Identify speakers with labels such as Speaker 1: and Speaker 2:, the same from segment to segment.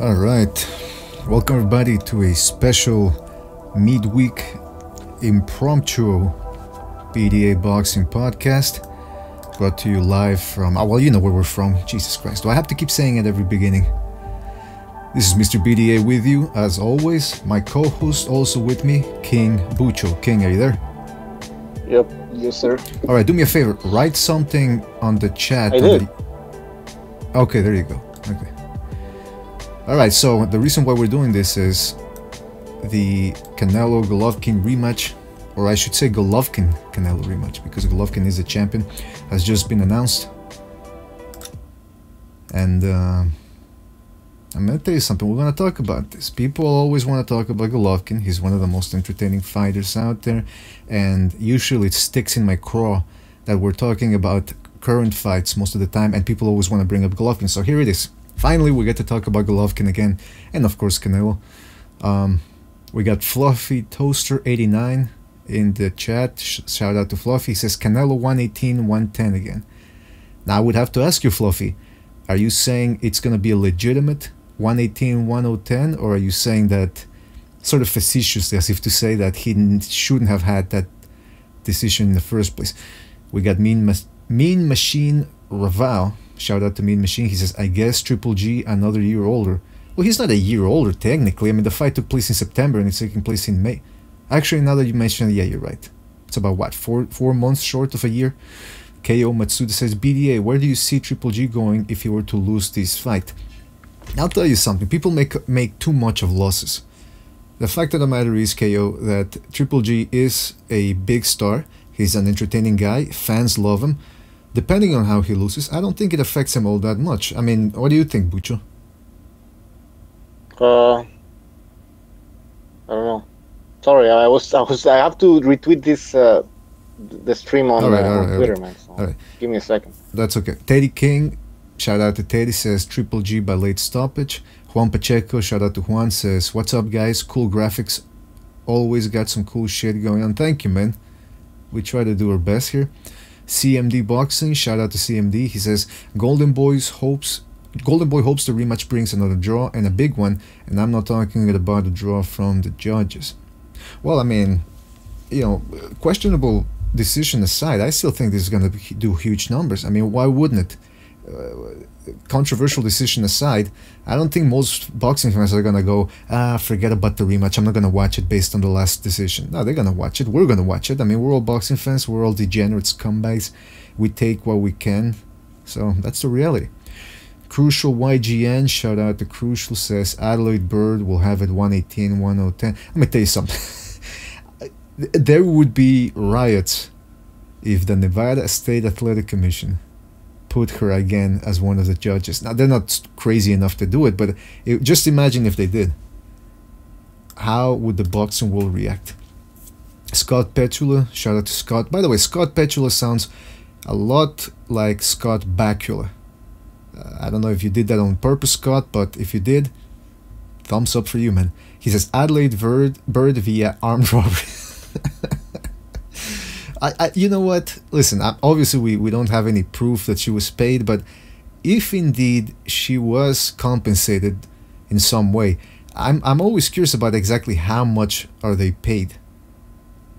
Speaker 1: All right, welcome everybody to a special midweek impromptu BDA Boxing Podcast, brought to you live from, well, you know where we're from. Jesus Christ, do I have to keep saying it every beginning? This is Mr. BDA with you, as always. My co-host also with me, King Bucho. King, are you there?
Speaker 2: Yep, yes sir.
Speaker 1: All right, do me a favor, write something on the chat.
Speaker 2: I did.
Speaker 1: Okay, there you go. Okay. All right, so the reason why we're doing this is the Canelo-Golovkin rematch, or I should say Golovkin-Canelo rematch, because Golovkin is the champion, has just been announced. And I'm going to tell you something, we're going to talk about this. People always want to talk about Golovkin. He's one of the most entertaining fighters out there, and usually it sticks in my craw that we're talking about current fights most of the time, and people always want to bring up Golovkin. So here it is. Finally, we get to talk about Golovkin again, and of course Canelo. We got Fluffy Toaster 89 in the chat. Shout out to Fluffy. He says Canelo 118, 110 again. Now I would have to ask you, Fluffy, are you saying it's going to be a legitimate 118, 1010, or are you saying that sort of facetiously, as if to say that he shouldn't have had that decision in the first place? We got Mean Machine Raval. Shout out to Mean Machine. He says, I guess Triple G another year older. Well, he's not a year older technically. I mean, the fight took place in September and it's taking place in May. Actually, now that you mention it, yeah, you're right. It's about what, four months short of a year? KO Matsuda says, BDA, where do you see Triple G going if he were to lose this fight? I'll tell you something. People make too much of losses. The fact of the matter is, KO, that Triple G is a big star. He's an entertaining guy. Fans love him. Depending on how he loses, I don't think it affects him all that much. I mean, what do you think, Bucho?
Speaker 2: I don't know. Sorry, I have to retweet this the stream on, on Twitter, man. So give me a second.
Speaker 1: That's okay. Teddy King, shout out to Teddy, says Triple G by late stoppage. Juan Pacheco, shout out to Juan, says, what's up, guys? Cool graphics. Always got some cool shit going on. Thank you, man. We try to do our best here. CMD Boxing, shout out to CMD. He says Golden Boy hopes the rematch brings another draw, and a big one, and I'm not talking about the draw from the judges. Well, I mean, you know, questionable decision aside, I still think this is going to do huge numbers. I mean, why wouldn't it? Controversial decision aside, I don't think most boxing fans are going to go, forget about the rematch, I'm not going to watch it based on the last decision. No, they're going to watch it. We're going to watch it. I mean, we're all boxing fans. We're all degenerate scumbags. We take what we can. So that's the reality. Crucial YGN, shout out to Crucial, says Adelaide Byrd will have it 118, 1010. Let me tell you something. There would be riots if the Nevada State Athletic Commission put her again as one of the judges. Now, they're not crazy enough to do it, but just imagine if they did. How would the boxing world react? Scott Petula, shout out to Scott. By the way, Scott Petula sounds a lot like Scott Bakula. I don't know if you did that on purpose, Scott, but if you did, thumbs up for you, man. He says Adelaide Byrd via armed robbery. You know what? Listen, obviously we don't have any proof that she was paid, but if indeed she was compensated in some way, I'm always curious about exactly how much are they paid.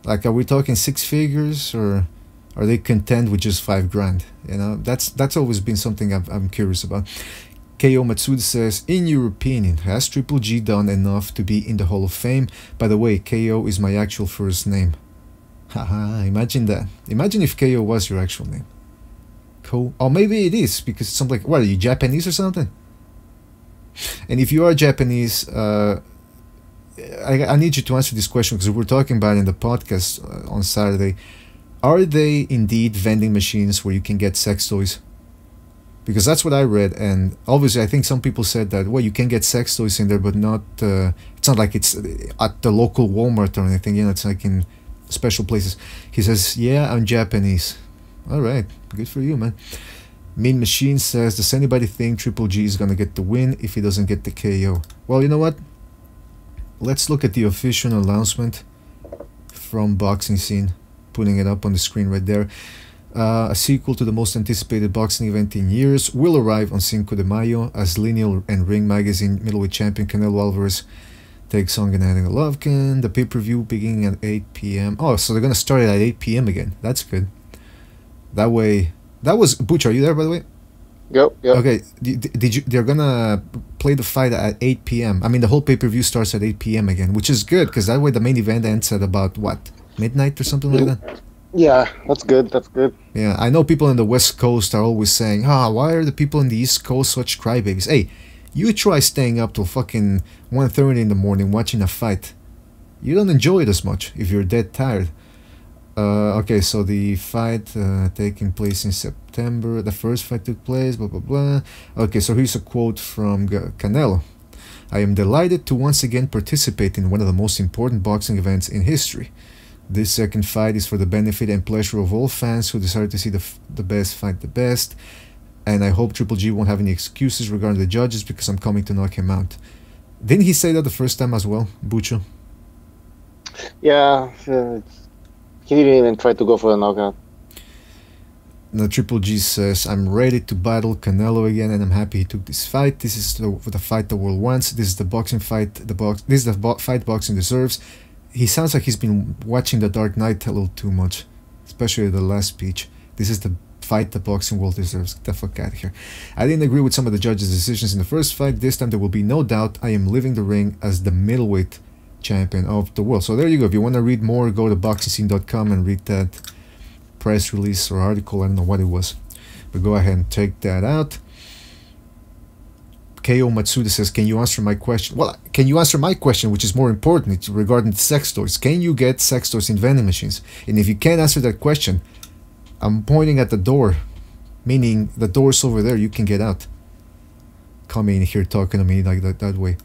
Speaker 1: Like, are we talking six figures, or are they content with just $5,000? You know, that's always been something I'm curious about. KO Matsuda says, in your opinion, has Triple G done enough to be in the Hall of Fame? By the way, KO is my actual first name. Haha, imagine that. Imagine if KO was your actual name. Cool. Or maybe it is, because it's something like, what, are you Japanese or something? And if you are Japanese, I need you to answer this question, because we're talking about it in the podcast on Saturday. Are they indeed vending machines where you can get sex toys? Because that's what I read, and obviously I think some people said that, well, you can get sex toys in there, but not, it's not like it's at the local Walmart or anything, you know, it's like in special places. He says, yeah, I'm Japanese. Alright, good for you, man. Mean Machine says, does anybody think Triple G is gonna get the win if he doesn't get the KO? Well, you know what? Let's look at the official announcement from Boxing Scene. Putting it up on the screen right there. A sequel to the most anticipated boxing event in years will arrive on Cinco de Mayo as Lineal and Ring Magazine middleweight champion Canelo Alvarez takes on Gennady Golovkin. The pay-per-view beginning at 8 p.m. Oh, so they're going to start it at 8 p.m. again. That's good. That way... That was... Butch, are you there, by the way?
Speaker 2: Yep.
Speaker 1: Okay, did you? They're gonna play the fight at 8 p.m. I mean, the whole pay-per-view starts at 8 p.m. again, which is good, because that way the main event ends at about, what, midnight or something like that?
Speaker 2: Yeah, that's good.
Speaker 1: Yeah, I know people on the West Coast are always saying, why are the people on the East Coast such crybabies? Hey, you try staying up till fucking 1:30 in the morning watching a fight. You don't enjoy it as much if you're dead tired. Okay, so the fight taking place in September. The first fight took place, blah, blah, blah. Okay, so here's a quote from Canelo. I am delighted to once again participate in one of the most important boxing events in history. This second fight is for the benefit and pleasure of all fans who desire to see the best fight the best. And I hope Triple G won't have any excuses regarding the judges because I'm coming to knock him out. Didn't he say that the first time as well, Bucho?
Speaker 2: Yeah, he didn't even try to go for the knockout.
Speaker 1: Now Triple G says, I'm ready to battle Canelo again and I'm happy he took this fight. This is the fight the world wants. This is the boxing fight this is the fight boxing deserves. He sounds like he's been watching The Dark Knight a little too much, especially the last speech. This is the fight the boxing world deserves. Get the fuck out of here. I didn't agree with some of the judges' decisions in the first fight. This time there will be no doubt I am leaving the ring as the middleweight champion of the world. So there you go. If you want to read more, go to boxingscene.com and read that press release or article. I don't know what it was, but go ahead and check that out. Ko Matsuda says, can you answer my question? Well, can you answer my question, which is more important? It's regarding sex toys. Can you get sex toys in vending machines? And if you can't answer that question, I'm pointing at the door, meaning the door's over there, you can get out. Come in here talking to me like that way.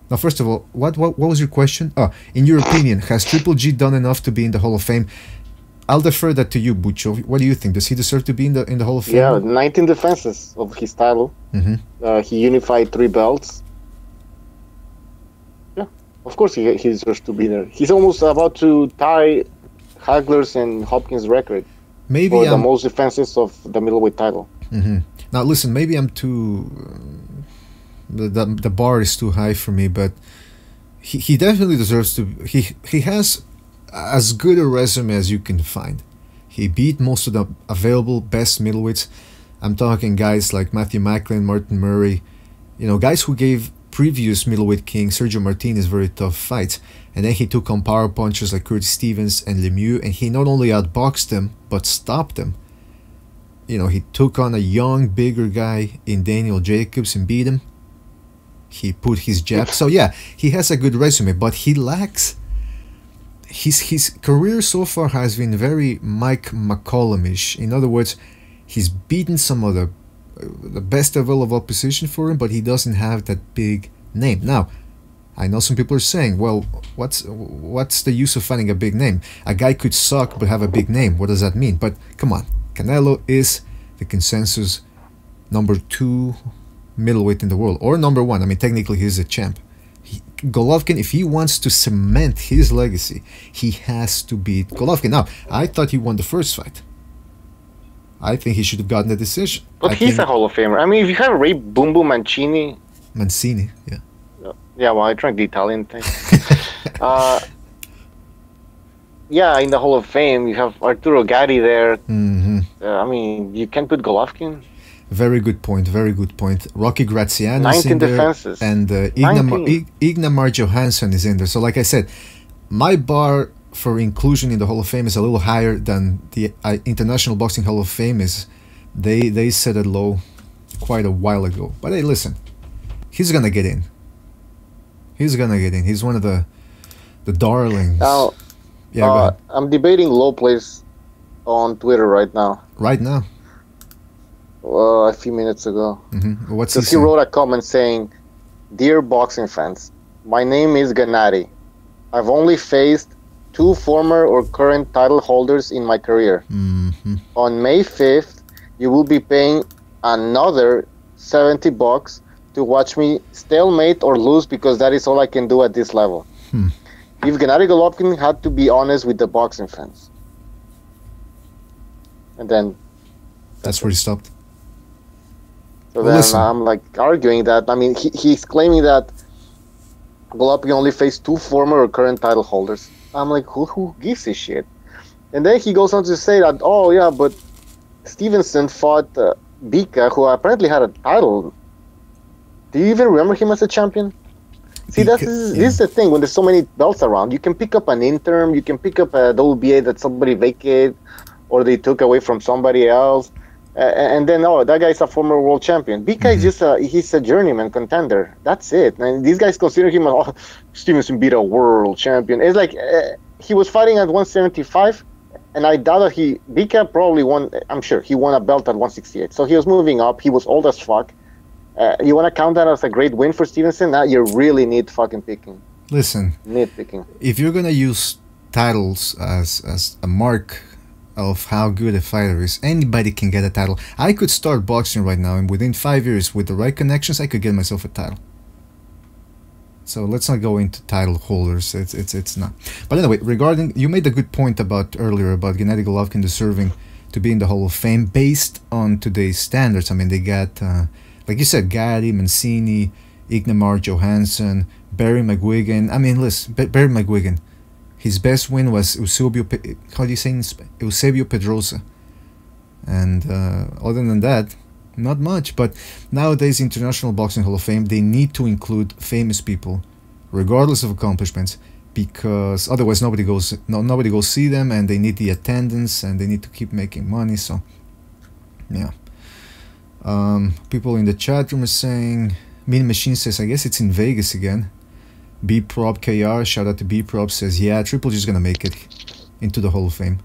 Speaker 1: Now, first of all, what was your question? In your opinion, has Triple G done enough to be in the Hall of Fame? I'll defer that to you, Bucho. What do you think? Does he deserve to be in the Hall of Fame?
Speaker 2: Yeah, 19 defenses of his title. He unified 3 belts. Yeah, of course he deserves to be there. He's almost about to tie Hagler's and Hopkins' record for the most defenses of the middleweight title.
Speaker 1: Now, listen, maybe I'm too... the bar is too high for me, but he definitely deserves to... He has as good a resume as you can find. He beat most of the available best middleweights. I'm talking guys like Matthew Macklin, Martin Murray, guys who gave previous middleweight king Sergio Martinez very tough fights. And then he took on power punchers like Curtis Stevens and Lemieux, and he not only outboxed them, but stopped them. He took on a young, bigger guy in Daniel Jacobs and beat him. He put his jab. So yeah, he has a good resume, but he lacks... His career so far has been very Mike McCollum-ish. In other words, he's beaten some of the best available opposition for him, but he doesn't have that big name. Now, I know some people are saying, well, what's the use of finding a big name? A guy could suck but have a big name. What does that mean? But come on, Canelo is the consensus number 2 middleweight in the world, or number 1. I mean, technically he's a champ. Golovkin, if he wants to cement his legacy, he has to beat Golovkin. Now, I thought he won the first fight. I think he should have gotten the decision.
Speaker 2: But he's a Hall of Famer. I mean, if you have Ray Boom Boom Mancini,
Speaker 1: yeah.
Speaker 2: Yeah, well, I drank the Italian thing. Yeah, in the Hall of Fame, you have Arturo Gatti there. I mean, you can't put Golovkin.
Speaker 1: Very good point. Rocky Graziano
Speaker 2: 19 defenses.
Speaker 1: And Ignar Johansson is in there. So like I said, my bar for inclusion in the Hall of Fame is a little higher than the International Boxing Hall of Fame is. They set it low quite a while ago. But hey, listen, he's gonna get in. He's one of the darlings.
Speaker 2: Now,
Speaker 1: yeah,
Speaker 2: I'm debating low place on Twitter right now.
Speaker 1: Right now?
Speaker 2: A few minutes ago.
Speaker 1: What's
Speaker 2: he wrote a comment saying, "Dear boxing fans, my name is Gennady. I've only faced 2 former or current title holders in my career. On May 5th, you will be paying another $70 to watch me stalemate or lose because that is all I can do at this level. If Gennady Golovkin had to be honest with the boxing fans." And then
Speaker 1: That's where he stopped.
Speaker 2: So then I'm like arguing that. I mean, he's claiming that Golovkin only faced 2 former or current title holders. I'm like, who gives a shit? And then he goes on to say that, oh yeah, but Stevenson fought Bika, who apparently had a title. Do you even remember him as a champion? See, this is the thing. When there's so many belts around, you can pick up an interim, you can pick up a WBA that somebody vacated, or they took away from somebody else, and then that guy's a former world champion. Bika is just he's a journeyman contender. That's it. And these guys consider him Stevenson beat a world champion. It's like he was fighting at 175. And I doubt that Bika probably won. I'm sure he won a belt at 168. So he was moving up. He was old as fuck. You want to count that as a great win for Stevenson? Now you really need fucking picking.
Speaker 1: Listen,
Speaker 2: nitpicking.
Speaker 1: If you're gonna use titles as a mark of how good a fighter is, anybody can get a title. I could start boxing right now, and within 5 years, with the right connections, I could get myself a title. So let's not go into title holders. It's not. But anyway, regarding, you made a good point earlier about Gennady Golovkin deserving to be in the Hall of Fame based on today's standards. I mean, they got like you said, Gatti, Mancini, Ignemar Johansson, Barry McGuigan. I mean, listen, Barry McGuigan. His best win was Eusebio Pedrosa, and other than that, not much. But nowadays, International Boxing Hall of Fame, they need to include famous people, regardless of accomplishments, because otherwise nobody goes see them, and they need the attendance, and they need to keep making money. So, yeah. People in the chat room are saying, Mean Machine says, I guess it's in Vegas again. B-Prop KR, shout out to B-Prop, says, yeah, Triple G is gonna make it into the Hall of Fame.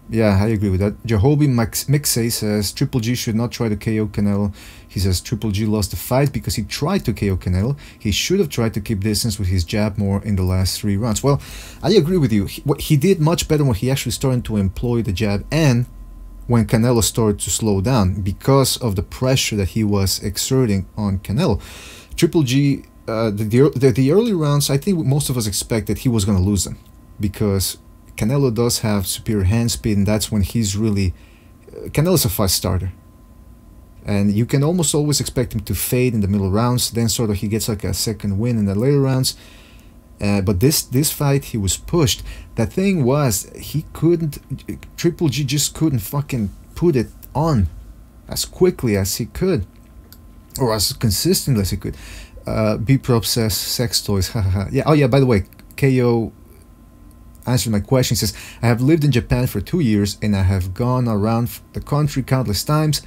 Speaker 1: Yeah, I agree with that. Jehobi Mixay says Triple G should not try to KO Canelo. He says Triple G lost the fight because he tried to KO Canelo. He should have tried to keep distance with his jab more in the last 3 rounds. Well, I agree with you. He did much better when he actually started to employ the jab, and when Canelo started to slow down because of the pressure that he was exerting on Canelo. Triple G, the early rounds, I think most of us expected he was going to lose them, because Canelo does have superior hand speed, and that's when he's really... Canelo's a fast starter. And you can almost always expect him to fade in the middle rounds, then sort of he gets like a second win in the later rounds. But this fight, he was pushed. The thing was, he couldn't... Triple G just couldn't fucking put it on as quickly as he could, or as consistently as he could. B-Prop says, sex toys, haha. Yeah, oh yeah, by the way, KO... answered my question. He says, I have lived in Japan for 2 years, and I have gone around the country countless times,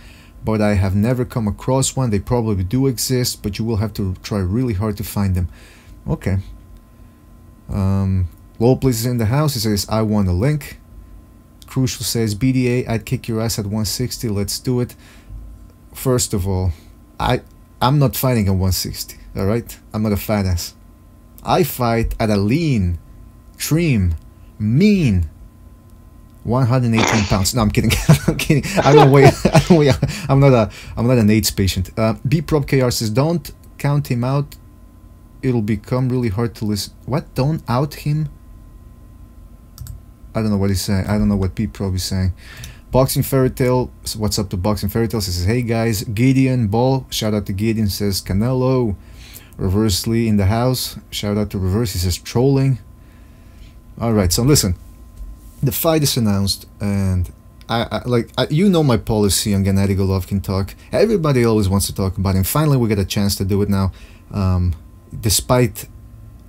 Speaker 1: but I have never come across one. They probably do exist, but you will have to try really hard to find them. Okay. Lowplace is in the house. He says, I want a link. Crucial says, BDA, I'd kick your ass at 160. Let's do it. First of all, I'm not fighting at 160. Alright? I'm not a fat ass. I fight at a lean, trim, mean 118 pounds. No, I'm kidding. I'm kidding. I don't weigh. I'm not an AIDS patient. B-Prop KR says, don't count him out. It'll become really hard to listen. What? Don't out him? I don't know what he's saying. I don't know what B-Prop is saying. Boxing Fairy Tale. What's up to Boxing Fairy Tale? Says, hey guys. Gideon Ball. Shout out to Gideon. Says, Canelo. Reverse Lee in the house. Shout out to Reverse. He says, trolling. Alright, so listen, the fight is announced, and you know my policy on Gennady Golovkin talk. Everybody always wants to talk about him. Finally, we get a chance to do it now, despite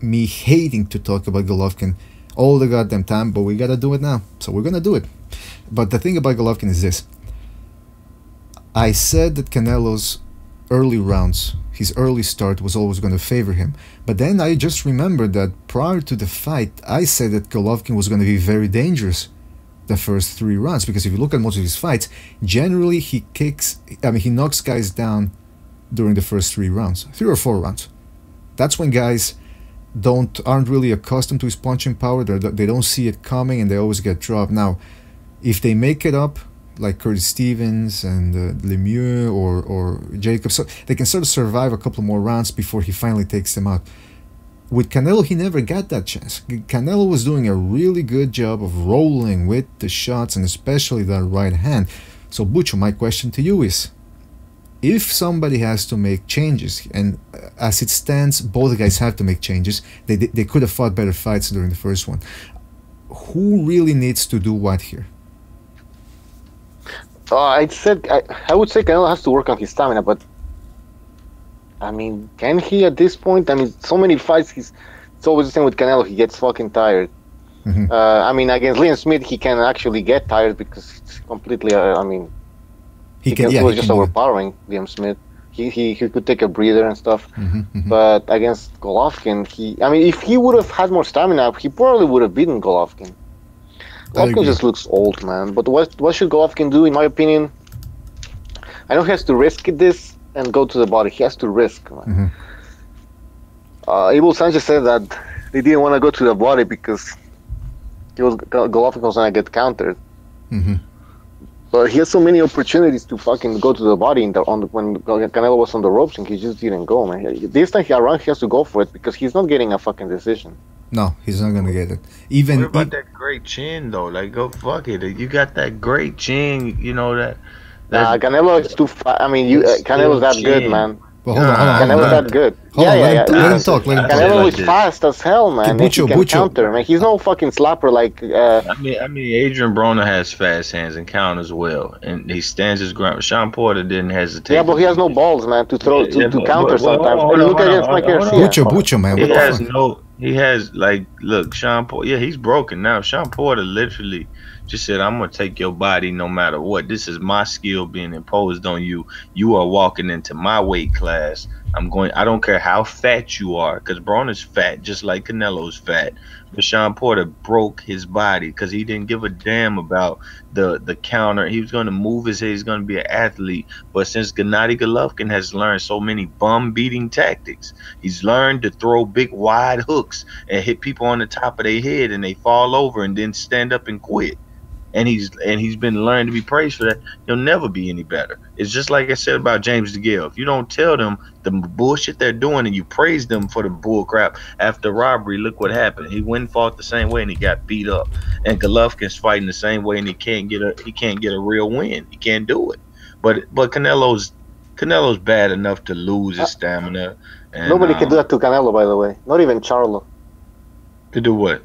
Speaker 1: me hating to talk about Golovkin all the goddamn time, but we gotta do it now, so we're gonna do it. But the thing about Golovkin is this. I said that Canelo's early rounds, his early start, was always going to favor him. But then I just remembered that prior to the fight, I said that Golovkin was going to be very dangerous the first 3 rounds. Because if you look at most of his fights, generally he knocks guys down during the first 3 rounds. 3 or 4 rounds. That's when guys aren't really accustomed to his punching power. They don't see it coming, and they always get dropped. Now, if they make it up, like Curtis Stevens and Lemieux or Jacob, so they can sort of survive a couple more rounds before he finally takes them out. With Canelo, he never got that chance. Canelo was doing a really good job of rolling with the shots, and especially that right hand. So, Bucho, my question to you is, if somebody has to make changes, and as it stands, both guys have to make changes, they could have fought better fights during the first one. Who really needs to do what here?
Speaker 2: I would say Canelo has to work on his stamina, but I mean, can he at this point? I mean, so many fights, it's always the same with Canelo. He gets fucking tired.
Speaker 1: Mm-hmm.
Speaker 2: I mean, against Liam Smith, he can actually get tired because it's completely. I mean, he was just overpowering Liam Smith. He could take a breather and stuff.
Speaker 1: Mm-hmm, mm-hmm.
Speaker 2: But against Golovkin, if he would have had more stamina, he probably would have beaten Golovkin. Golovkin just looks old, man. But what should Golovkin do, in my opinion? I know he has to risk this and go to the body. He has to risk, man. Mm-hmm. Abel Sanchez said that they didn't want to go to the body because Golovkin was going to get countered.
Speaker 1: Mm-hmm.
Speaker 2: But he had so many opportunities to fucking go to the body when Canelo was on the ropes, and he just didn't go, man. This time he has to go for it because he's not getting a fucking decision.
Speaker 1: No, he's not gonna get it.
Speaker 3: What about that great chin though? Like, go fuck it. You got that great chin, you know that.
Speaker 2: Canelo is too fat. I mean, Canelo's that good, man.
Speaker 1: Well, hold on.
Speaker 2: Canelo's that good.
Speaker 1: Let him talk.
Speaker 2: Canelo is fast as hell, man. He can counter, man. He's no fucking slapper like.
Speaker 3: I mean, Adrian Broner has fast hands and counters well, and he stands his ground. Sean Porter didn't hesitate.
Speaker 2: Yeah, but he has no balls, man, to throw to counter sometimes. Look against Mike Garcia.
Speaker 1: Bucho, man.
Speaker 3: He has look, Sean Porter. Yeah, he's broken now. Sean Porter literally just said, "I'm gonna take your body no matter what. This is my skill being imposed on you. You are walking into my weight class. I don't care how fat you are, because Broner's fat, just like Canelo's fat. But Sean Porter broke his body because he didn't give a damn about the counter. He was going to move his head. He's going to be an athlete. But since Gennady Golovkin has learned so many bum-beating tactics, he's learned to throw big, wide hooks and hit people on the top of their head, and they fall over and then stand up and quit. And he's been learned to be praised for that. He'll never be any better. It's just like I said about James DeGale. If you don't tell them the bullshit they're doing and you praise them for the bull crap after robbery, look what happened. He went and fought the same way and he got beat up. And Golovkin's fighting the same way and he can't get a real win. He can't do it. But Canelo's bad enough to lose his stamina. And,
Speaker 2: nobody can do that to Canelo, by the way. Not even Charlo.
Speaker 3: To do what?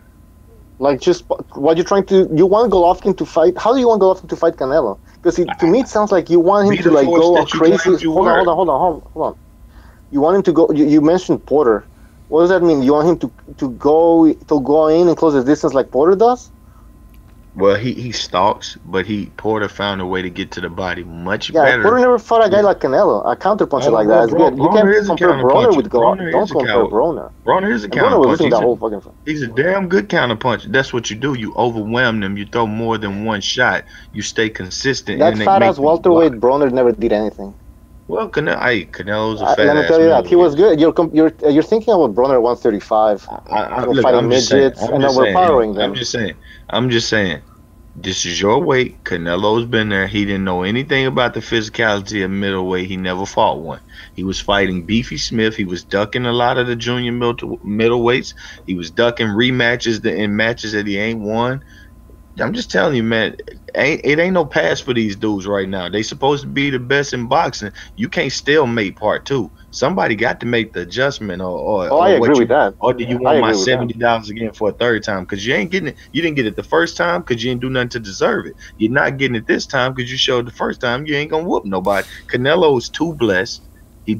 Speaker 2: Like, just what you're trying to... You want Golovkin to fight... How do you want Golovkin to fight Canelo? Because to me, it sounds like you want him to, like, go crazy... Hold on. You want him to go... You mentioned Porter. What does that mean? You want him to go in and close the distance like Porter does?
Speaker 3: Well, he stalks, but Porter found a way to get to the body much better.
Speaker 2: Porter never fought a guy like Canelo, a counterpuncher like that. It's good. You can't compare Broner with Golovkin. Don't compare Broner.
Speaker 3: Broner is a counterpuncher. He's a damn good counterpuncher. That's what you do. You overwhelm them. You throw more than one shot. You stay consistent.
Speaker 2: That fat-ass welterweight Broner never did anything.
Speaker 3: Well, Canelo's a fat-ass.
Speaker 2: Let me tell you that. He was good. You're thinking about Broner 135. Fighting midgets and overpowering them.
Speaker 3: I'm just saying, this is your weight. Canelo's been there. He didn't know anything about the physicality of middleweight. He never fought one. He was fighting Beefy Smith. He was ducking a lot of the junior middleweights. He was ducking rematches in matches that he ain't won. I'm just telling you, man, it ain't no pass for these dudes right now. They supposed to be the best in boxing. You can't stalemate part two. Somebody got to make the adjustment,
Speaker 2: I agree with that.
Speaker 3: Or do you want my $70 again for a third time? Because you ain't getting it. You didn't get it the first time because you didn't do nothing to deserve it. You're not getting it this time because you showed the first time you ain't gonna whoop nobody. Canelo is too blessed. He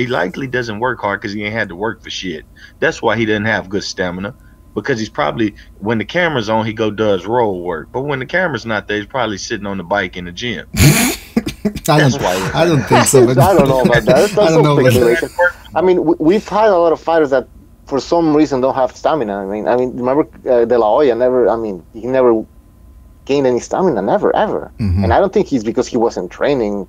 Speaker 3: likely doesn't work hard because he ain't had to work for shit. That's why he doesn't have good stamina. Because he's probably, when the camera's on, he does roll work. But when the camera's not there, he's probably sitting on the bike in the gym.
Speaker 1: I don't think so.
Speaker 2: I don't know about that. That's speculation. I mean, we've had a lot of fighters that, for some reason, don't have stamina. I mean, remember De La Hoya? He never gained any stamina, never, ever. Mm-hmm. And I don't think he's because he wasn't training.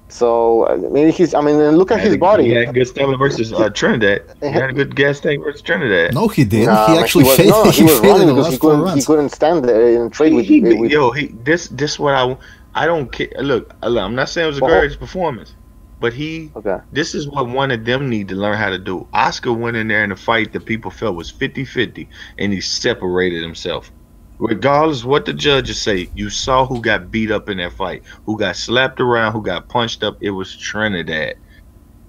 Speaker 2: So maybe look at his body.
Speaker 3: He had good stamina versus Trinidad. He had a good gas tank versus Trinidad.
Speaker 1: No, he didn't. He actually failed.
Speaker 2: He was running because he couldn't stand there and trade with.
Speaker 3: This what I don't care. Look, I'm not saying it was a great performance, but this is what one of them need to learn how to do. Oscar went in there in a fight that people felt was 50-50, and he separated himself. regardless what the judges say, you saw who got beat up in that fight, who got slapped around, who got punched up. It was Trinidad.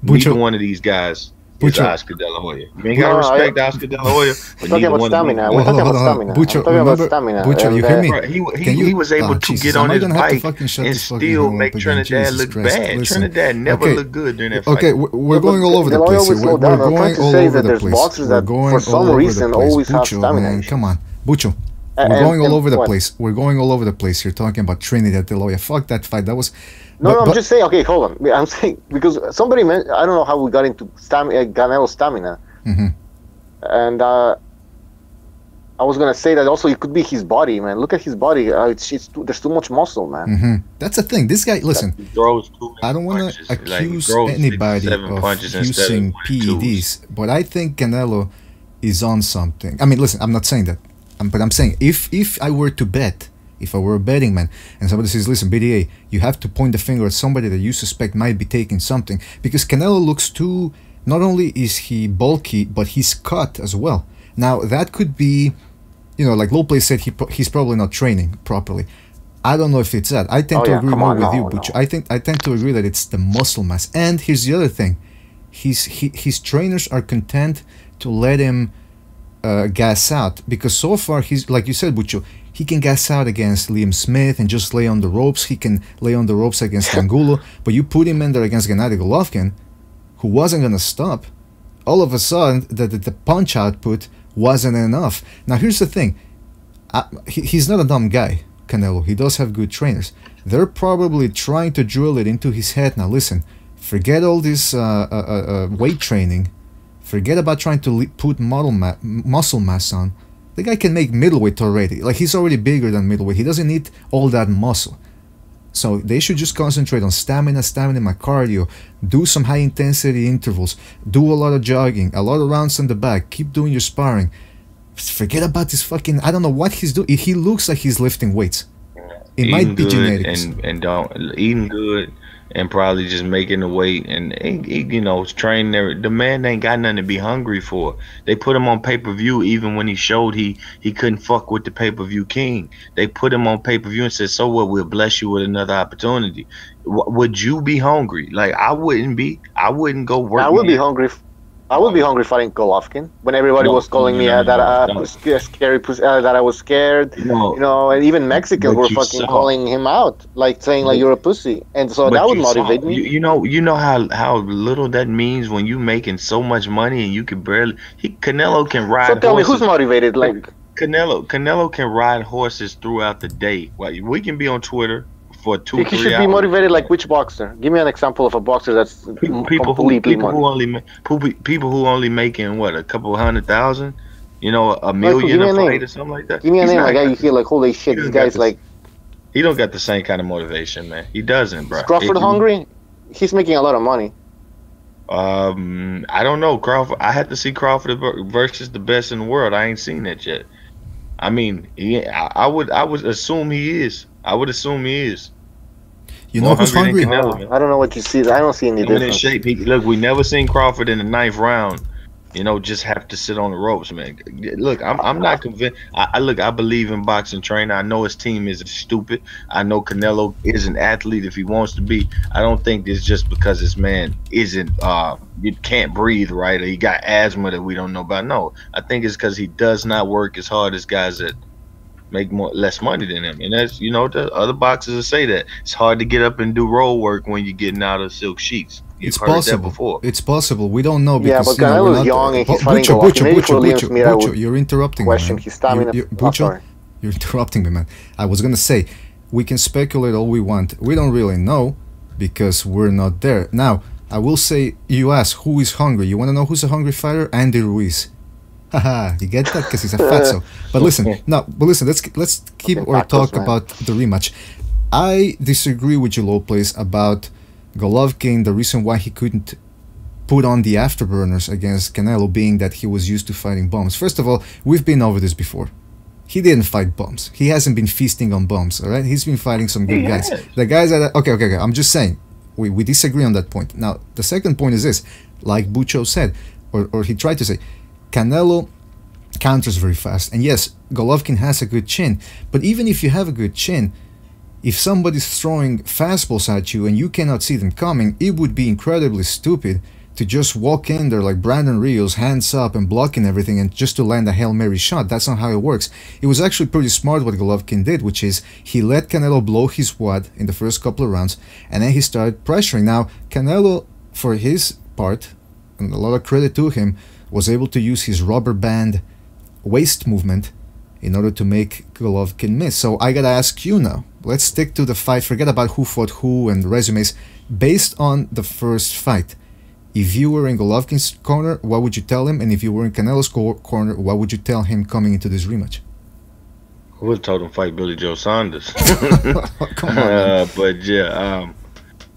Speaker 3: Neither one of these guys is Oscar De La Hoya. You ain't gotta respect Oscar De La Hoya.
Speaker 2: We're talking about stamina. We're talking about stamina.
Speaker 1: Butcher,
Speaker 2: I'm talking about stamina.
Speaker 1: Butcher, you hear me?
Speaker 3: He was able to get on his bike and still make Trinidad look bad. Listen, Trinidad never looked good during that fight.
Speaker 1: Okay, we're going all over the place. We're going all over the place. We're going
Speaker 2: for some reason always have stamina.
Speaker 1: Come on, Bucho. We're going all over the place. We're going all over the place. You're talking about Trinidad De La Hoya. Fuck that fight. That was.
Speaker 2: No, I'm just saying. Okay, hold on. I'm saying because somebody meant. I don't know how we got into Canelo stamina, and I was gonna say that also it could be his body, man. Look at his body. There's too much muscle, man.
Speaker 1: That's the thing. This guy, listen. I don't want to accuse anybody of using PEDs, but I think Canelo is on something. I mean, listen. I'm not saying that, but I'm saying if I were to bet. If I were a betting man and somebody says, listen, BDA, you have to point the finger at somebody that you suspect might be taking something. Because Canelo looks too, not only is he bulky, but he's cut as well. Now, that could be, you know, like Lopez said, he's probably not training properly. I don't know if it's that. I tend to agree more with you, Butch. I tend to agree that it's the muscle mass. And here's the other thing. His trainers are content to let him gas out. Because so far, he's, like you said, Butch, he can gas out against Liam Smith and just lay on the ropes. He can lay on the ropes against Angulo. But you put him in there against Gennady Golovkin, who wasn't going to stop. All of a sudden, the punch output wasn't enough. Now, here's the thing. He's not a dumb guy, Canelo. He does have good trainers. They're probably trying to drill it into his head. Now, listen. Forget all this weight training. Forget about trying to put muscle mass on. The guy can make middleweight already. Like, he's already bigger than middleweight. He doesn't need all that muscle. So they should just concentrate on stamina, my cardio, do some high-intensity intervals, do a lot of jogging, a lot of rounds on the back, keep doing your sparring. Forget about this fucking... I don't know what he's doing. He looks like he's lifting weights. It might be genetics.
Speaker 3: And don't... Eating good and probably just making the weight and you know, training there. The man ain't got nothing to be hungry for. They put him on pay-per-view even when he showed he couldn't fuck with the pay-per-view king. They put him on pay-per-view and said, so what, we'll bless you with another opportunity. Would you be hungry? Like, I wouldn't be. I wouldn't go work.
Speaker 2: I would be hungry. I would be hungry fighting Golovkin when everybody was calling me that I was scary, that I was scared. You know, and even Mexicans were fucking calling him out, like saying like you're a pussy, and so that would motivate me.
Speaker 3: You know how little that means when you making so much money and you can barely. Canelo can ride.
Speaker 2: So tell me, who's motivated? Like
Speaker 3: Canelo can ride horses throughout the day. Like, we can be on Twitter for 2-3 hours.
Speaker 2: He should be motivated like which boxer? Give me an example of a boxer that's
Speaker 3: people who only making what, a couple $100,000, you know, $1 million a fight or something like that.
Speaker 2: Give me a name, like you feel like holy shit, this guy's like.
Speaker 3: He don't got the same kind of motivation, man. He doesn't, bro.
Speaker 2: Is Crawford hungry? He's making a lot of money.
Speaker 3: I don't know, Crawford. I had to see Crawford versus the best in the world. I ain't seen that yet. I mean, I would assume he is. I would assume he is.
Speaker 1: You know who's hungry?
Speaker 2: I don't know what you see. I don't see any difference.
Speaker 3: In shape. Look, we never seen Crawford in the 9th round. You know, just have to sit on the ropes, man. Look, I'm not convinced. I believe in boxing training. I know his team isn't stupid. I know Canelo is an athlete if he wants to be. I don't think it's just because this man isn't, you can't breathe right, or he got asthma that we don't know about. No, I think it's because he does not work as hard as guys that make less money than him. And that's, you know, the other boxers will say that it's hard to get up and do roll work when you're getting out of silk sheets. You've heard that before.
Speaker 1: It's possible. We don't know
Speaker 2: because but Canelo's young and he's fighting
Speaker 1: Bucho, you're interrupting me, man.
Speaker 2: His stamina.
Speaker 1: Bucho, you're interrupting me, man. I was gonna say, we can speculate all we want. We don't really know because we're not there. Now, I will say, you ask who is hungry. You want to know who's a hungry fighter? Andy Ruiz. Haha, you get that? Because he's a fatso. But listen, let's keep or talk about the rematch. I disagree with you, Lopez, about Golovkin. The reason why he couldn't put on the afterburners against Canelo being that he was used to fighting bums. First of all, we've been over this before. He didn't fight bums. He hasn't been feasting on bums, all right? He's been fighting some good guys. The guys that... Okay. I'm just saying. We disagree on that point. Now, the second point is this. Like Bucho said, or he tried to say, Canelo counters very fast. And yes, Golovkin has a good chin, but even if you have a good chin, if somebody's throwing fastballs at you and you cannot see them coming, it would be incredibly stupid to just walk in there like Brandon Rios, hands up and blocking everything, and just to land a Hail Mary shot. That's not how it works. It was actually pretty smart what Golovkin did, which is he let Canelo blow his wad in the first couple of rounds, and then he started pressuring. Now, Canelo, for his part, and a lot of credit to him, was able to use his rubber band waist movement in order to make Golovkin miss. So I gotta ask you now, let's stick to the fight, forget about who fought who and resumes. Based on the first fight, if you were in Golovkin's corner, what would you tell him? And if you were in Canelo's corner, what would you tell him coming into this rematch?
Speaker 3: I would have told him fight Billy Joe Saunders.
Speaker 1: Come on,
Speaker 3: but yeah,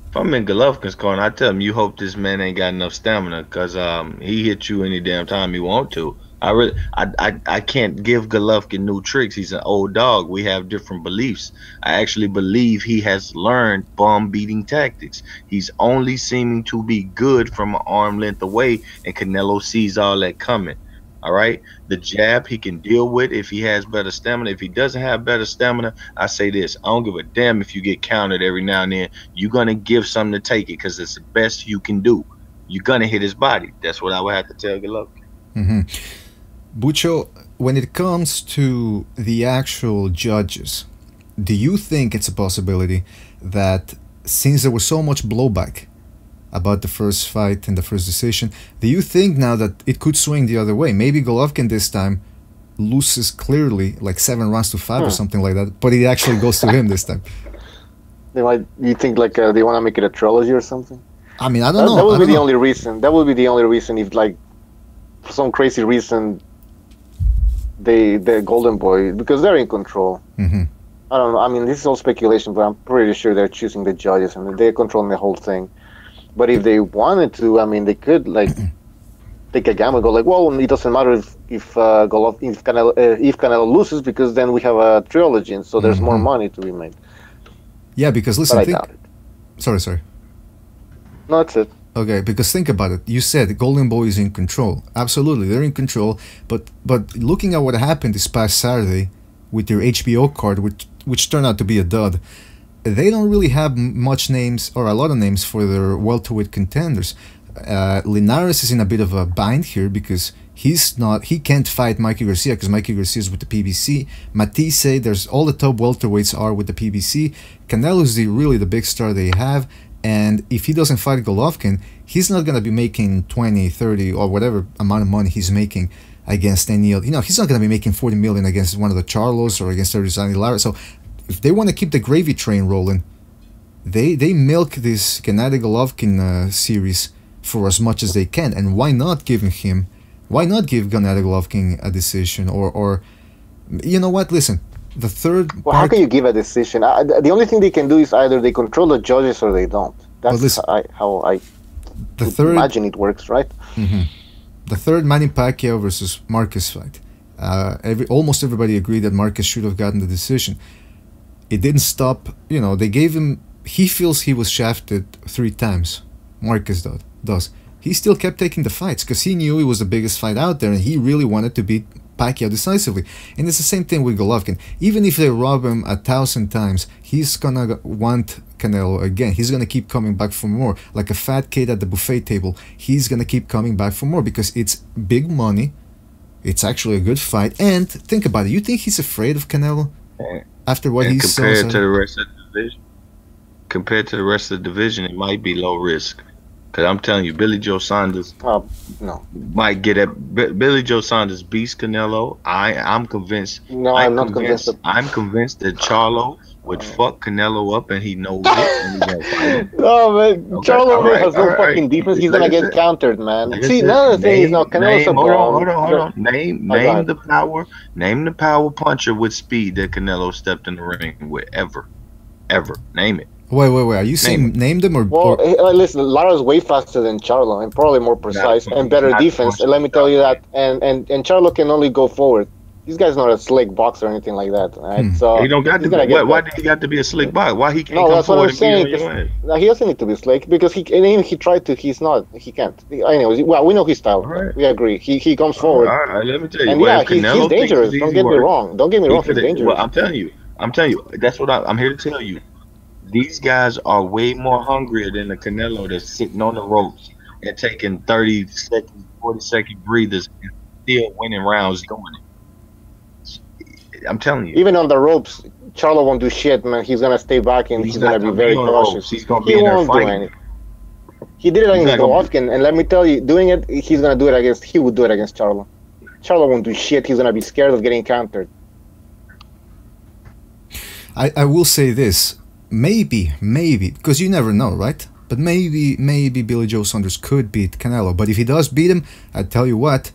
Speaker 3: if I'm in Golovkin's corner, I tell him, you hope this man ain't got enough stamina, because he hit you any damn time he want to. I can't give Golovkin new tricks. He's an old dog. We have different beliefs. I actually believe he has learned bum beating tactics. He's only seeming to be good from an arm length away, and Canelo sees all that coming. All right, the jab he can deal with if he has better stamina. If he doesn't have better stamina, I say this: I don't give a damn if you get countered every now and then. You're gonna give something to take it, because it's the best you can do. You're gonna hit his body. That's what I would have to tell Golovkin.
Speaker 1: Mm-hmm. Bucho, when it comes to the actual judges, do you think it's a possibility that since there was so much blowback about the first fight and the first decision, do you think now that it could swing the other way? Maybe Golovkin this time loses clearly, like 7-5 or something like that, but it actually goes to him this time.
Speaker 2: You think like they want to make it a trilogy or something?
Speaker 1: I mean, I don't know.
Speaker 2: That would be the only reason. That would be the only reason if, like, for some crazy reason, the Golden Boy, because they're in control.
Speaker 1: Mm-hmm.
Speaker 2: I don't know. I mean, this is all speculation, but I'm pretty sure they're choosing the judges and they're controlling the whole thing. But if they wanted to, I mean, they could like take a gamble, go like, well, it doesn't matter if Canelo loses, because then we have a trilogy, and so there's more money to be made.
Speaker 1: Yeah, because listen,
Speaker 2: but I doubt it.
Speaker 1: Sorry.
Speaker 2: No, that's it.
Speaker 1: Okay, because think about it. You said Golden Boy is in control. Absolutely, they're in control. But looking at what happened this past Saturday with their HBO card, which turned out to be a dud, they don't really have much names, or a lot of names, for their welterweight contenders. Linares is in a bit of a bind here because he can't fight Mikey Garcia because Mikey Garcia is with the PBC. Matisse, there's all the top welterweights are with the PBC. Canelo is really the big star they have. And if he doesn't fight Golovkin, he's not going to be making 20, 30, or whatever amount of money he's making against any other. He's not going to be making 40 million against one of the Charlos or against Arizona Lara. So if they want to keep the gravy train rolling, they milk this Gennady Golovkin series for as much as they can. And why not give Gennady Golovkin a decision? Or you know what? Listen. The third
Speaker 2: Well, how can you give a decision? The only thing they can do is either they control the judges or they don't. That's how I imagine it works, right?
Speaker 1: Mm-hmm. The third Manny Pacquiao versus Marquez fight. Almost everybody agreed that Marquez should have gotten the decision. It didn't stop. They gave him. He feels he was shafted 3 times. Marquez does. He still kept taking the fights because he knew it was the biggest fight out there, and he really wanted to beat Pacquiao decisively. And it's the same thing with Golovkin. Even if they rob him 1,000 times, he's gonna want Canelo again. He's gonna keep coming back for more. Like a fat kid at the buffet table, he's gonna keep coming back for more because it's big money. It's actually a good fight. And think about it. You think he's afraid of Canelo after what he saw?
Speaker 3: Compared to the rest of the division, it might be low risk. Because I'm telling you, Billy Joe Saunders might get it. Billy Joe Saunders beats Canelo. I'm convinced.
Speaker 2: No, I'm not convinced.
Speaker 3: I'm convinced that Charlo would fuck Canelo up, and he knows it. And he's gonna fight him.
Speaker 2: No, man. Okay. Charlo has no fucking defense. He's going to get countered, man. See, another thing is now Canelo's a
Speaker 3: hold on. Name the power puncher with speed that Canelo stepped in the ring with ever. Name it.
Speaker 1: Wait. Are you saying name them or?
Speaker 2: Well, listen, Lara's way faster than Charlo and probably more precise and better defense. And let me tell you that. And Charlo can only go forward. this guy's not a slick boxer or anything like that. Right? So
Speaker 3: He don't got to
Speaker 2: he's
Speaker 3: be.
Speaker 2: gonna get
Speaker 3: Why
Speaker 2: better.
Speaker 3: did he got to be a slick boxer? Why he can't
Speaker 2: No,
Speaker 3: come
Speaker 2: that's what
Speaker 3: forward
Speaker 2: I'm
Speaker 3: and beat
Speaker 2: saying.
Speaker 3: on your ass?
Speaker 2: He doesn't need to be slick because even he tried to. He's not. He can't. Anyways, well, we know his style.
Speaker 3: All right.
Speaker 2: We agree. He comes
Speaker 3: All
Speaker 2: forward,
Speaker 3: right. Let me tell you.
Speaker 2: and
Speaker 3: Well,
Speaker 2: yeah,
Speaker 3: if
Speaker 2: he's
Speaker 3: Canelo thinks it's
Speaker 2: dangerous. Don't
Speaker 3: easy
Speaker 2: get me
Speaker 3: work,
Speaker 2: wrong. Don't get me
Speaker 3: he
Speaker 2: wrong.
Speaker 3: could
Speaker 2: He's
Speaker 3: have. Well,
Speaker 2: dangerous.
Speaker 3: I'm telling you. That's what I'm here to tell you. These guys are way more hungrier than the Canelo that's sitting on the ropes and taking 30-second, 40-second breathers and still winning rounds doing it. I'm telling you.
Speaker 2: Even on the ropes, Charlo won't do shit, man. He's gonna stay back and he's gonna
Speaker 3: not
Speaker 2: be
Speaker 3: gonna
Speaker 2: very
Speaker 3: be on the ropes.
Speaker 2: cautious.
Speaker 3: He's gonna
Speaker 2: He
Speaker 3: be in there
Speaker 2: won't do
Speaker 3: fighting.
Speaker 2: anything. He did it
Speaker 3: He's
Speaker 2: against
Speaker 3: not gonna be-
Speaker 2: Golovkin, and let me tell you, doing it, he's gonna do it against. He would do it against Charlo. Charlo won't do shit. He's gonna be scared of getting countered.
Speaker 1: I will say this. Maybe, because you never know, right? But maybe Billy Joe Saunders could beat Canelo. But if he does beat him, I tell you what,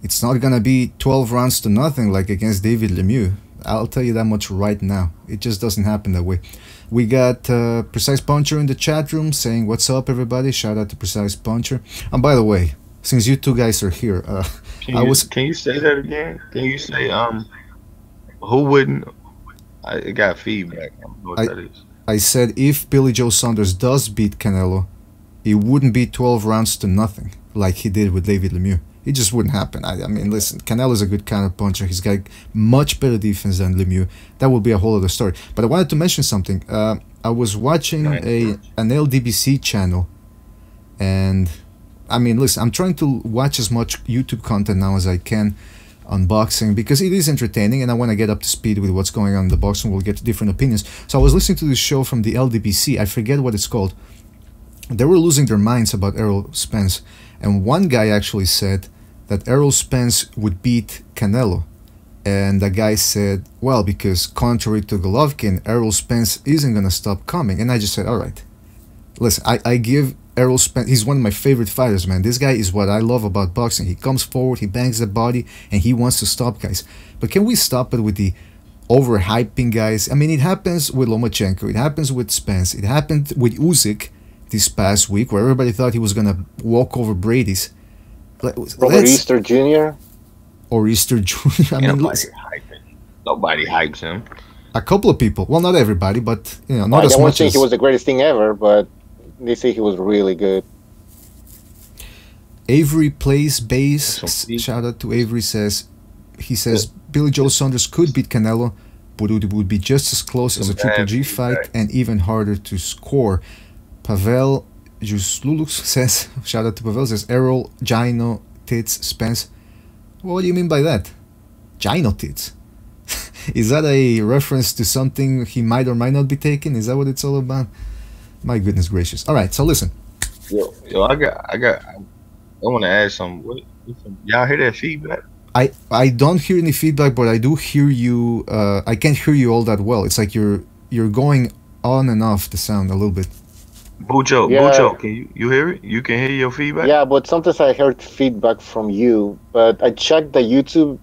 Speaker 1: it's not gonna be 12 rounds to nothing like against David Lemieux. I'll tell you that much right now. It just doesn't happen that way. We got Precise Puncher in the chat room saying, "What's up, everybody?" Shout out to Precise Puncher. And by the way, since you two guys are here,
Speaker 3: Can you say that again? Can you say who wouldn't? It got feedback. I don't know what that is.
Speaker 1: I said if Billy Joe Saunders does beat Canelo, it wouldn't be 12 rounds to nothing like he did with David Lemieux. It just wouldn't happen. I mean, listen, Canelo's a good counter puncher. He's got much better defense than Lemieux. That will be a whole other story. But I wanted to mention something. I was watching an LDBC channel, and I mean, listen, I'm trying to watch as much YouTube content now as I can on boxing because it is entertaining and I want to get up to speed with what's going on in the boxing. We'll get different opinions. So I was listening to this show from the LDBC. I forget what it's called. They were losing their minds about Errol Spence. And one guy actually said that Errol Spence would beat Canelo. And the guy said, well, because contrary to Golovkin, Errol Spence isn't going to stop coming. And I just said, all right, listen, I give Errol Spence, he's one of my favorite fighters, man. This guy is what I love about boxing. He comes forward, he bangs the body, and he wants to stop guys. But can we stop it with the overhyping guys? I mean, it happens with Lomachenko, it happens with Spence, it happened with Usyk this past week, where everybody thought he was gonna walk over Brady's.
Speaker 2: Robert Easter Jr.
Speaker 1: or Easter Jr. I mean,
Speaker 3: Nobody hypes him.
Speaker 1: A couple of people. Well, not everybody, but you know, not as
Speaker 2: I won't
Speaker 1: much
Speaker 2: say
Speaker 1: as.
Speaker 2: he was the greatest thing ever, but they say he was really good.
Speaker 1: Avery plays bass. Shout out to Avery. Says Billy Joe Saunders could beat Canelo, but it would be just as close as a Triple G fight and even harder to score. Pavel Juslulux says, shout out to Pavel, says Errol, Gino, Tits, Spence. What do you mean by that? Gino Tits? Is that a reference to something he might or might not be taking? Is that what it's all about? My goodness gracious. Alright, so listen.
Speaker 3: Yo, I want to add something. Y'all hear that feedback?
Speaker 1: I don't hear any feedback, but I do hear you. I can't hear you all that well. It's like you're going on and off the sound a little bit.
Speaker 3: Bucho, can you hear it? You can hear your feedback?
Speaker 2: Yeah, but sometimes I heard feedback from you. But I checked the YouTube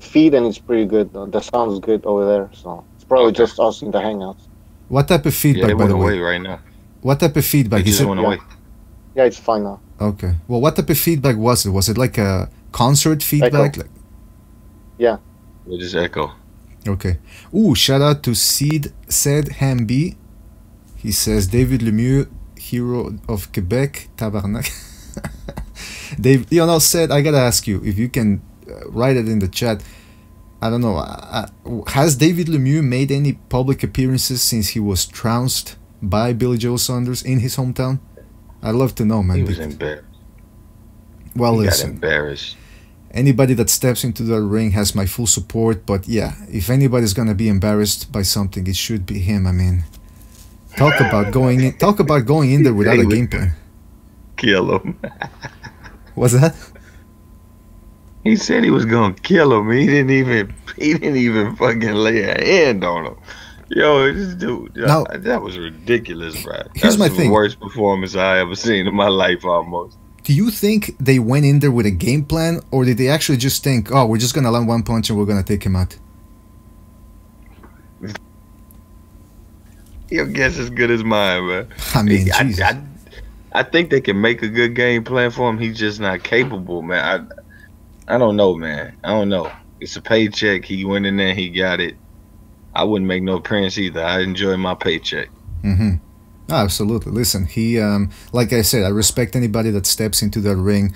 Speaker 2: feed and it's pretty good. The sound is good over there. So it's probably just us in the Hangouts.
Speaker 1: What type of feedback, by the way?
Speaker 3: Right now.
Speaker 1: What type of feedback?
Speaker 3: It just went away.
Speaker 2: Yeah, it's fine now.
Speaker 1: Okay. Well, what type of feedback was it? Was it like a concert feedback?
Speaker 2: Echo. Yeah.
Speaker 3: It just echo.
Speaker 1: Okay. Ooh, shout out to Said Hamby. He says David Lemieux, hero of Quebec, tabarnak. Dave, Said, I gotta ask you if you can write it in the chat. I don't know. Has David Lemieux made any public appearances since he was trounced by Billy Joe Saunders in his hometown? I'd love to know, man.
Speaker 3: He was embarrassed.
Speaker 1: Well,
Speaker 3: he
Speaker 1: listen.
Speaker 3: got embarrassed.
Speaker 1: Anybody that steps into the ring has my full support, but yeah, if anybody's gonna be embarrassed by something, it should be him. I mean, talk about going in there without a game plan.
Speaker 3: Kill him.
Speaker 1: What's that?
Speaker 3: He said he was gonna kill him. He didn't even fucking lay a hand on him. Yo, this dude,
Speaker 1: now,
Speaker 3: that was ridiculous, bro.
Speaker 1: Here's my
Speaker 3: the
Speaker 1: thing.
Speaker 3: Worst performance I ever seen in my life, almost.
Speaker 1: Do you think they went in there with a game plan, or did they actually just think, oh, we're just gonna land one punch and we're gonna take him out?
Speaker 3: Your guess as good as mine, man.
Speaker 1: I mean, Jesus.
Speaker 3: I think they can make a good game plan for him. He's just not capable, man. I don't know, man. I don't know. It's a paycheck. He went in there, he got it. I wouldn't make no appearance either. I enjoy my paycheck.
Speaker 1: Mm-hmm. Absolutely. Listen, he, like I said, I respect anybody that steps into that ring,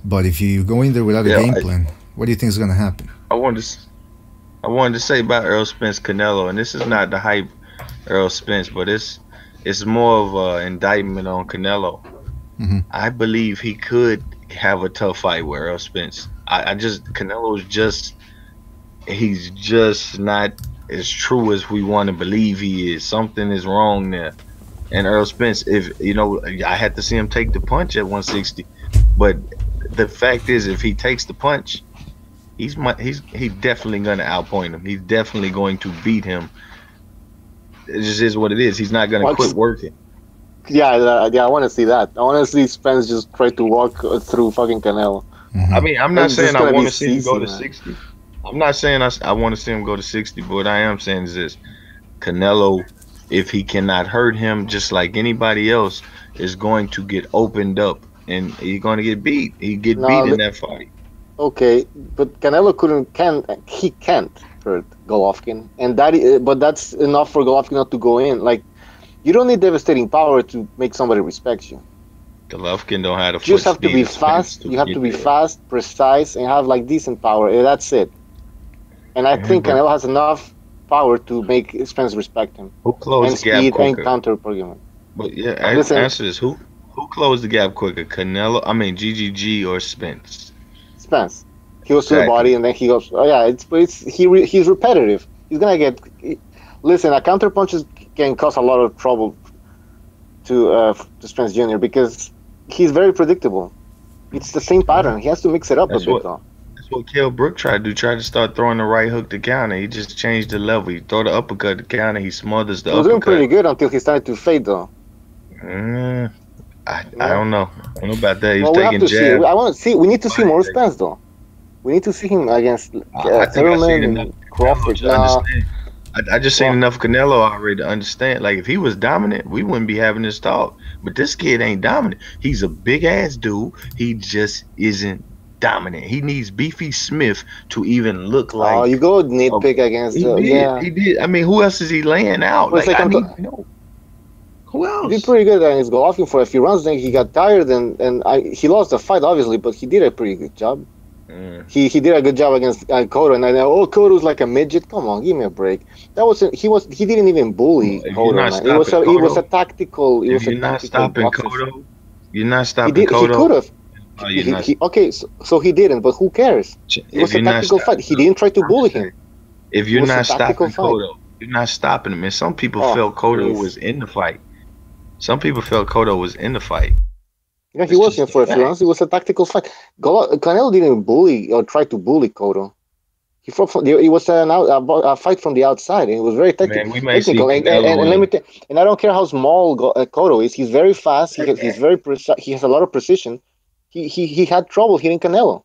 Speaker 1: but if you go in there without a
Speaker 3: Yeah,
Speaker 1: game plan, what do you think is going to happen?
Speaker 3: I wanted to, I wanted to say about Earl Spence Canelo, and this is not the hype Earl Spence, but it's more of an indictment on Canelo.
Speaker 1: Mm-hmm.
Speaker 3: I believe he could have a tough fight with Earl Spence. I just Canelo's just he's just not as true as we want to believe he is. Something is wrong there. And Earl Spence, if you know, I had to see him take the punch at 160, but the fact is, if he takes the punch, he's definitely going to outpoint him. He's definitely going to beat him. It just is what it is. He's not going to quit working.
Speaker 2: Yeah, I want to see that. I want to see Spence just try to walk through fucking Canelo.
Speaker 1: Mm-hmm.
Speaker 3: I mean, I'm not saying I want to see him go to
Speaker 2: man.
Speaker 3: 60. I'm not saying I want to see him go to 60, but what I am saying is this: Canelo, if he cannot hurt him, just like anybody else, is going to get opened up and he's going to get beat. He get beat in that fight.
Speaker 2: Okay, but Canelo can't hurt Golovkin, and but that's enough for Golovkin not to go in. Like, you don't need devastating power to make somebody respect you.
Speaker 3: Golovkin don't have the
Speaker 2: You just have to be fast. You have to be fast, precise, and have like decent power. And that's it. And I think Canelo has enough power to make Spence respect him.
Speaker 3: Who closed the gap quicker?
Speaker 2: And counter argument.
Speaker 3: But yeah, answer this: Who closed the gap quicker? Canelo? I mean, GGG or Spence?
Speaker 2: Spence. He goes to the body and then he goes. Oh yeah, he's repetitive. He's gonna get. Listen, a counter punches can cause a lot of trouble to Spence Jr. because he's very predictable. It's the same pattern. He has to mix it up a bit though.
Speaker 3: That's what Kell Brook tried to do. Tried to start throwing the right hook to counter. He just changed the level. He throw the uppercut to counter. He smothers the uppercut.
Speaker 2: He was doing pretty good until he started to fade though.
Speaker 3: I don't know. I don't know about that. He's taking
Speaker 2: jabs.
Speaker 3: See.
Speaker 2: I want to see. We need to see more Spence though. We need to see him against Thurman and Crawford.
Speaker 3: I just seen enough Canelo already to understand. Like, if he was dominant, we wouldn't be having this talk. But this kid ain't dominant. He's a big ass dude. He just isn't dominant. He needs Beefy Smith to even look like.
Speaker 2: Oh, you go nitpick against.
Speaker 3: He did. I mean, who else is he laying out?
Speaker 2: Well, I need to know. Who else? He did pretty good against Golovkin for a few rounds. Then he got tired and he lost the fight obviously, but he did a pretty good job. He did a good job against Cotto, and I know Cotto's like a midget. Come on, give me a break. He didn't even bully Cotto. It was a tactical. It was a tactical.
Speaker 3: You're not stopping Cotto.
Speaker 2: He could have. Okay, so he didn't, but who cares? It was a tactical fight. He didn't try to bully him.
Speaker 3: If you're not stopping Cotto, you're not stopping him. And some people felt Cotto was in the fight. Some people felt Cotto was in the fight.
Speaker 2: Yeah, he wasn't for a few rounds. It was a tactical fight. Canelo didn't bully or try to bully Cotto. It was a fight from the outside, and it was very technical. And I don't care how small Cotto is. He's very fast. He's very precise. He has a lot of precision. He had trouble hitting Canelo.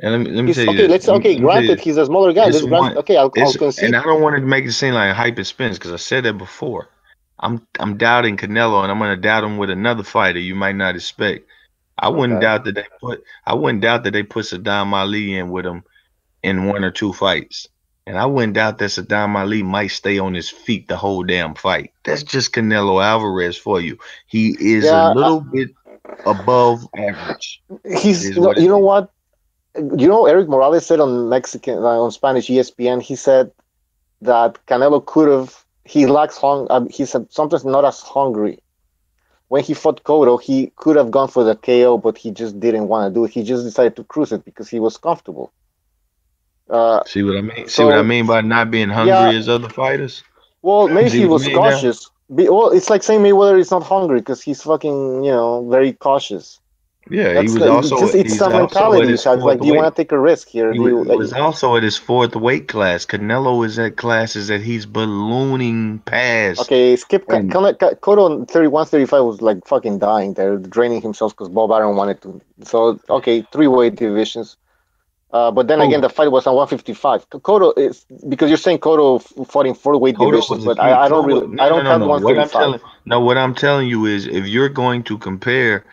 Speaker 3: And let me tell you.
Speaker 2: Granted, he's a smaller guy. I'll concede.
Speaker 3: And I don't want to make it seem like a hype Spence because I said that before. I'm doubting Canelo, and I'm gonna doubt him with another fighter you might not expect. I wouldn't doubt that they put Saddam Ali in with him in one or two fights, and I wouldn't doubt that Saddam Ali might stay on his feet the whole damn fight. That's just Canelo Alvarez for you. He is a little bit above average.
Speaker 2: You know what? You know, Eric Morales said on Spanish ESPN. He said that Canelo could have. He lacks he said sometimes not as hungry. When he fought Cotto, he could have gone for the KO, but he just didn't want to do it. He just decided to cruise it because he was comfortable.
Speaker 3: See what I mean? See what I mean by not being hungry as other fighters?
Speaker 2: Well, maybe he was cautious. Well, it's like saying Mayweather is not hungry because he's fucking, very cautious.
Speaker 3: Yeah, he was also.
Speaker 2: It's a mentality. Like, do you want to take a risk here?
Speaker 3: He was also at his fourth weight class. Canelo is at classes that he's ballooning past.
Speaker 2: Okay, skip. Cotto 31, 35 was like fucking dying there, draining himself because Bob Arum wanted to. So, okay, 3 weight divisions. But then again, the fight was on 155. Cotto is because you're saying Cotto fought in 4 weight divisions, but I don't count 135.
Speaker 3: What I'm telling you is, if you're going to compare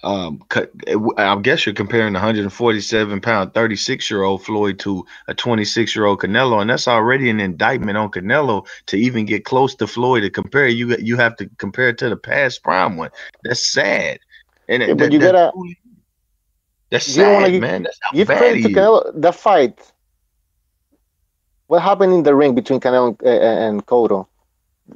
Speaker 3: I guess you're comparing a 147-pound, 36-year-old Floyd to a 26-year-old Canelo, and that's already an indictment on Canelo to even get close to Floyd to compare. You have to compare it to the past prime one. That's sad, and
Speaker 2: Yeah, but
Speaker 3: that's
Speaker 2: you don't want
Speaker 3: sad,
Speaker 2: to
Speaker 3: man. That's how
Speaker 2: give
Speaker 3: bad
Speaker 2: credit to
Speaker 3: he is.
Speaker 2: Canelo. The fight. What happened in the ring between Canelo and Cotto?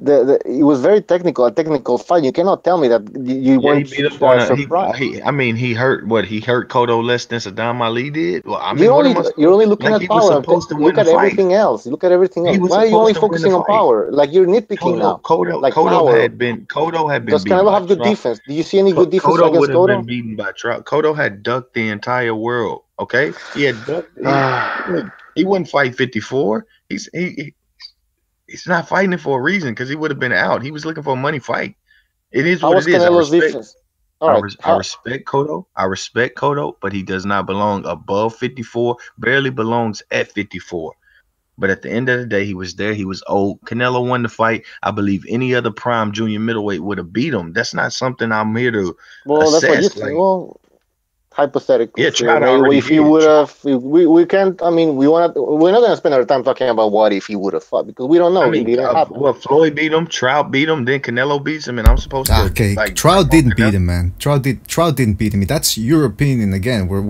Speaker 2: It was very technical, a technical fight. You cannot tell me that you
Speaker 3: Yeah, he
Speaker 2: weren't
Speaker 3: beat up on a
Speaker 2: surprised.
Speaker 3: I mean, he hurt what? He hurt Cotto less than Saddam Ali did. Well, I mean,
Speaker 2: You
Speaker 3: what
Speaker 2: only
Speaker 3: am I
Speaker 2: you're
Speaker 3: supposed?
Speaker 2: only looking
Speaker 3: Like
Speaker 2: at
Speaker 3: he was
Speaker 2: power.
Speaker 3: supposed to
Speaker 2: Look
Speaker 3: win the
Speaker 2: at
Speaker 3: fight.
Speaker 2: everything else. Look at everything
Speaker 3: He
Speaker 2: else.
Speaker 3: was
Speaker 2: Why are you only
Speaker 3: supposed to win the
Speaker 2: focusing on
Speaker 3: fight.
Speaker 2: power? Like you're nitpicking now. Like power.
Speaker 3: Cotto had been
Speaker 2: Does
Speaker 3: beaten
Speaker 2: Canelo
Speaker 3: by
Speaker 2: have good
Speaker 3: Trump.
Speaker 2: defense? Do you see any good defense
Speaker 3: Cotto would
Speaker 2: against
Speaker 3: have been
Speaker 2: Cotto?
Speaker 3: beaten by Trump. Cotto had ducked the entire world. Okay, he had ducked. He wouldn't fight 54. He's not fighting it for a reason because he would have been out. He was looking for a money fight. It is
Speaker 2: How
Speaker 3: what
Speaker 2: was
Speaker 3: it is. I
Speaker 2: Canelo's
Speaker 3: respect.
Speaker 2: defense? All right.
Speaker 3: I
Speaker 2: How?
Speaker 3: respect Cotto. I respect Cotto, but he does not belong above 54. Barely belongs at 54. But at the end of the day, he was there. He was old. Canelo won the fight. I believe any other prime junior middleweight would have beat him. That's not something I'm here to
Speaker 2: Well, that's what you
Speaker 3: assess.
Speaker 2: think.
Speaker 3: Like,
Speaker 2: Well, hypothetically
Speaker 3: yeah,
Speaker 2: here,
Speaker 3: Trout
Speaker 2: maybe
Speaker 3: already
Speaker 2: if he
Speaker 3: did.
Speaker 2: would have, we can't. I mean, we're not gonna spend our time talking about what if he would have fought because we don't
Speaker 3: I
Speaker 2: know. It
Speaker 3: mean,
Speaker 2: didn't happen.
Speaker 3: well, Floyd beat him, Trout beat him, then Canelo beats him, and I'm supposed to
Speaker 1: Okay,
Speaker 3: like
Speaker 1: Trout
Speaker 3: on
Speaker 1: didn't beat
Speaker 3: Canelo.
Speaker 1: him, man. Trout didn't beat him. That's your opinion again. We're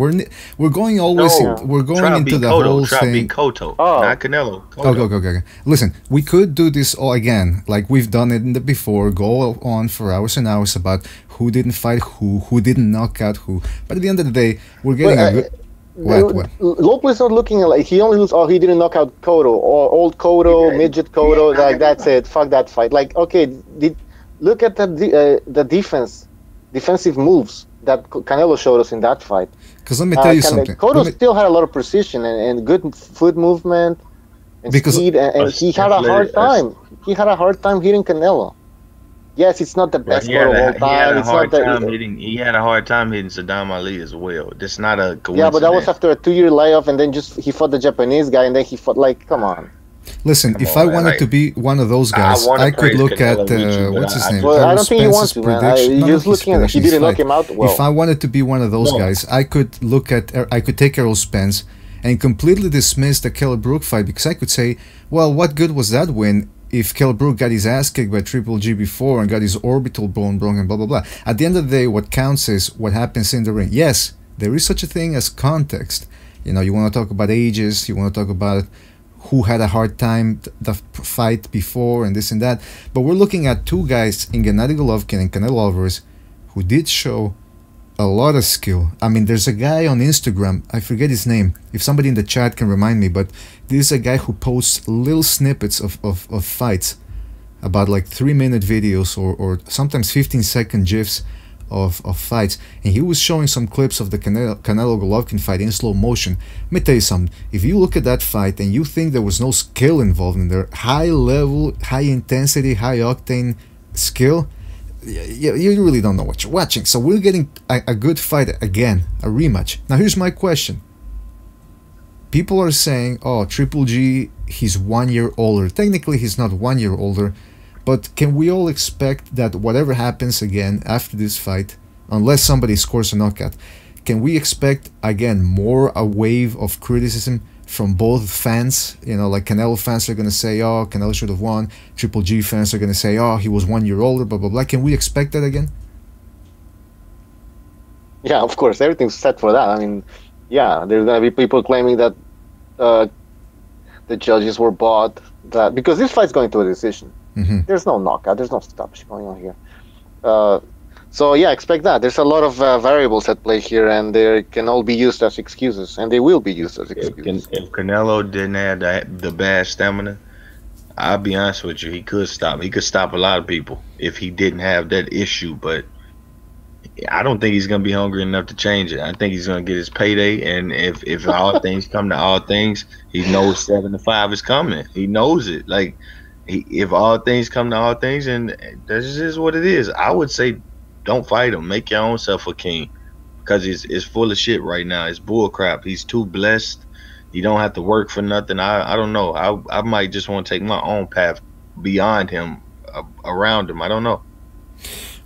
Speaker 1: going always
Speaker 2: Yeah.
Speaker 1: we're going
Speaker 3: Trout
Speaker 1: into
Speaker 3: beat
Speaker 1: the
Speaker 3: Cotto.
Speaker 1: whole
Speaker 3: Trout beat
Speaker 1: thing.
Speaker 3: Cotto,
Speaker 2: Oh,
Speaker 3: not Canelo.
Speaker 1: Okay,
Speaker 3: Cotto.
Speaker 1: okay, okay, okay. Listen, we could do this all again, like we've done it in the before. Go on for hours and hours about who didn't fight who didn't knock out who. But at the end of the day, we're
Speaker 2: but
Speaker 1: getting a good. What?
Speaker 2: Lopez not looking like he only lose. Oh, he didn't knock out Cotto or old Cotto, midget Cotto. Like that's it. Fuck that fight. Like okay, look at the defensive moves that Canelo showed us in that fight.
Speaker 1: Because let me tell you something.
Speaker 2: Cotto still had a lot of precision and good foot movement and
Speaker 1: Because
Speaker 2: speed, and he had a hard time. He had a hard time hitting Canelo. Yes, it's not the
Speaker 3: Well,
Speaker 2: best Cotto of all
Speaker 3: he had
Speaker 2: time.
Speaker 3: a
Speaker 2: It's not
Speaker 3: hard time
Speaker 2: the
Speaker 3: hitting. He had a hard time hitting Saddam Ali as well. That's not a
Speaker 2: yeah, but that was
Speaker 3: coincidence.
Speaker 2: after a 2-year layoff, and then just he fought the Japanese guy, and then he fought like, come on.
Speaker 1: listen,
Speaker 3: Come
Speaker 1: if
Speaker 3: on,
Speaker 1: I
Speaker 3: man.
Speaker 1: wanted
Speaker 3: Like,
Speaker 1: to be one of those
Speaker 3: I
Speaker 1: guys,
Speaker 3: want
Speaker 1: I
Speaker 3: to
Speaker 1: could
Speaker 3: praise
Speaker 1: look at
Speaker 3: Canelo with you, but
Speaker 1: what's his
Speaker 3: I
Speaker 1: name,
Speaker 3: just
Speaker 2: Well, I
Speaker 1: Errol
Speaker 2: don't think you want
Speaker 1: Spence's
Speaker 2: to, man.
Speaker 1: prediction. No,
Speaker 2: Just
Speaker 1: his
Speaker 2: looking at he
Speaker 1: prediction, his
Speaker 2: didn't knock
Speaker 1: fight.
Speaker 2: him out well.
Speaker 1: If I wanted to be one of those
Speaker 3: no.
Speaker 1: guys, I could look at I could take Errol Spence and completely dismiss the Kell Brook fight because I could say, well, what good was that win if Kell Brook got his ass kicked by Triple G before and got his orbital bone broken, blah blah blah. At the end of the day, what counts is what happens in the ring. Yes, there is such a thing as context. You know, you want to talk about ages, you want to talk about who had a hard time the fight before and this and that. But we're looking at two guys in Gennady Golovkin and Canelo Alvarez who did show a lot of skill. I mean, there's a guy on Instagram, I forget his name. If somebody in the chat can remind me, but this is a guy who posts little snippets of fights, about like 3-minute videos or sometimes 15-second GIFs of fights, and he was showing some clips of the Canelo Golovkin fight in slow motion. Let me tell you something, if you look at that fight and you think there was no skill involved in there, high level, high intensity, high octane skill, you really don't know what you're watching. So we're getting a good fight again, a rematch. Now here's my question. People are saying, oh, Triple G, he's 1 year older. Technically he's not 1 year older, but can we all expect that whatever happens again after this fight, unless somebody scores a knockout, can we expect again more a wave of criticism from both fans? You know, like Canelo fans are going to say, oh, Canelo should have won. Triple G fans are going to say, oh, he was 1 year older, blah, blah, blah. Can we expect that again?
Speaker 2: Yeah, of course, everything's set for that. I mean, yeah, there's gonna be people claiming that the judges were bought, that because this fight's going to a decision.
Speaker 1: Mm-hmm.
Speaker 2: There's no knockout. There's no stoppage going on here. So yeah, expect that. There's a lot of variables at play here, and they can all be used as excuses, and they will be used as excuses.
Speaker 3: If Canelo didn't have the bad stamina, I'll be honest with you, he could stop. He could stop a lot of people if he didn't have that issue. But I don't think he's gonna be hungry enough to change it. I think he's gonna get his payday, and if all things come to all things, he knows 7 to 5 is coming. He knows it. Like if all things come to all things, and this is what it is. I would say, don't fight him. Make your own self a king, because it's full of shit right now. It's bull crap. He's too blessed. You don't have to work for nothing. I don't know. I might just want to take my own path beyond him, around him. I don't know.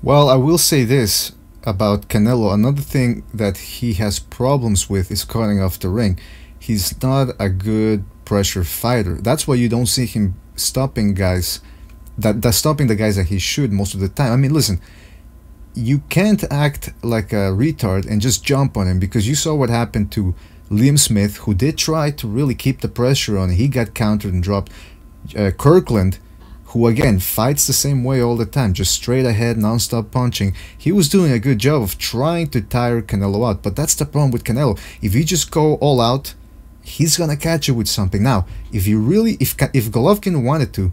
Speaker 1: Well, I will say this. about Canelo, another thing that he has problems with is cutting off the ring. He's not a good pressure fighter. That's why you don't see him stopping guys, that's stopping the guys that he should most of the time. I mean, listen, you can't act like a retard and just jump on him, because you saw what happened to Liam Smith, who did try to really keep the pressure on. He got countered and dropped. Kirkland, who again fights the same way all the time, just straight ahead, non-stop punching. He was doing a good job of trying to tire Canelo out, but that's the problem with Canelo. If you just go all out, he's gonna catch you with something. Now, if Golovkin wanted to,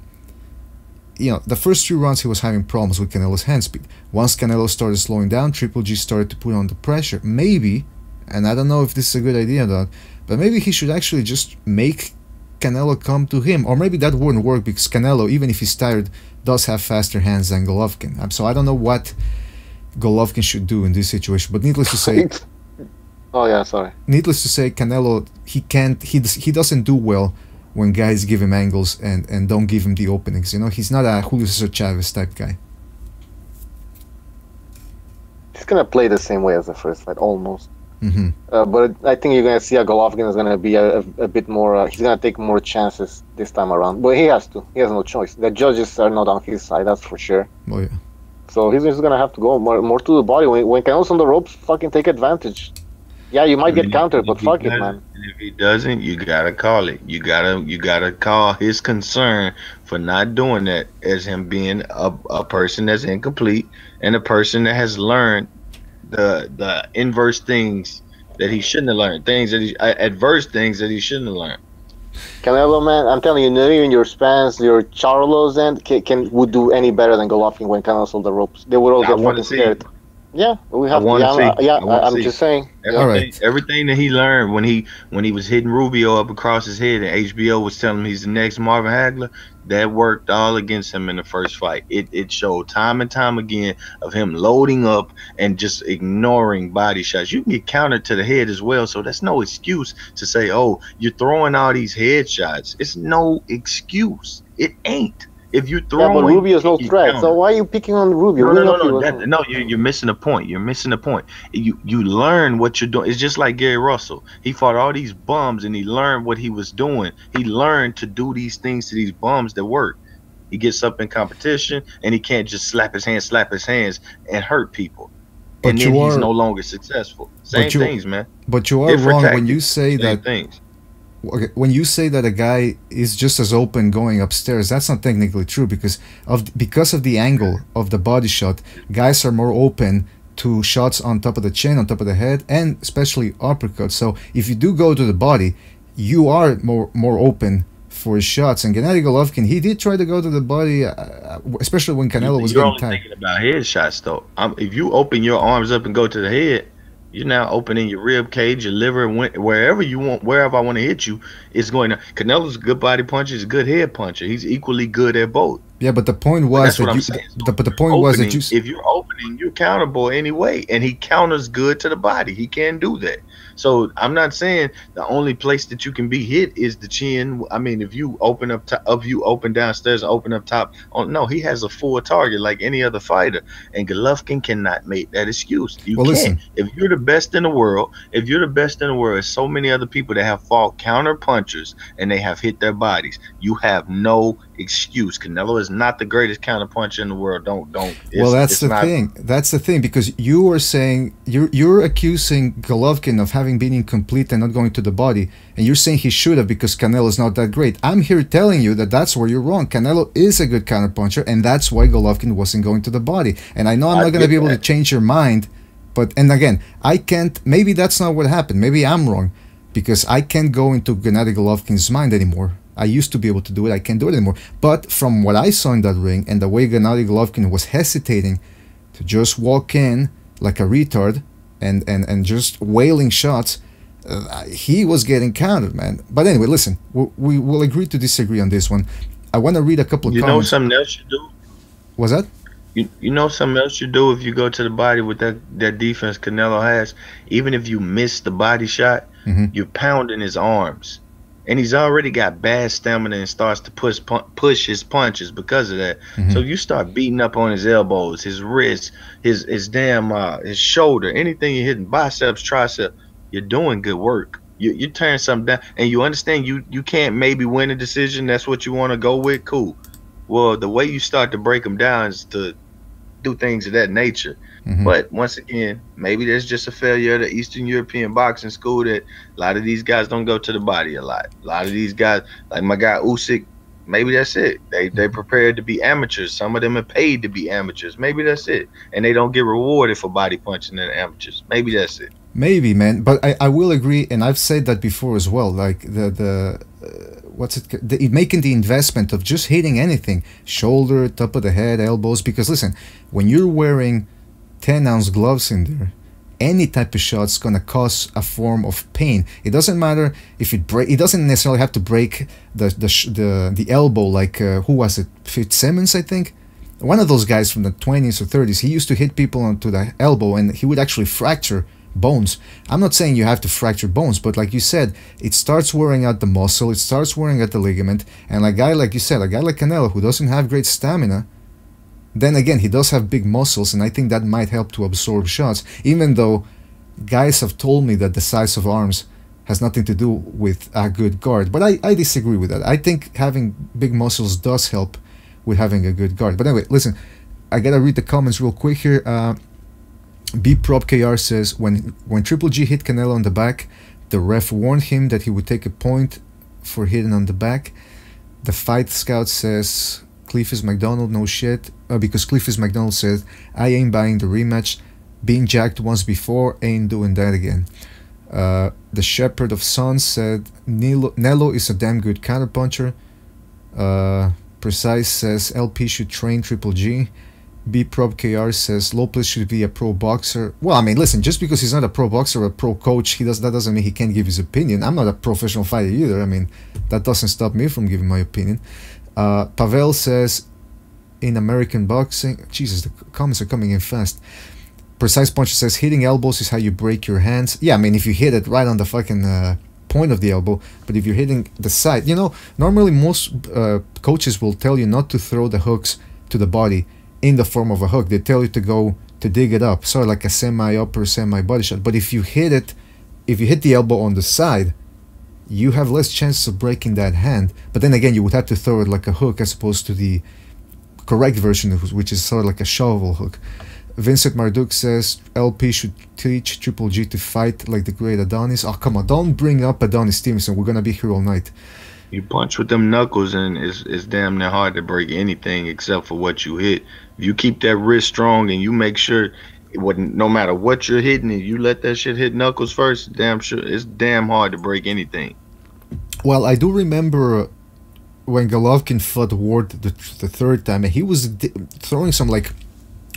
Speaker 1: the first 3 rounds he was having problems with Canelo's hand speed. Once Canelo started slowing down, Triple G started to put on the pressure. Maybe, and I don't know if this is a good idea or not, but maybe he should actually just make Canelo come to him, or maybe that wouldn't work, because Canelo, even if he's tired, does have faster hands than Golovkin. So I don't know what Golovkin should do in this situation, but needless to say, needless to say, Canelo, he doesn't do well when guys give him angles and don't give him the openings. He's not a Julio Cesar Chavez type guy.
Speaker 2: He's gonna play the same way as the first fight, almost.
Speaker 1: Mm-hmm.
Speaker 2: But I think you're going to see Golovkin is going to be a bit more, he's going to take more chances this time around. But he has to. He has no choice. The judges are not on his side, that's for sure.
Speaker 1: Oh, yeah.
Speaker 2: So he's going to have to go more to the body. When Canelo's on the ropes, fucking take advantage. Yeah, you might get countered, but fuck it, man.
Speaker 3: And if he doesn't, you got to call it. You gotta call his concern for not doing that as him being a person that's incomplete and a person that has learned the inverse things that he shouldn't have learned, adverse things that he shouldn't have learned.
Speaker 2: Canelo, man, I'm telling you, not even your Spence, your Charlos, and would do any better than Golovkin when Canelo's on the ropes. They would all get fucking scared. Yeah, we have. I'm just saying.
Speaker 3: Everything that he learned when he was hitting Rubio up across his head, and HBO was telling him he's the next Marvin Hagler. That worked all against him in the first fight. It showed time and time again of him loading up and just ignoring body shots. You can get countered to the head as well, so that's no excuse to say, "Oh, you're throwing all these head shots." It's no excuse. It ain't. If you throw,
Speaker 2: but Rubio's no threat. So why are you picking on Rubio?
Speaker 3: No, you're missing the point. You're missing the point. You learn what you're doing. It's just like Gary Russell. He fought all these bums and he learned what he was doing. He learned to do these things to these bums that work. He gets up in competition and he can't just slap his hands and hurt people. And then he's no longer successful. Same things, man.
Speaker 1: But you are wrong when you say that.
Speaker 3: Things.
Speaker 1: Okay, when you say that a guy is just as open going upstairs, that's not technically true, because of the angle of the body shot, guys are more open to shots on top of the chin, on top of the head, and especially uppercuts. So if you do go to the body, you are more open for his shots. And Gennady Golovkin, he did try to go to the body, especially when Canelo was getting tight.
Speaker 3: You're only thinking about head shots, though. If you open your arms up and go to the head, you're now opening your rib cage, your liver, wherever you want, wherever I want to hit you, it's going to. Canelo's a good body puncher, he's a good head puncher. He's equally good at both.
Speaker 1: Yeah, but the point was that
Speaker 3: if you're opening, you're countable anyway, and he counters good to the body. He can do that. So I'm not saying the only place that you can be hit is the chin. I mean, if you open up you open downstairs and open up top, no, he has a full target like any other fighter, and Golovkin cannot make that excuse. Listen, if you're the best in the world, there's so many other people that have fought counter punchers and they have hit their bodies. You have no excuse. Canelo is not the greatest counter puncher in the world.
Speaker 1: That's the thing, because you are saying you're accusing Golovkin of having been incomplete and not going to the body, and you're saying he should have because Canelo is not that great. I'm here telling you that that's where you're wrong. Canelo is a good counter puncher, and that's why Golovkin wasn't going to the body. And I know I'm not going to be able to change your mind, and again, I can't. Maybe that's not what happened. Maybe I'm wrong, because I can't go into Gennady Golovkin's mind anymore. I used to be able to do it. I can't do it anymore. But from what I saw in that ring and the way Gennady Golovkin was hesitating to just walk in like a retard and just wailing shots, he was getting countered, man. But anyway, listen, we will agree to disagree on this one. I want to read a couple of comments.
Speaker 3: You know something else you do?
Speaker 1: What's that?
Speaker 3: You know something else you do if you go to the body with that defense Canelo has? Even if you miss the body shot, you're pounding his arms. and he's already got bad stamina and starts to push his punches because of that. So you start beating up on his elbows, his wrists, his damn his shoulder, anything you're hitting, biceps, tricep, you're doing good work. You turn something down, and you understand you can't maybe win a decision. That's what you want to go with. Cool. Well, the way you start to break them down is to do things of that nature. But once again, maybe there's just a failure of the Eastern European boxing school that a lot of these guys don't go to the body a lot. A lot of these guys, like my guy Usyk, maybe that's it. They prepared to be amateurs. Some of them are paid to be amateurs. Maybe that's it. And they don't get rewarded for body punching in amateurs. Maybe that's it.
Speaker 1: Maybe, man. But I will agree, and I've said that before as well. Like making the investment of just hitting anything, shoulder, top of the head, elbows. Because listen, when you're wearing 10-ounce gloves in there, any type of shot's gonna cause a form of pain. It doesn't matter if it break. It doesn't necessarily have to break the elbow. Like who was it? Fitzsimmons, I think. One of those guys from the 20s or 30s. He used to hit people onto the elbow, and he would actually fracture bones. I'm not saying you have to fracture bones, but like you said, it starts wearing out the muscle. It starts wearing out the ligament. And a guy like you said, a guy like Canelo, who doesn't have great stamina. Then again, he does have big muscles, and I think that might help to absorb shots, even though guys have told me that the size of arms has nothing to do with a good guard. But I disagree with that. I think having big muscles does help with having a good guard. But anyway, listen, I gotta read the comments real quick here. BPropKR says, when Triple G hit Canelo on the back, the ref warned him that he would take a point for hitting on the back. The Fight Scout says, Cleefus McDonald, no shit, because Cleefus McDonald said, I ain't buying the rematch. Being jacked once before, ain't doing that again. The Shepherd of Sons said, Nelo is a damn good counterpuncher. Precise says, LP should train Triple G. BPropKR says, Lopez should be a pro boxer. Well, I mean, listen, just because he's not a pro boxer or a pro coach, that doesn't mean he can't give his opinion. I'm not a professional fighter either. I mean, that doesn't stop me from giving my opinion. Pavel says, in American boxing, Jesus, the comments are coming in fast. Precise Puncher says, hitting elbows is how you break your hands. Yeah, I mean, if you hit it right on the fucking point of the elbow, but if you're hitting the side, you know, normally most coaches will tell you not to throw the hooks to the body in the form of a hook. They tell you to go to dig it up, sort of like a semi-upper, semi-body shot. But if you hit the elbow on the side, you have less chances of breaking that hand. But then again, you would have to throw it like a hook as opposed to the correct version, which is sort of like a shovel hook. Vincent Marduk says, LP should teach Triple G to fight like the great Adonis. Oh, come on, don't bring up Adonis Stevenson. We're going to be here all night.
Speaker 3: You punch with them knuckles, and it's damn near hard to break anything except for what you hit. If you keep that wrist strong and you make sure, no matter what you're hitting, and you let that shit hit knuckles first, it's damn hard to break anything.
Speaker 1: Well, I do remember when Golovkin fought Ward the third time, and he was throwing some like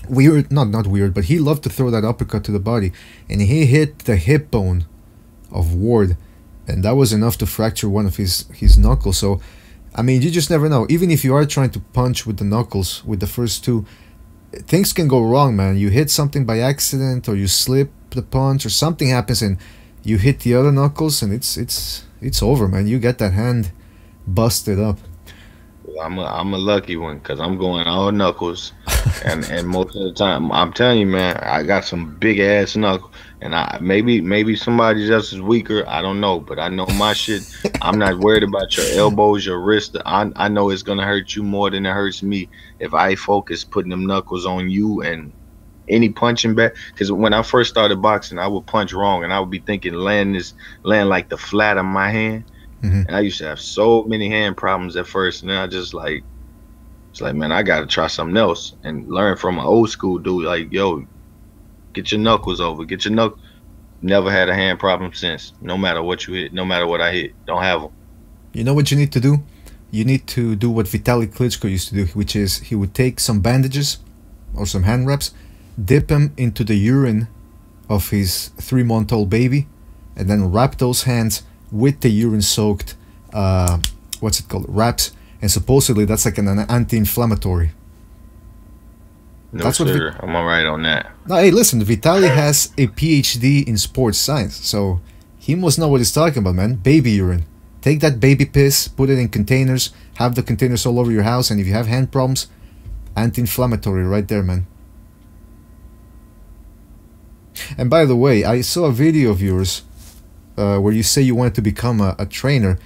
Speaker 1: weird, not weird, but he loved to throw that uppercut to the body, and he hit the hip bone of Ward, and that was enough to fracture one of his knuckles. So, I mean, you just never know. Even if you are trying to punch with the knuckles, with the first two, things can go wrong, man. You hit something by accident, or you slip the punch, or something happens, and you hit the other knuckles, and it's over, man. You get that hand busted up.
Speaker 3: I'm a lucky one, because I'm going all knuckles, and most of the time, I'm telling you, man, I got some big ass knuckles, and maybe somebody else is weaker, I don't know, but I know my shit. I'm not worried about your elbows, your wrist. I know it's gonna hurt you more than it hurts me if I focus putting them knuckles on you and any punching back. Because when I first started boxing, I would punch wrong, and I would be thinking land like the flat of my hand. And I used to have so many hand problems at first, and then I just like, it's like, man, I gotta try something else and learn from an old school dude. Like, yo, get your knuckles over, get your knuckles. Never had a hand problem since. No matter what you hit, no matter what I hit, don't have them.
Speaker 1: You know what you need to do? You need to do what Vitaly Klitschko used to do, which is he would take some bandages or some hand wraps, dip them into the urine of his 3-month-old baby, and then wrap those hands with the urine-soaked, what's it called, wraps, and supposedly that's like an anti-inflammatory.
Speaker 3: No, that's sir, I'm alright on that.
Speaker 1: No, hey, listen, Vitaly has a PhD in sports science, so he must know what he's talking about, man. Baby urine. Take that baby piss, put it in containers, have the containers all over your house, and if you have hand problems, anti-inflammatory right there, man. And by the way, I saw a video of yours where you say you wanted to become a trainer.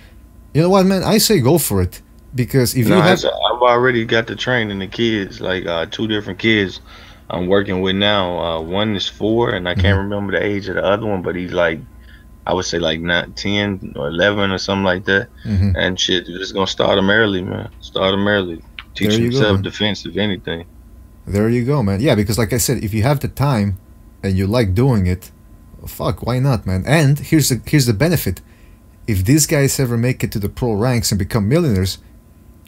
Speaker 1: You know what, man? I say go for it, because if you have,
Speaker 3: I've already got the training the kids, like 2 different kids I'm working with now. One is 4, and I can't remember the age of the other one, but he's like, I would say like not 10 or 11 or something like that. And shit, just gonna start them early, man. Start them early. Teach them self-defense, if anything.
Speaker 1: There you go, man. Yeah, because like I said, if you have the time and you like doing it, fuck, why not, man? And here's the benefit. If these guys ever make it to the pro ranks and become millionaires,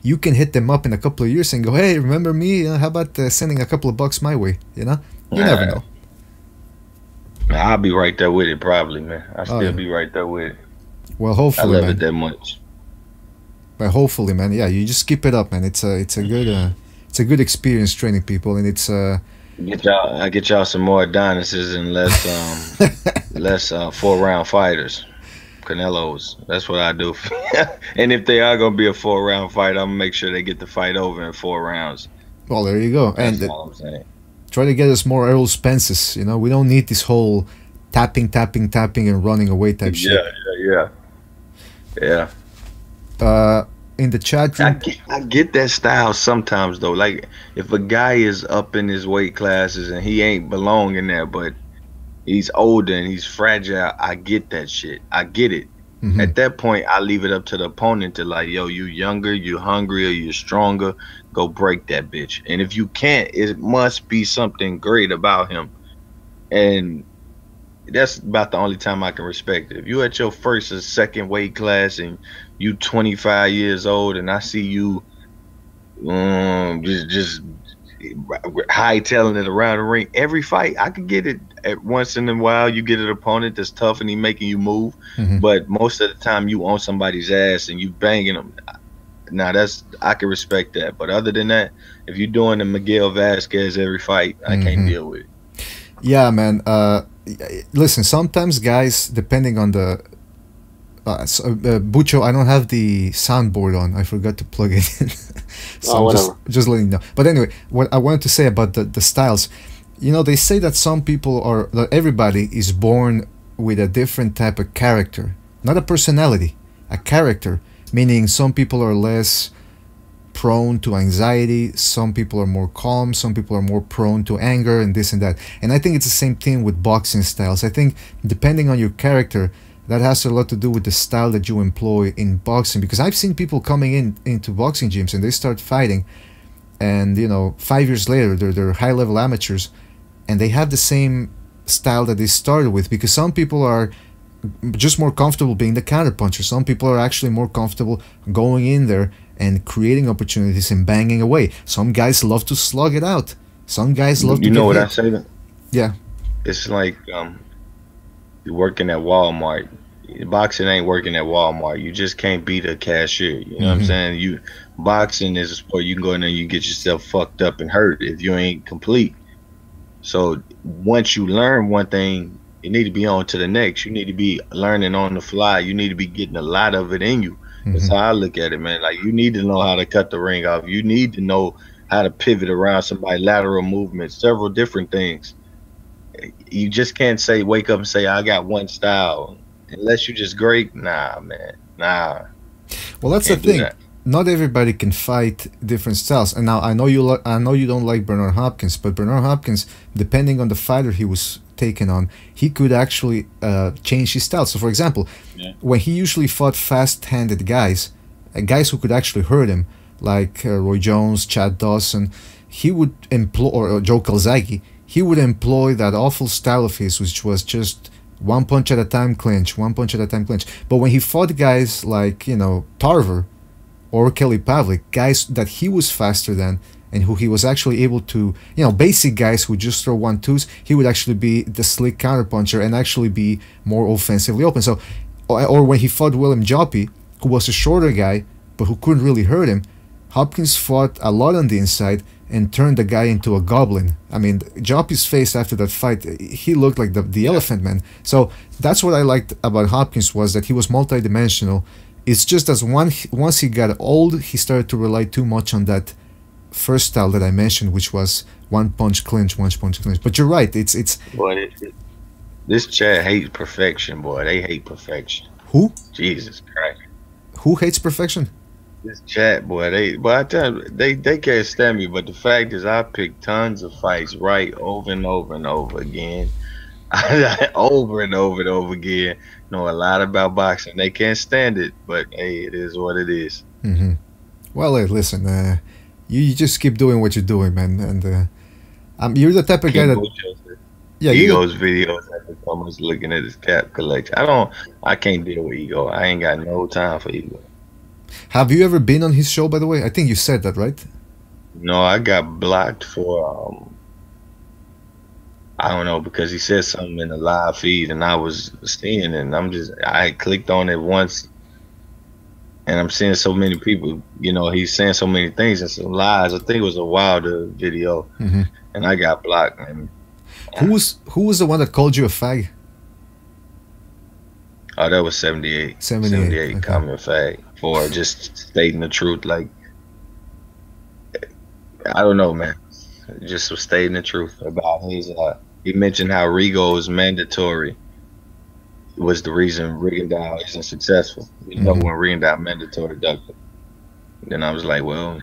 Speaker 1: you can hit them up in a couple of years and go, hey, remember me? How about sending a couple of bucks my way? You know? You never know.
Speaker 3: I'll be right there with it, probably, man. I'll still be right there with it.
Speaker 1: Well, hopefully,
Speaker 3: I love it that much.
Speaker 1: But hopefully, man, yeah, you just keep it up, man. It's a good experience training people, and it's
Speaker 3: I get y'all some more Adonis's and less 4-round fighters, Canelos. That's what I do. And if they are gonna be a 4-round fight, I'm gonna make sure they get the fight over in 4 rounds.
Speaker 1: Well, there you go.
Speaker 3: That's
Speaker 1: and
Speaker 3: all I'm saying.
Speaker 1: Try to get us more Errol Spences. You know, we don't need this whole tapping, and running away type shit.
Speaker 3: Yeah.
Speaker 1: In the chat room,
Speaker 3: I get that style sometimes though. Like if a guy is up in his weight classes and he ain't belonging there, but he's older and he's fragile, I get that shit. I get it. At that point, I leave it up to the opponent to like, yo, you younger, you hungrier, you stronger, go break that bitch. And if you can't, it must be something great about him. And that's about the only time I can respect it. If you at your first or second weight class and you 25 years old and I see you just hightailing it around the ring every fight, I could get it. At once in a while you get an opponent that's tough and he making you move, but most of the time you on somebody's ass and you banging them. Now I can respect that, but other than that, if you're doing the Miguel Vasquez every fight, I can't deal with it.
Speaker 1: Yeah, man. Listen, sometimes guys, depending on the Bucho, I don't have the soundboard on. I forgot to plug it in. So I'm just letting you know. But anyway, what I wanted to say about the styles, you know, they say that that everybody is born with a different type of character, not a personality, a character, meaning some people are less prone to anxiety, some people are more calm, some people are more prone to anger and this and that. And I think it's the same thing with boxing styles. I think depending on your character, that has a lot to do with the style that you employ in boxing, because I've seen people coming into boxing gyms and they start fighting, and you know, 5 years later they're high-level amateurs and they have the same style that they started with, because some people are just more comfortable being the counterpuncher. Some people are actually more comfortable going in there and creating opportunities and banging away. Some guys love to slug it out. Some guys love to
Speaker 3: get hit.
Speaker 1: I
Speaker 3: say that?
Speaker 1: Yeah.
Speaker 3: It's like you're working at Walmart. Boxing ain't working at Walmart. You just can't be the cashier. You know what I'm saying? Boxing is a sport you can go in there and you get yourself fucked up and hurt if you ain't complete. So once you learn one thing, you need to be on to the next. You need to be learning on the fly. You need to be getting a lot of it in you. That's how I look at it, man. Like, you need to know how to cut the ring off. You need to know how to pivot around somebody, lateral movements, several different things. You just can't say, wake up and say, I got one style. Unless you just great, nah, man, nah.
Speaker 1: Well, that's the thing. Not everybody can fight different styles. And now I know you don't like Bernard Hopkins, but Bernard Hopkins, depending on the fighter he was taken on, he could actually change his style. So, for example, when he usually fought fast-handed guys who could actually hurt him, like Roy Jones, Chad Dawson, he would employ, or Joe Calzaghe, he would employ that awful style of his, which was just one punch at a time clinch, one punch at a time clinch. But when he fought guys like, you know, Tarver or Kelly Pavlik, guys that he was faster than and who he was actually able to, you know, basic guys who just throw 1-2s, he would actually be the slick counterpuncher and actually be more offensively open. So, or when he fought William Joppy, who was a shorter guy but who couldn't really hurt him, Hopkins fought a lot on the inside and turned the guy into a goblin. I mean, Joppy's face after that fight, he looked like the Elephant Man. So that's what I liked about Hopkins, was that he was multidimensional It's just as once he got old, he started to rely too much on that first style that I mentioned, which was one punch clinch, one punch clinch. But you're right. It's.
Speaker 3: Boy, this chat hates perfection, boy. They hate perfection.
Speaker 1: Who?
Speaker 3: Jesus Christ.
Speaker 1: Who hates perfection?
Speaker 3: This chat, boy. I tell you, they can't stand me. But the fact is, I picked tons of fights right over and over and over again. Over and over and over again. Know a lot about boxing. They can't stand it, but hey, it is what it is.
Speaker 1: Mm-hmm. Well, hey, listen, you just keep doing what you're doing, man, and you're the type of guy that. Yeah,
Speaker 3: Ego's videos every time I was looking at his cap collection. I can't deal with Ego. I ain't got no time for Ego.
Speaker 1: Have you ever been on his show, by the way? I think you said that, right?
Speaker 3: No, I got blocked for I don't know, because he said something in the live feed and I was seeing it, and I clicked on it once and I'm seeing so many people, he's saying so many things and some lies. I think it was a Wilder video, and I got blocked. And
Speaker 1: who was the one that called you a fag?
Speaker 3: Oh, that was 78. 78
Speaker 1: okay.
Speaker 3: Called me a fag for just stating the truth. Like, I don't know, man. Just was stating the truth about his. He mentioned how Rigo is mandatory. Was the reason Rigondeaux isn't successful. When Rigondeaux mandatory ducked. Then I was like, well,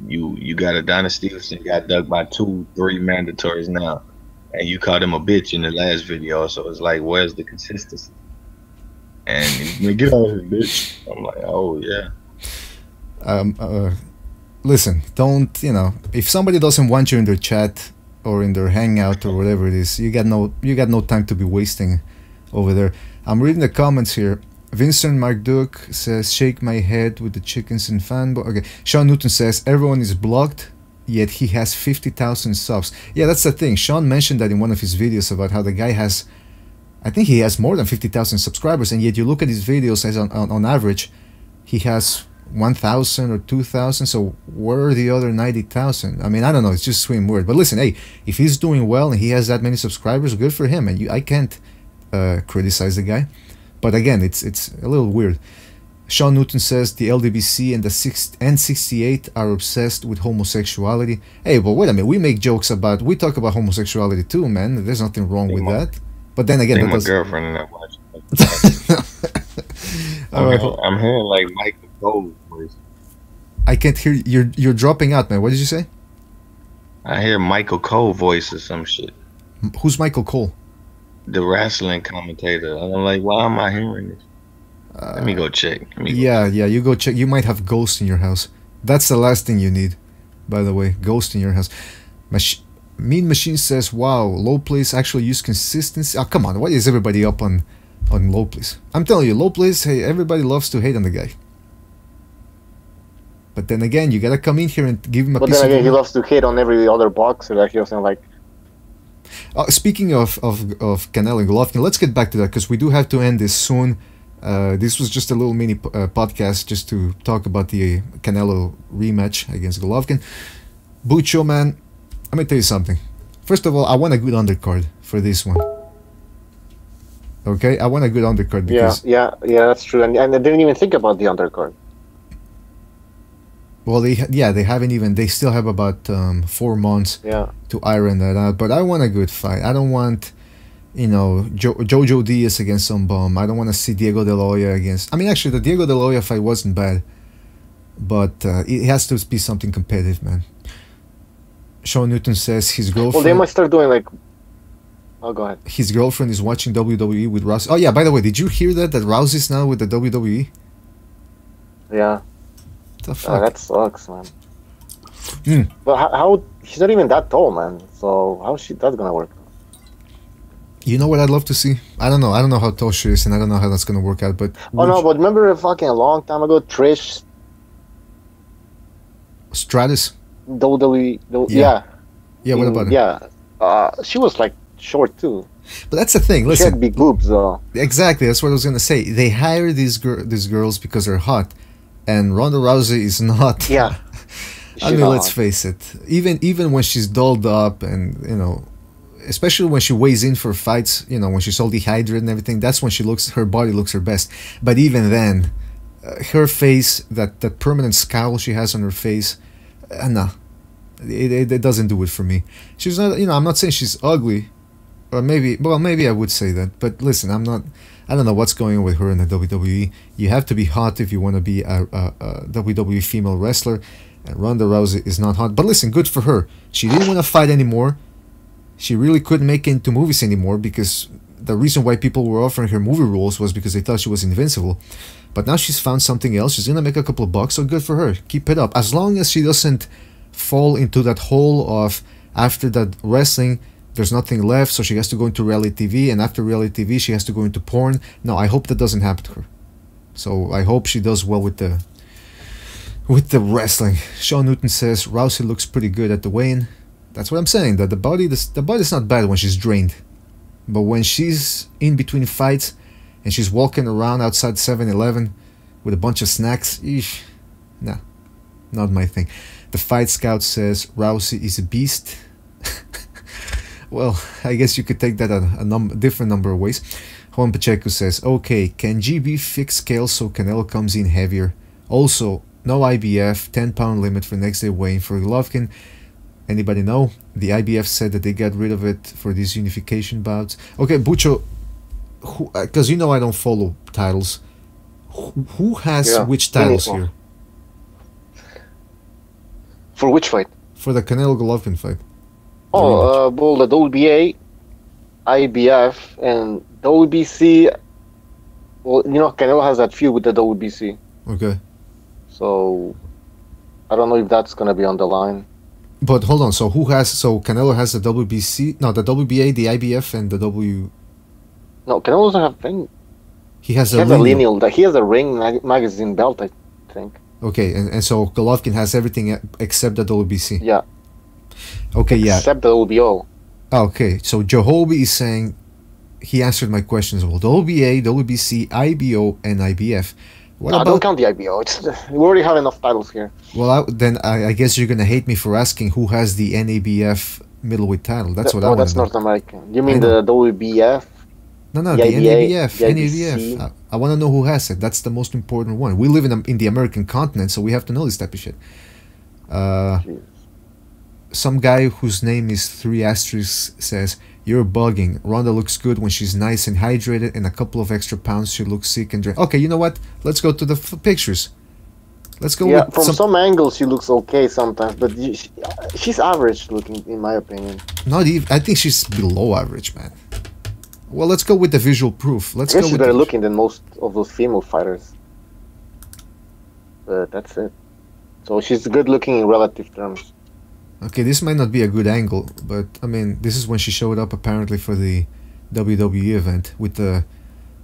Speaker 3: you got a dynasty and got ducked by 2-3 mandatories now, and you called him a bitch in the last video. So it's like, where's the consistency? And he's like, get on his bitch. I'm like, oh yeah.
Speaker 1: Listen, don't, if somebody doesn't want you in their chat or in their hangout or whatever it is, you got no time to be wasting over there. I'm reading the comments here. Vincent Marduk says, shake my head with the chickens and fanboy. Okay, Sean Newton says, everyone is blocked, yet he has 50,000 subs. Yeah, that's the thing. Sean mentioned that in one of his videos about how the guy has, I think he has more than 50,000 subscribers, and yet you look at his videos as on average, he has 1,000 or 2,000. So where are the other 90,000? I mean, I don't know. It's just swim weird. But listen, hey, if he's doing well and he has that many subscribers, good for him. And I can't criticize the guy. But again, it's a little weird. Sean Newton says the LDBC and the N68 are obsessed with homosexuality. Hey, but wait a minute. We talk about homosexuality too, man. There's nothing wrong with that. But then again,
Speaker 3: my girlfriend and I watch. I'm hearing like Michael Cole voice.
Speaker 1: I can't hear you. You're dropping out, man. What did you say?
Speaker 3: I hear Michael Cole voice or some shit.
Speaker 1: Who's Michael Cole?
Speaker 3: The wrestling commentator. And I'm like, why am I hearing this? Let me go check.
Speaker 1: You go check. You might have ghosts in your house. That's the last thing you need, by the way. Ghost in your house. Mean Machine says, wow, low plays actually use consistency. Oh, come on. Why is everybody up on low plays? I'm telling you, low plays, hey, everybody loves to hate on the guy. But then again, you gotta come in here and give him a piece of... But then again,
Speaker 2: he loves to hate on every other boxer that he doesn't like.
Speaker 1: Speaking of Canelo and Golovkin, let's get back to that, because we do have to end this soon. This was just a little mini podcast just to talk about the Canelo rematch against Golovkin. Bucho, man, let me tell you something. First of all, I want a good undercard for this one. Okay, I want a good undercard because...
Speaker 2: Yeah, that's true. And I didn't even think about the undercard.
Speaker 1: Well, they haven't even... They still have about 4 months to iron that out. But I want a good fight. I don't want, Jojo Diaz against some bum. I don't want to see Diego De La Hoya against... I mean, actually, the Diego De La Hoya fight wasn't bad. But it has to be something competitive, man. Sean Newton says his girlfriend...
Speaker 2: Well, they might start doing like... Oh, go ahead.
Speaker 1: His girlfriend is watching WWE with Rousey. Oh, yeah, by the way, did you hear that Rousey's now with the WWE?
Speaker 2: Yeah.
Speaker 1: The fuck?
Speaker 2: That sucks, man. But how... She's not even that tall, man. So how's that's gonna work?
Speaker 1: You know what I'd love to see? I don't know how tall she is, and I don't know how that's gonna work out, but...
Speaker 2: but remember a fucking long time ago, Trish...
Speaker 1: Stratus?
Speaker 2: WWE...
Speaker 1: Yeah, what about her?
Speaker 2: Yeah. She was like short too.
Speaker 1: But that's the thing. Listen,
Speaker 2: she had big boobs, though.
Speaker 1: Exactly, that's what I was gonna say. They hire these girls because they're hot, and Ronda Rousey is not.
Speaker 2: Yeah.
Speaker 1: I mean, let's face it. Even when she's dolled up, and especially when she weighs in for fights, when she's all dehydrated and everything, that's when her body looks her best. But even then, her face, that permanent scowl she has on her face, nah, it doesn't do it for me. She's not, I'm not saying she's ugly, or maybe I would say that, but listen, I don't know what's going on with her in the WWE. You have to be hot if you want to be a WWE female wrestler, and Ronda Rousey is not hot. But listen, good for her. She didn't want to fight anymore. She really couldn't make it into movies anymore, because the reason why people were offering her movie roles was because they thought she was invincible. But now she's found something else. She's gonna make a couple of bucks, so good for her. Keep it up. As long as she doesn't fall into that hole of, after that wrestling, there's nothing left, so she has to go into reality TV, and after reality TV she has to go into porn. No, I hope that doesn't happen to her. So I hope she does well with the wrestling. Sean Newton says Rousey looks pretty good at the weigh-in. That's what I'm saying, that the body's not bad when she's drained, but when she's in between fights and she's walking around outside 7-Eleven with a bunch of snacks, nah, not my thing. The Fight Scout says Rousey is a beast. Well, I guess you could take that a different number of ways. Juan Pacheco says, okay, can GB fix scale so Canelo comes in heavier? Also, no IBF, 10-pound limit for next day weighing for Golovkin. Anybody know? The IBF said that they got rid of it for these unification bouts. Okay, Bucho, because I don't follow titles. Who has which titles here?
Speaker 2: For which fight?
Speaker 1: For the Canelo-Golovkin fight.
Speaker 2: Well, the WBA, IBF, and WBC. Well, Canelo has that feud with the WBC.
Speaker 1: Okay.
Speaker 2: So, I don't know if that's gonna be on the line.
Speaker 1: But hold on. So Canelo has the WBC, no, the WBA, the IBF, and the W.
Speaker 2: No, Canelo doesn't have thing.
Speaker 1: He has
Speaker 2: a lineal. He has a ring magazine belt, I think.
Speaker 1: Okay, and so Golovkin has everything except the WBC.
Speaker 2: Yeah.
Speaker 1: Okay, yeah.
Speaker 2: Except the WBO.
Speaker 1: Okay, so Jehobi is saying, he answered my questions. Well, WBA, WBC, IBO, and IBF.
Speaker 2: Don't count the IBO. We already have enough titles here.
Speaker 1: Well, then I guess you're gonna hate me for asking who has the NABF middleweight title. That's what I want.
Speaker 2: That's North American. You mean the WBF?
Speaker 1: No, the NABF. NABF. I want to know who has it. That's the most important one. We live in the American continent, so we have to know this type of shit. Some guy whose name is 3 asterisks says, you're bugging. Ronda looks good when she's nice and hydrated, and a couple of extra pounds she looks sick and drained. Okay, you know what? Let's go to the pictures. Let's go with
Speaker 2: from some angles she looks okay sometimes, but she's average looking, in my opinion.
Speaker 1: Not even. I think she's below average, man. Well, let's go with the visual proof.
Speaker 2: I guess she's better looking than most of those female fighters. But that's it. So she's good looking in relative terms.
Speaker 1: Okay, this might not be a good angle, but I mean, this is when she showed up apparently for the WWE event with the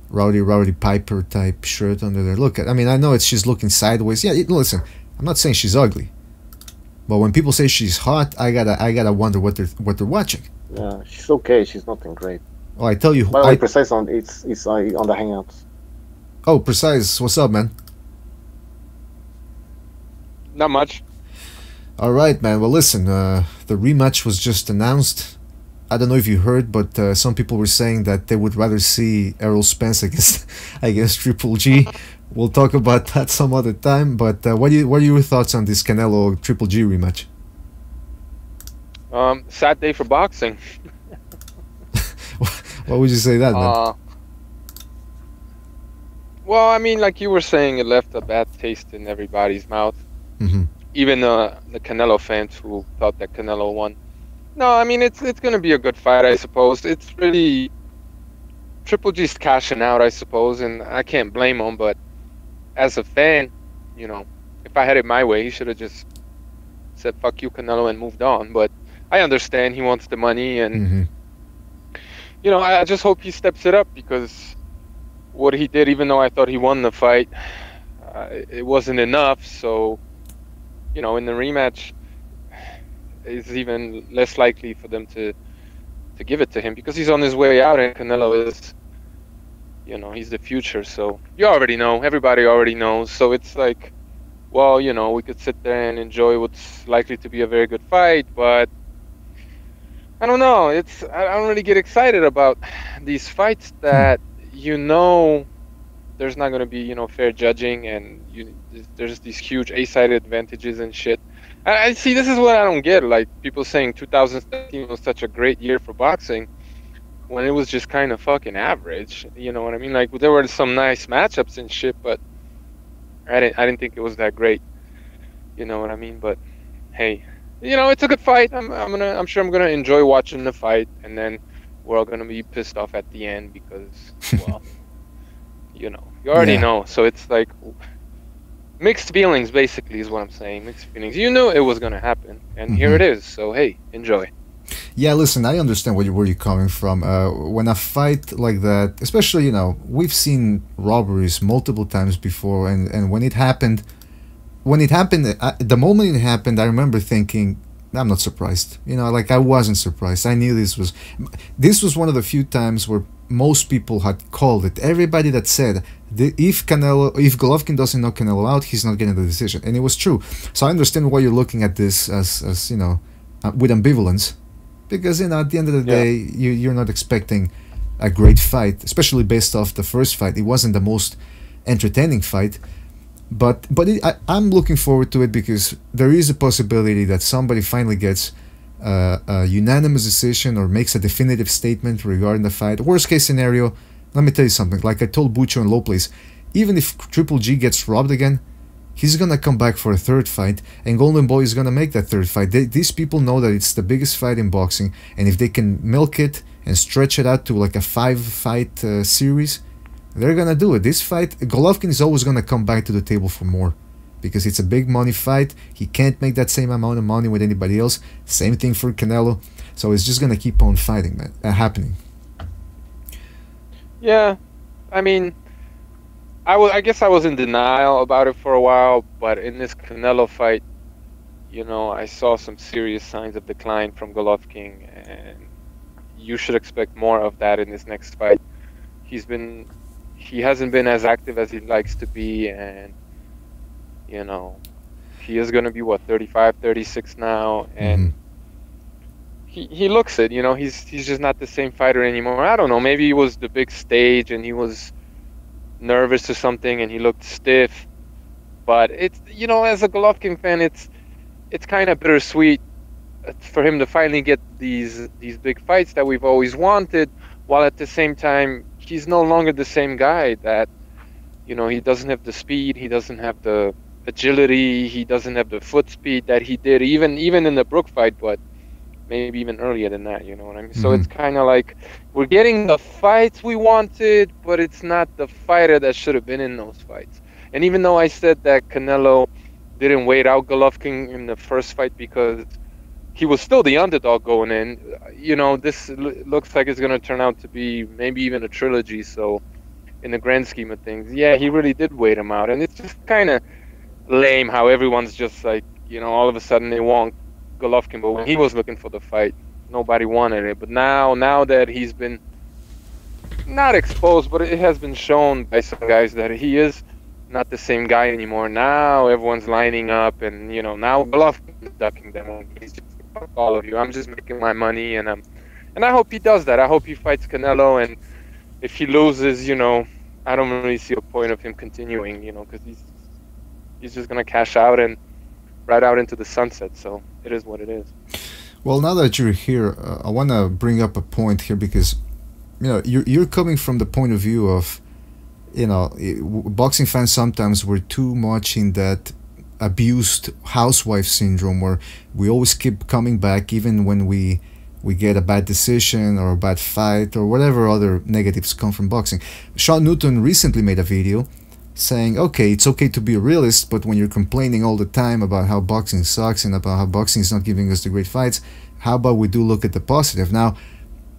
Speaker 1: Rowdy Piper type shirt under there. Look, I mean, I know she's looking sideways. Yeah, listen, I'm not saying she's ugly, but when people say she's hot, I gotta wonder what they're watching.
Speaker 2: Yeah, she's okay. She's nothing great.
Speaker 1: Oh, I tell you,
Speaker 2: by the way, Precise on it's on the Hangouts.
Speaker 1: Oh, Precise, what's up, man?
Speaker 4: Not much.
Speaker 1: All right, man. Well, listen, the rematch was just announced. I don't know if you heard, but some people were saying that they would rather see Errol Spence against Triple G. We'll talk about that some other time. But what are your thoughts on this Canelo Triple G rematch?
Speaker 4: Sad day for boxing.
Speaker 1: Why would you say that, man?
Speaker 4: Well, I mean, like you were saying, it left a bad taste in everybody's mouth.
Speaker 1: Mm-hmm.
Speaker 4: Even the Canelo fans who thought that Canelo won. No, I mean, it's going to be a good fight, I suppose. It's really Triple G's cashing out, I suppose, and I can't blame him. But as a fan, if I had it my way, he should have just said, fuck you, Canelo, and moved on. But I understand he wants the money, and, I just hope he steps it up, because what he did, even though I thought he won the fight, it wasn't enough. So, in the rematch, it's even less likely for them to give it to him, because he's on his way out, and Canelo is, he's the future. So you already know, everybody already knows. So it's like, well, we could sit there and enjoy what's likely to be a very good fight, but I don't know. I don't really get excited about these fights that there's not gonna be, you know, fair judging, and there's these huge A-sided advantages and shit. I see. This is what I don't get. Like people saying 2017 was such a great year for boxing when it was just kind of fucking average. You know what I mean? Like there were some nice matchups and shit, but I didn't think it was that great. You know what I mean? But hey, you know, it's a good fight. I'm sure I'm gonna enjoy watching the fight, and then we're all gonna be pissed off at the end because, well, you know, you already know. So it's like mixed feelings, basically, is what I'm saying. Mixed feelings. You knew it was gonna happen, and here it is. So hey, enjoy.
Speaker 1: Yeah, listen, I understand where you're coming from. When a fight like that, especially, you know, we've seen robberies multiple times before, and when it happened, the moment it happened, I remember thinking, I'm not surprised. You know, like I wasn't surprised. I knew this was one of the few times where most people had called it. Everybody that said if Golovkin doesn't knock Canelo out, he's not getting the decision, and it was true. So I understand why you're looking at this as you know, with ambivalence. Because, you know, at the end of the day, you're not expecting a great fight, especially based off the first fight. It wasn't the most entertaining fight, but I'm looking forward to it because there is a possibility that somebody finally gets a unanimous decision or makes a definitive statement regarding the fight. Worst case scenario, let me tell you something. Like I told Bucho and Lopez, even if Triple G gets robbed again, he's gonna come back for a third fight, and Golden Boy is gonna make that third fight. These people know that it's the biggest fight in boxing, and if they can milk it and stretch it out to like a 5-fight series, they're gonna do it. This fight, Golovkin is always gonna come back to the table for more, because it's a big money fight. He can't make that same amount of money with anybody else. Same thing for Canelo. So it's just gonna keep on fighting, man, happening.
Speaker 4: Yeah, I mean, I guess I was in denial about it for a while, but in this Canelo fight, you know, I saw some serious signs of decline from Golovkin, and you should expect more of that in this next fight. He hasn't been as active as he likes to be, and you know, he is going to be what, 35, 36 now, and he looks it. You know, he's just not the same fighter anymore. I don't know, maybe it was the big stage and he was nervous or something and he looked stiff, but it's, you know, as a Golovkin fan, it's kind of bittersweet for him to finally get these big fights that we've always wanted, while at the same time he's no longer the same guy. That, you know, he doesn't have the speed, he doesn't have the agility, he doesn't have the foot speed that he did even in the Brook fight, but maybe even earlier than that, you know what I mean? So it's kind of like we're getting the fights we wanted, but it's not the fighter that should have been in those fights. And even though I said that Canelo didn't wait out Golovkin in the first fight because he was still the underdog going in, you know, this looks like it's going to turn out to be maybe even a trilogy. So in the grand scheme of things, yeah, he really did wait him out. And it's just kind of lame how everyone's just like, you know, all of a sudden they want Golovkin, but when he was looking for the fight, nobody wanted it. But now that he's been not exposed, but it has been shown by some guys that he is not the same guy anymore. Now everyone's lining up, and you know, now Golovkin is ducking them. He's just like, fuck all of you. I'm just making my money, and I hope he does that. I hope he fights Canelo, and if he loses, you know, I don't really see a point of him continuing, you know, because he's just gonna cash out and right out into the sunset. So it is what it is.
Speaker 1: Well, now that you're here, I want to bring up a point here, because you know you're coming from the point of view of, you know, boxing fans sometimes we're too much in that abused housewife syndrome where we always keep coming back even when we get a bad decision or a bad fight or whatever other negatives come from boxing. Sean Newton recently made a video saying, okay, it's okay to be a realist, but when you're complaining all the time about how boxing sucks and about how boxing is not giving us the great fights, how about we do look at the positive? Now,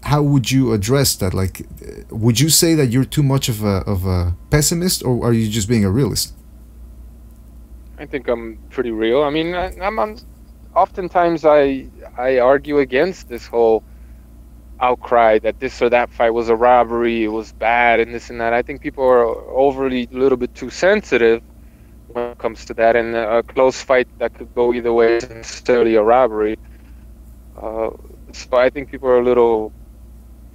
Speaker 1: how would you address that? Like, would you say that you're too much of a pessimist, or are you just being a realist?
Speaker 4: I think I'm pretty real. I mean, I'm oftentimes I argue against this whole outcry that this or that fight was a robbery, it was bad, and this and that. I think people are overly a little bit too sensitive when it comes to that, and a close fight that could go either way isn't necessarily a robbery. So I think people are a little...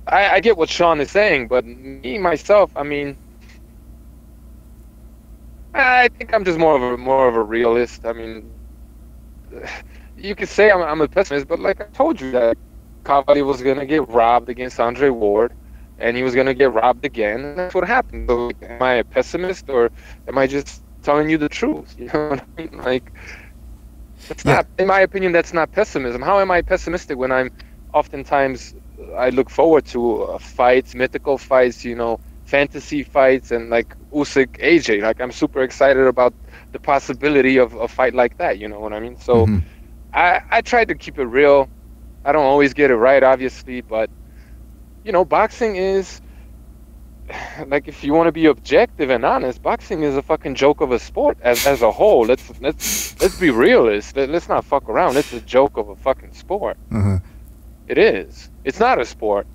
Speaker 4: I get what Sean is saying, but me, myself, I mean, I think I'm just more of a realist. I mean, you could say I'm a pessimist, but like I told you that Cavani was gonna get robbed against Andre Ward, and he was gonna get robbed again, and that's what happened. So, like, am I a pessimist, or am I just telling you the truth? You know what I mean? Like, that's not, in my opinion, that's not pessimism. How am I pessimistic when oftentimes I look forward to fights, mythical fights, you know, fantasy fights, and like Usyk, AJ. Like, I'm super excited about the possibility of a fight like that. You know what I mean? So I try to keep it real. I don't always get it right, obviously, but you know, boxing is like, if you want to be objective and honest, boxing is a fucking joke of a sport as a whole. Let's be realist. Let's not fuck around. It's a joke of a fucking sport. It is. It's not a sport.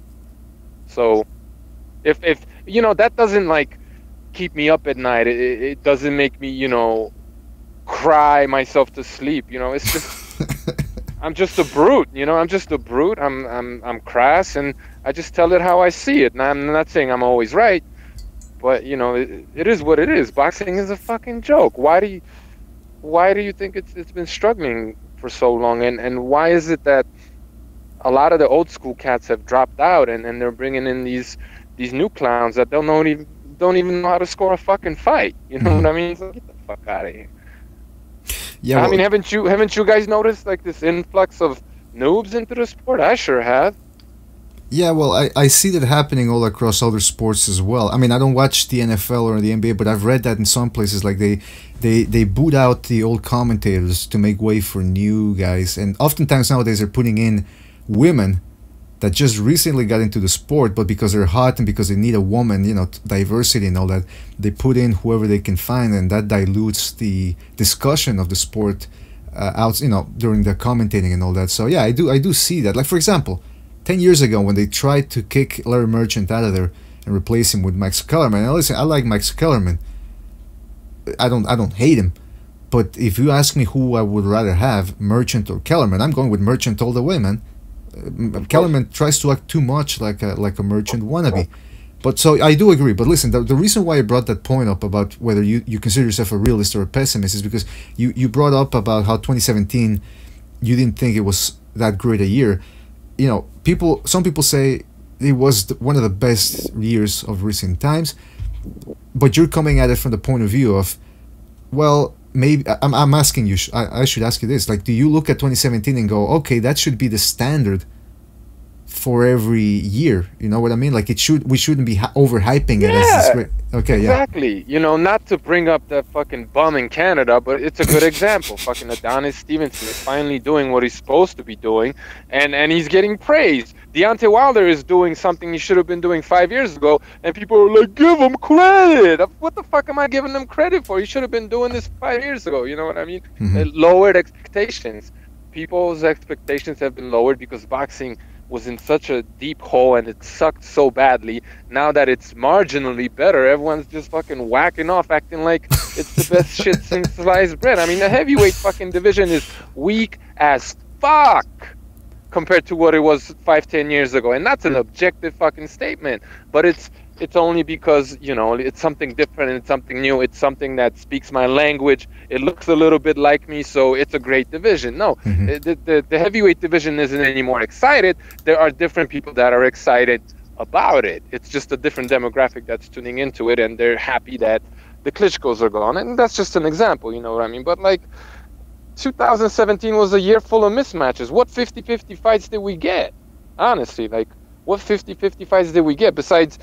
Speaker 4: So if you know, that doesn't like keep me up at night. It doesn't make me, you know, cry myself to sleep. You know, it's just I'm just a brute. You know, I'm just a brute. I'm crass, and I just tell it how I see it. And I'm not saying I'm always right, but you know, it is what it is. Boxing is a fucking joke. Why do you think it's been struggling for so long? And why is it that a lot of the old school cats have dropped out, and they're bringing in these new clowns that don't even know how to score a fucking fight? You know what I mean? So get the fuck out of here. Yeah, I mean, haven't you guys noticed like this influx of noobs into the sport? I sure have.
Speaker 1: Yeah, well, I see that happening all across other sports as well. I mean, I don't watch the NFL or the NBA, but I've read that in some places, like they boot out the old commentators to make way for new guys, and oftentimes nowadays they're putting in women that just recently got into the sport, but because they're hot and because they need a woman, you know, diversity and all that, they put in whoever they can find, and that dilutes the discussion of the sport out, you know, during the commentating and all that. So yeah, I do see that. Like, for example, 10 years ago when they tried to kick Larry Merchant out of there and replace him with Max Kellerman. Now listen, I like Max Kellerman. I don't hate him. But if you ask me who I would rather have, Merchant or Kellerman, I'm going with Merchant all the way, man. Kellerman tries to act too much like a Merchant wannabe. But so I do agree. But listen, the reason why I brought that point up about whether you consider yourself a realist or a pessimist is because you brought up about how 2017 you didn't think it was that great a year. You know, some people say it was one of the best years of recent times, but you're coming at it from the point of view of, well, maybe I'm asking you. I should ask you this: like, do you look at 2017 and go, okay, that should be the standard for every year? You know what I mean? Like, we shouldn't be overhyping it as this great. Okay,
Speaker 4: exactly. Yeah. You know, not to bring up that fucking bum in Canada, but it's a good example. Fucking Adonis Stevenson is finally doing what he's supposed to be doing, and he's getting praised. Deontay Wilder is doing something he should have been doing 5 years ago, and people are like, give him credit. What the fuck am I giving him credit for? He should have been doing this 5 years ago. You know what I mean? Lowered expectations. People's expectations have been lowered because boxing was in such a deep hole and it sucked so badly. Now that it's marginally better, everyone's just fucking whacking off, acting like it's the best shit since sliced bread. I mean, the heavyweight fucking division is weak as fuck compared to what it was 5-10 years ago, and that's an objective fucking statement. But it's only because, you know, it's something different and it's something new. It's something that speaks my language. It looks a little bit like me, so it's a great division. No, the heavyweight division isn't any more excited. There are different people that are excited about it. It's just a different demographic that's tuning into it, and they're happy that the Klitschkos are gone. And that's just an example, you know what I mean? But like, 2017 was a year full of mismatches. What 50-50 fights did we get? Honestly, like, what 50-50 fights did we get besides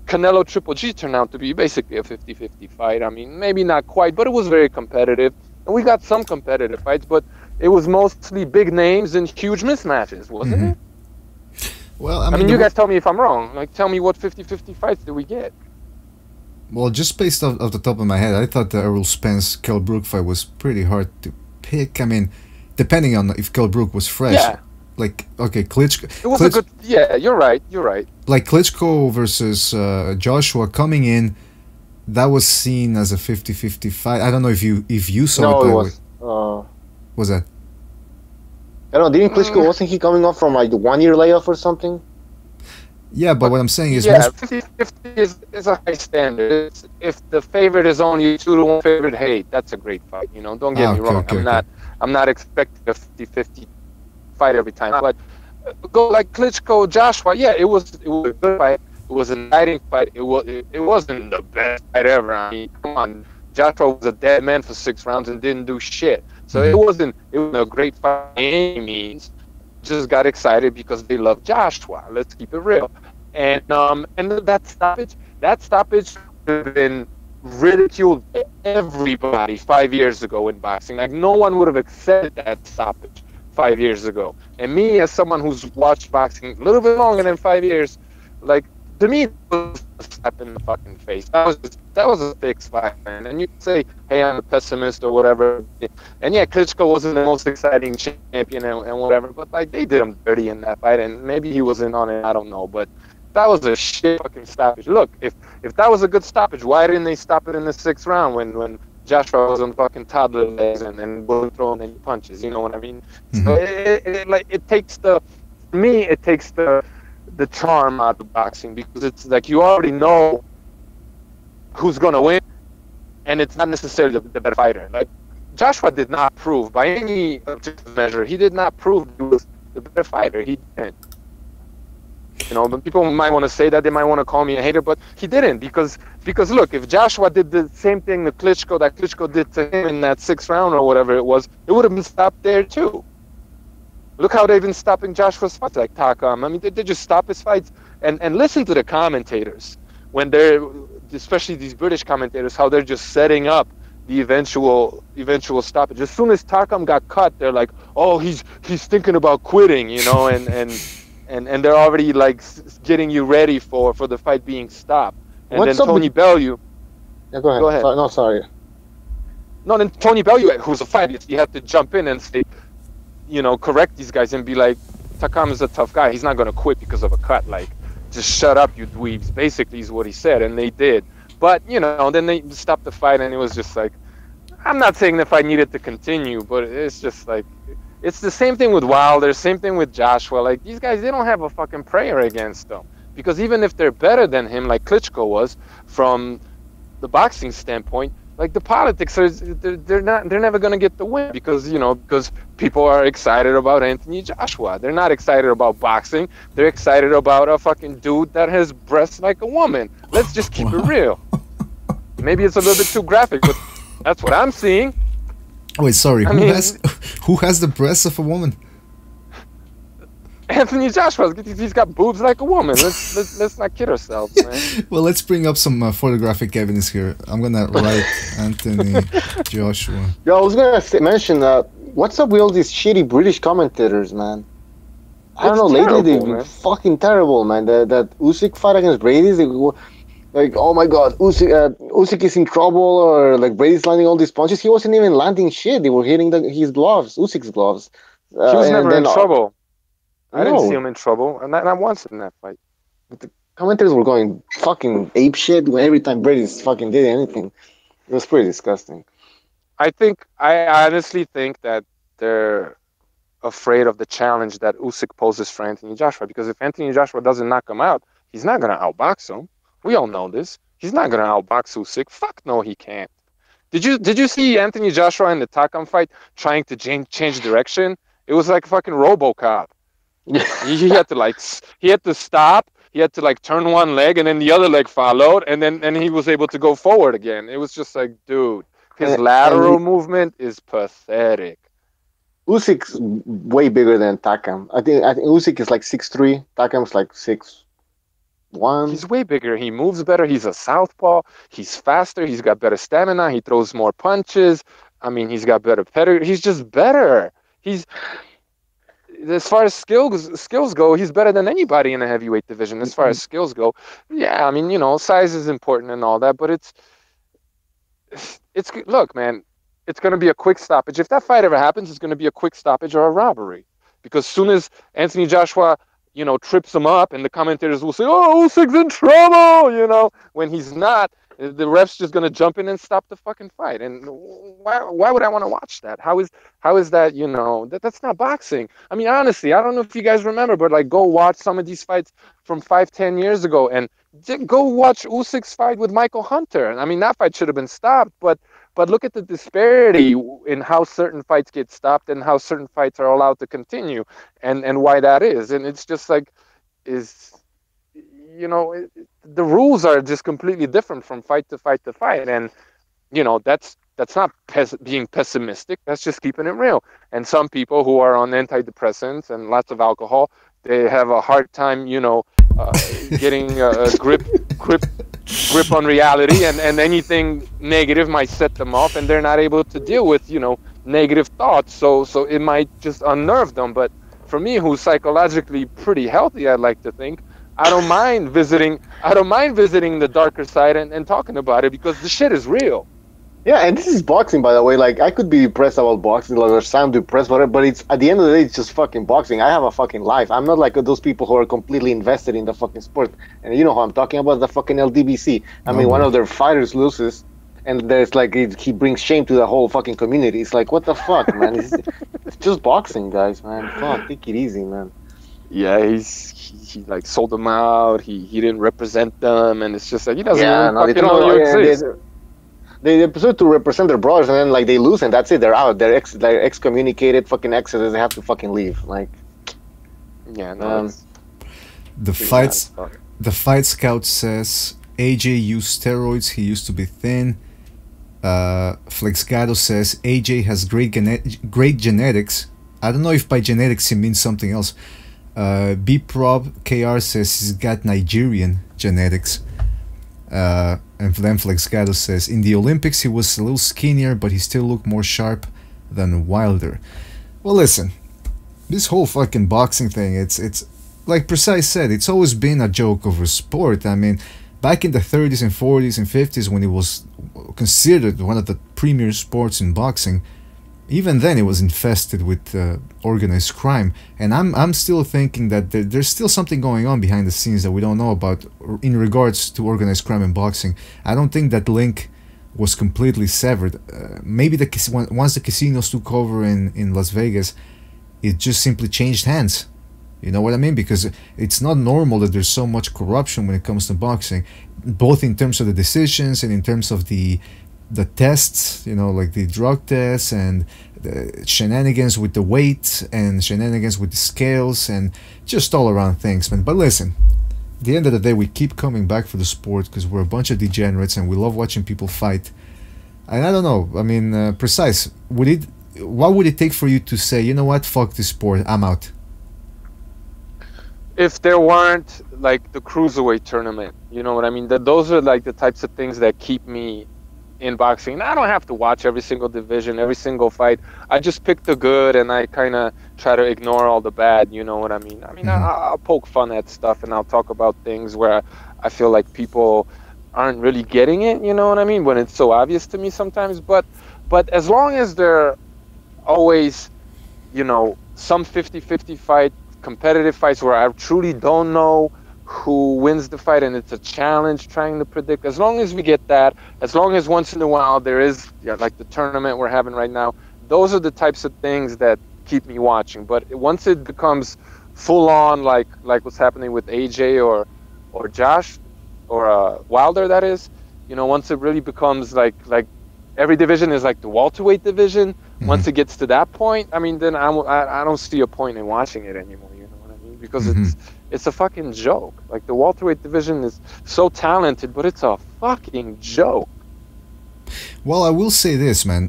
Speaker 4: Canelo Triple G turned out to be basically a 50-50 fight. I mean, maybe not quite, but it was very competitive. And we got some competitive fights, but it was mostly big names and huge mismatches, wasn't it?
Speaker 1: Well,
Speaker 4: I mean, you guys tell me if I'm wrong. Like, tell me what 50-50 fights did we get?
Speaker 1: Well, just based off the top of my head, I thought the Errol Spence Kell Brook fight was pretty hard to pick. I mean, depending on if Kell Brook was fresh.
Speaker 4: Yeah.
Speaker 1: Like, okay, Klitschko.
Speaker 4: It was a good. Yeah, you're right.
Speaker 1: Like Klitschko versus Joshua coming in, that was seen as a 50-50 fight. I don't know if you saw it that way. Was that?
Speaker 2: I don't know. Didn't Klitschko, wasn't he coming off from like the 1 year layoff or something?
Speaker 1: Yeah, but what I'm saying is
Speaker 4: Yeah,
Speaker 1: most.
Speaker 4: 50-50 is a high standard. If the favorite is only 2-1 favorite, hey, that's a great fight. Don't get me
Speaker 1: Okay,
Speaker 4: wrong.
Speaker 1: okay, okay.
Speaker 4: I'm not expecting a 50-50 fight every time. But go like Klitschko, Joshua. Yeah, it was a good fight. It was an exciting fight. It wasn't the best fight ever. I mean, come on, Joshua was a dead man for 6 rounds and didn't do shit. So
Speaker 1: Mhm.
Speaker 4: it wasn't a great fight by any means. Just got excited because they love Joshua. Let's keep it real. And that stoppage would have been ridiculed by everybody 5 years ago in boxing. Like no one would have accepted that stoppage 5 years ago. And me, as someone who's watched boxing a little bit longer than 5 years, like to me, it was a slap in the fucking face. That was a fixed fight, man. And you can say, hey, I'm a pessimist or whatever. And yeah, Klitschko wasn't the most exciting champion and whatever, but like they did him dirty in that fight, and maybe he wasn't on it. I don't know, but that was a shit fucking stoppage. Look, if that was a good stoppage, why didn't they stop it in the 6th round when Joshua was on fucking toddler legs and wasn't throwing any punches? You know what I mean? So it takes the charm out of boxing because it's like you already know who's gonna win, and it's not necessarily the better fighter. Like Joshua did not prove by any objective measure, he did not prove he was the better fighter. He didn't. But people might want to say that, they might want to call me a hater, but he didn't because look, if Joshua did the same thing that Klitschko did to him in that 6th round or whatever it was, it would have been stopped there too. Look how they've been stopping Joshua's fights, like Takam. I mean, they just stop his fights and listen to the commentators when they're, especially these British commentators, how they're just setting up the eventual stoppage. As soon as Takam got cut, they're like, oh, he's thinking about quitting, and they're already like getting you ready for the fight being stopped. And
Speaker 2: What's
Speaker 4: then
Speaker 2: up
Speaker 4: Tony
Speaker 2: with...
Speaker 4: Bellew.
Speaker 2: Yeah, go ahead.
Speaker 4: Go ahead.
Speaker 2: No, sorry.
Speaker 4: No, then Tony Bellew, who's a fighter, he had to jump in and say, correct these guys and be like, Takam is a tough guy. He's not going to quit because of a cut. Like, just shut up, you dweebs. Basically is what he said, and they did. But, then they stopped the fight, and it was just like, I'm not saying the fight needed to continue, but it's just like, it's the same thing with Wilder, same thing with Joshua. Like, these guys, they don't have a fucking prayer against them. Because even if they're better than him, like Klitschko was, from the boxing standpoint, like the politics are, they're never going to get the win because people are excited about Anthony Joshua. They're not excited about boxing. They're excited about a fucking dude that has breasts like a woman. Let's just keep it real. Maybe it's a little bit too graphic, but that's what I'm seeing.
Speaker 1: Wait, sorry. Who has the breasts of a woman?
Speaker 4: Anthony Joshua, he's got boobs like a woman. Let's not kid ourselves, man.
Speaker 1: Well, let's bring up some photographic evidence here. I'm gonna write Anthony Joshua.
Speaker 2: Yo, I was gonna mention what's up with all these shitty British commentators, man? I don't know. Lately they've been fucking terrible, man. That Usyk fight against Brady, like, oh my god, Usyk is in trouble, or like Brady's landing all these punches. He wasn't even landing shit. They were hitting his gloves, Usyk's gloves.
Speaker 4: He was never in trouble. I didn't see
Speaker 2: No.
Speaker 4: him in trouble, and not once in that fight.
Speaker 2: But the commentators were going fucking ape shit every time Brady's fucking did anything. It was pretty disgusting.
Speaker 4: I honestly think that they're afraid of the challenge that Usyk poses for Anthony Joshua, because if Anthony Joshua doesn't knock him out, he's not going to outbox him. We all know this. He's not going to outbox Usyk. Fuck no, he can't. Did you see Anthony Joshua in the Takam fight trying to change direction? It was like fucking RoboCop. he had to stop. He had to like turn one leg, and then the other leg followed, and he was able to go forward again. It was just like, dude, his lateral movement is pathetic.
Speaker 2: Usyk's way bigger than Takam. I think Usyk is like 6'3". Takam's like 6'1".
Speaker 4: He's way bigger. He moves better. He's a southpaw. He's faster. He's got better stamina. He throws more punches. I mean, he's got better pedigree. He's just better. As far as skills go, he's better than anybody in the heavyweight division. As far as skills go, yeah, I mean, size is important and all that, but it's look, man, it's going to be a quick stoppage. If that fight ever happens, it's going to be a quick stoppage or a robbery, because soon as Anthony Joshua, trips him up, and the commentators will say, "Oh, Usyk's in trouble," when he's not. The ref's just gonna jump in and stop the fucking fight. And why would I want to watch that? How is that? That's not boxing. I mean, honestly, I don't know if you guys remember, but like, go watch some of these fights from 5-10 years ago, and go watch Usyk's fight with Michael Hunter. I mean, that fight should have been stopped, but look at the disparity in how certain fights get stopped and how certain fights are allowed to continue, and why that is. And it's just like, is the rules are just completely different from fight to fight to fight. And that's not being pessimistic. That's just keeping it real. And some people who are on antidepressants and lots of alcohol, they have a hard time, getting a grip on reality, and anything negative might set them off, and they're not able to deal with negative thoughts. So it might just unnerve them. But for me, who's psychologically pretty healthy, I'd like to think, I don't mind visiting the darker side and talking about it, because the shit is real.
Speaker 2: Yeah, and this is boxing, by the way. Like, I could be depressed about boxing, like, or sound depressed about it, but it's, at the end of the day, it's just fucking boxing. I have a fucking life. I'm not like those people who are completely invested in the fucking sport. And you know who I'm talking about, the fucking LDBC. I mean, one of their fighters loses, and there's like, he brings shame to the whole fucking community. It's like, what the fuck, man? It's just boxing, guys, man. Fuck, take it easy, man.
Speaker 4: Yeah, he like sold them out. He didn't represent them, and it's just like, he doesn't even fucking know you exist.
Speaker 2: They prefer to represent their brothers, and then like they lose, and that's it. They're out. They're excommunicated. Fucking exes. They have to fucking leave. Like,
Speaker 4: yeah, no.
Speaker 1: The fight scout says AJ used steroids. He used to be thin. Flexgado says AJ has great genetics. I don't know if by genetics he means something else. B-Prob KR says he's got Nigerian genetics. And then Flexgado says in the Olympics he was a little skinnier, but he still looked more sharp than Wilder. Well, listen, this whole fucking boxing thing, it's like Precise said, it's always been a joke of a sport. I mean, back in the 30s and 40s and 50s, when it was considered one of the premier sports in boxing, even then it was infested with organized crime. And I'm still thinking that there's still something going on behind the scenes that we don't know about in regards to organized crime in boxing. I don't think that link was completely severed. Maybe once the casinos took over in Las Vegas, it just simply changed hands. You know what I mean? Because it's not normal that there's so much corruption when it comes to boxing, both in terms of the decisions and in terms of the tests, like the drug tests and the shenanigans with the weight and shenanigans with the scales and just all around things, man. But listen, at the end of the day, we keep coming back for the sport because we're a bunch of degenerates and we love watching people fight. And I don't know, I mean, Precise, what would it take for you to say, you know what, fuck this sport, I'm out?
Speaker 4: If there weren't like the cruiserweight tournament, you know what I mean? Those are like the types of things that keep me in boxing. And I don't have to watch every single division, every single fight. I just pick the good and I kind of try to ignore all the bad, you know what I mean? I'll poke fun at stuff and I'll talk about things where I feel like people aren't really getting it, you know what I mean? When it's so obvious to me sometimes. But as long as they're always, some 50-50 fight, competitive fights where I truly don't know who wins the fight and it's a challenge trying to predict, as long as we get that, as long as once in a while there is like the tournament we're having right now, those are the types of things that keep me watching. But once it becomes full on like what's happening with AJ or Josh or Wilder, that is, once it really becomes like every division is like the welterweight division, once it gets to that point, I mean, then I don't see a point in watching it anymore, you know what I mean? Because it's a fucking joke. Like, the welterweight division is so talented, but it's a fucking joke.
Speaker 1: Well, I will say this, man.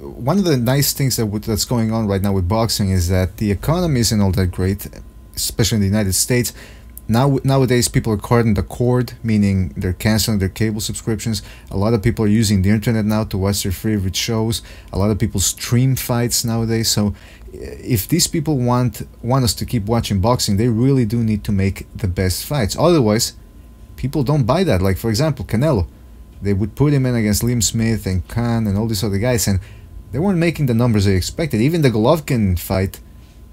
Speaker 1: One of the nice things that's going on right now with boxing is that the economy isn't all that great, especially in the United States. Nowadays, people are cutting the cord, meaning they're canceling their cable subscriptions. A lot of people are using the internet now to watch their favorite shows. A lot of people stream fights nowadays. So if these people want us to keep watching boxing, they really do need to make the best fights. Otherwise, people don't buy that. Like, for example, Canelo. They would put him in against Liam Smith and Khan and all these other guys, and they weren't making the numbers they expected. Even the Golovkin fight,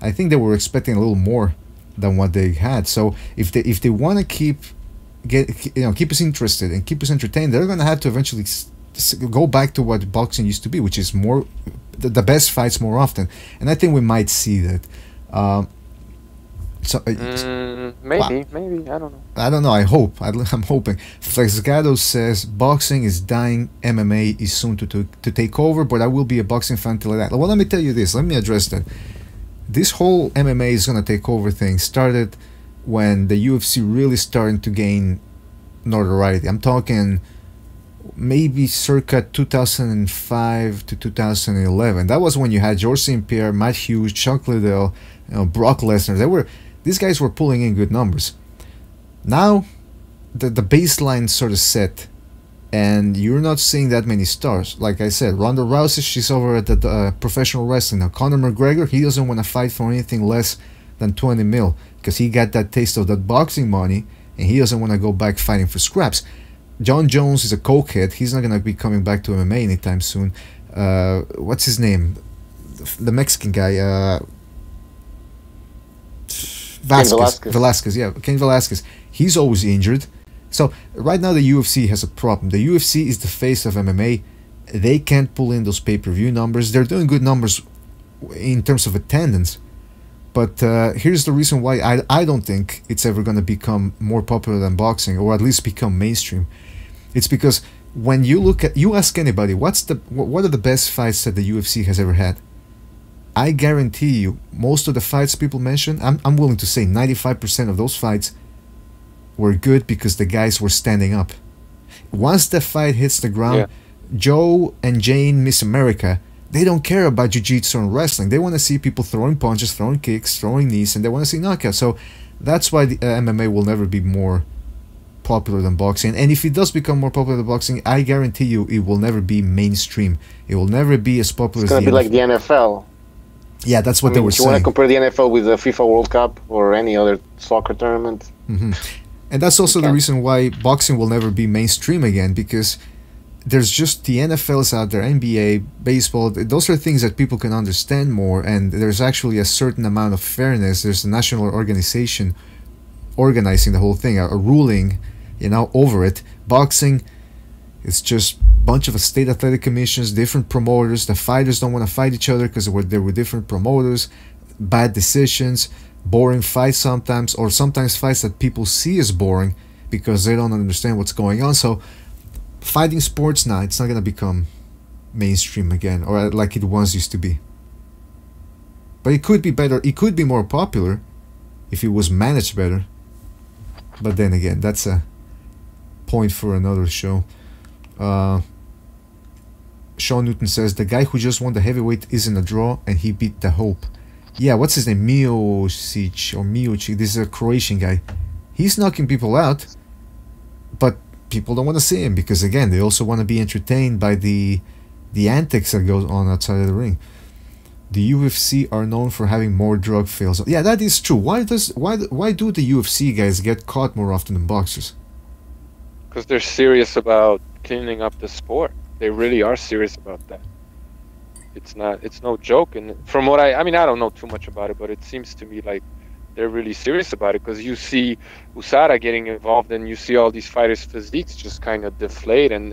Speaker 1: I think they were expecting a little more than what they had. So if they want to keep keep us interested and keep us entertained, they're gonna have to eventually go back to what boxing used to be, which is more the best fights more often. And I think we might see that.
Speaker 4: Maybe I don't know.
Speaker 1: I don't know. I hope. I'm hoping. Flexgado says boxing is dying. MMA is soon to take over, but I will be a boxing fan till that. Well, let me tell you this. Let me address that. This whole MMA is gonna take over thing started when the UFC really started to gain notoriety. I'm talking maybe circa 2005 to 2011. That was when you had George St. Pierre, Matt Hughes, Chuck Liddell, Brock Lesnar. These guys were pulling in good numbers. Now, the baseline sort of set, and you're not seeing that many stars. Like I said, Ronda Rousey, she's over at the professional wrestling now. Conor McGregor, he doesn't want to fight for anything less than 20 mil because he got that taste of that boxing money, and he doesn't want to go back fighting for scraps. John Jones is a cokehead. He's not going to be coming back to MMA anytime soon. What's his name? The Mexican guy. Velasquez, yeah. Cain Velasquez. He's always injured. So right now the UFC has a problem. The UFC is the face of MMA. They can't pull in those pay-per-view numbers. They're doing good numbers in terms of attendance. But here's the reason why I don't think it's ever going to become more popular than boxing, or at least become mainstream. It's because when you ask anybody, what are the best fights that the UFC has ever had? I guarantee you, most of the fights people mention, I'm willing to say 95% of those fights were good because the guys were standing up. Once the fight hits the ground, Joe and Jane Miss America, they don't care about jiu-jitsu and wrestling. They want to see people throwing punches, throwing kicks, throwing knees, and they want to see knockouts. So that's why the MMA will never be more popular than boxing. And if it does become more popular than boxing, I guarantee you it will never be mainstream. It will never be as popular as the NFL.
Speaker 2: It's going to be like the NFL.
Speaker 1: Yeah, that's what they were saying.
Speaker 2: You want to compare the NFL with the FIFA World Cup or any other soccer tournament?
Speaker 1: Mm-hmm. And that's also the reason why boxing will never be mainstream again, because there's just the NFLs out there, NBA, baseball. Those are things that people can understand more, and there's actually a certain amount of fairness. There's a national organization organizing the whole thing, a ruling, over it. Boxing, it's just bunch of state athletic commissions, different promoters. The fighters don't want to fight each other because there were different promoters, bad decisions, boring fights sometimes, or sometimes fights that people see as boring because they don't understand what's going on. So fighting sports now, it's not going to become mainstream again, or like it once used to be. But it could be better. It could be more popular if it was managed better. But then again, that's a point for another show. Sean Newton says the guy who just won the heavyweight isn't a draw and he beat the Hope. Yeah, what's his name? Miocic. This is a Croatian guy. He's knocking people out, but people don't want to see him because again they also want to be entertained by the antics that goes on outside of the ring. The UFC are known for having more drug fails. Yeah, that is true. Why do the UFC guys get caught more often than boxers?
Speaker 4: Because they're serious about cleaning up the sport. They really are serious about that. It's no joke. And from what I don't know too much about it, but it seems to me like they're really serious about it, because you see USADA getting involved and you see all these fighters' physiques just kind of deflate, and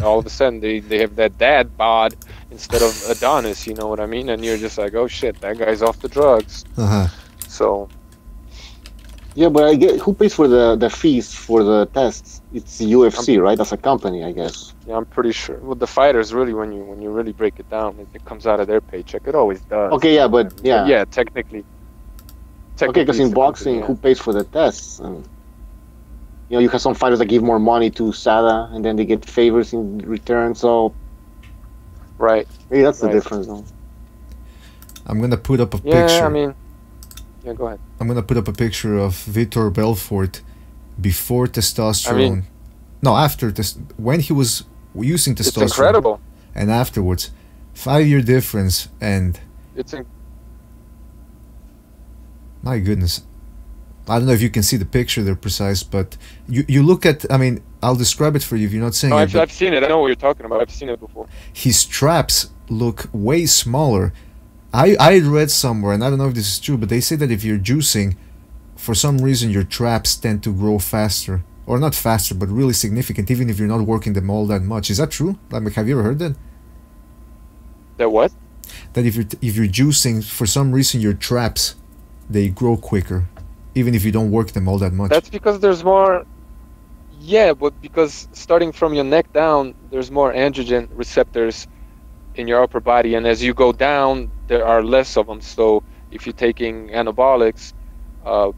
Speaker 4: all of a sudden they have that dad bod instead of Adonis, you know what I mean? And you're just like, oh shit, that guy's off the drugs. So
Speaker 2: yeah, but I get who pays for the fees for the tests? It's the UFC, right? As a company, I guess.
Speaker 4: Yeah, I'm pretty sure. Well, the fighters really, when you really break it down, it comes out of their paycheck. It always does.
Speaker 2: Okay, yeah, but yeah.
Speaker 4: But yeah, technically.
Speaker 2: Okay, because in boxing, who pays for the tests? And you have some fighters that give more money to SADA, and then they get favors in return. So,
Speaker 4: right.
Speaker 2: Maybe that's the difference, though.
Speaker 1: I'm gonna put up a picture.
Speaker 4: Yeah, go ahead.
Speaker 1: I'm gonna put up a picture of Vitor Belfort before testosterone. No, after when he was using testosterone.
Speaker 4: It's incredible.
Speaker 1: And afterwards, 5-year difference, and my goodness, I don't know if you can see the picture there precise, but you look at. I'll describe it for you if you're not saying it.
Speaker 4: I've seen it. I know what you're talking about. I've seen it before.
Speaker 1: His traps look way smaller. I read somewhere, and I don't know if this is true, but they say that if you're juicing, for some reason your traps tend to grow faster or not faster, but really significant, even if you're not working them all that much. Is that true? Like, have you ever heard that?
Speaker 4: That what?
Speaker 1: That if you're juicing, for some reason your traps, they grow quicker, even if you don't work them all that much.
Speaker 4: That's because there's more. Yeah, but because starting from your neck down, there's more androgen receptors in your upper body, and as you go down, there are less of them. So if you're taking anabolics, I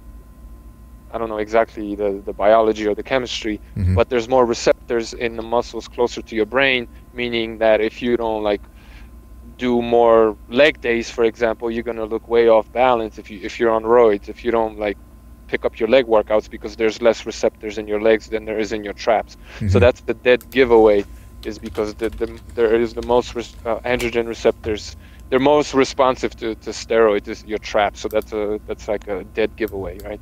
Speaker 4: don't know exactly the biology or the chemistry, but there's more receptors in the muscles closer to your brain, meaning that if you don't like do more leg days, for example, you're gonna look way off balance if you're on roids, if you don't like pick up your leg workouts, because there's less receptors in your legs than there is in your traps. So that's the dead giveaway, is because there is the most androgen receptors. They're most responsive to steroids is your traps. So that's like a dead giveaway, right?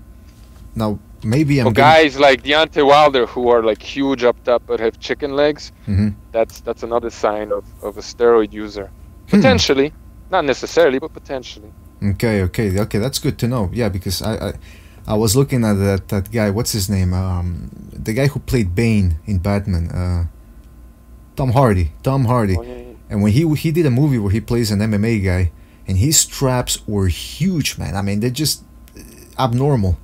Speaker 1: Now maybe I'm
Speaker 4: guys like Deontay Wilder who are like huge up top but have chicken legs. That's another sign of a steroid user. Potentially, not necessarily, but potentially.
Speaker 1: Okay, that's good to know. Yeah, because I was looking at that guy. What's his name? The guy who played Bane in Batman. Tom Hardy. And when he did a movie where he plays an MMA guy, and his traps were huge, man. I mean, they're just abnormal.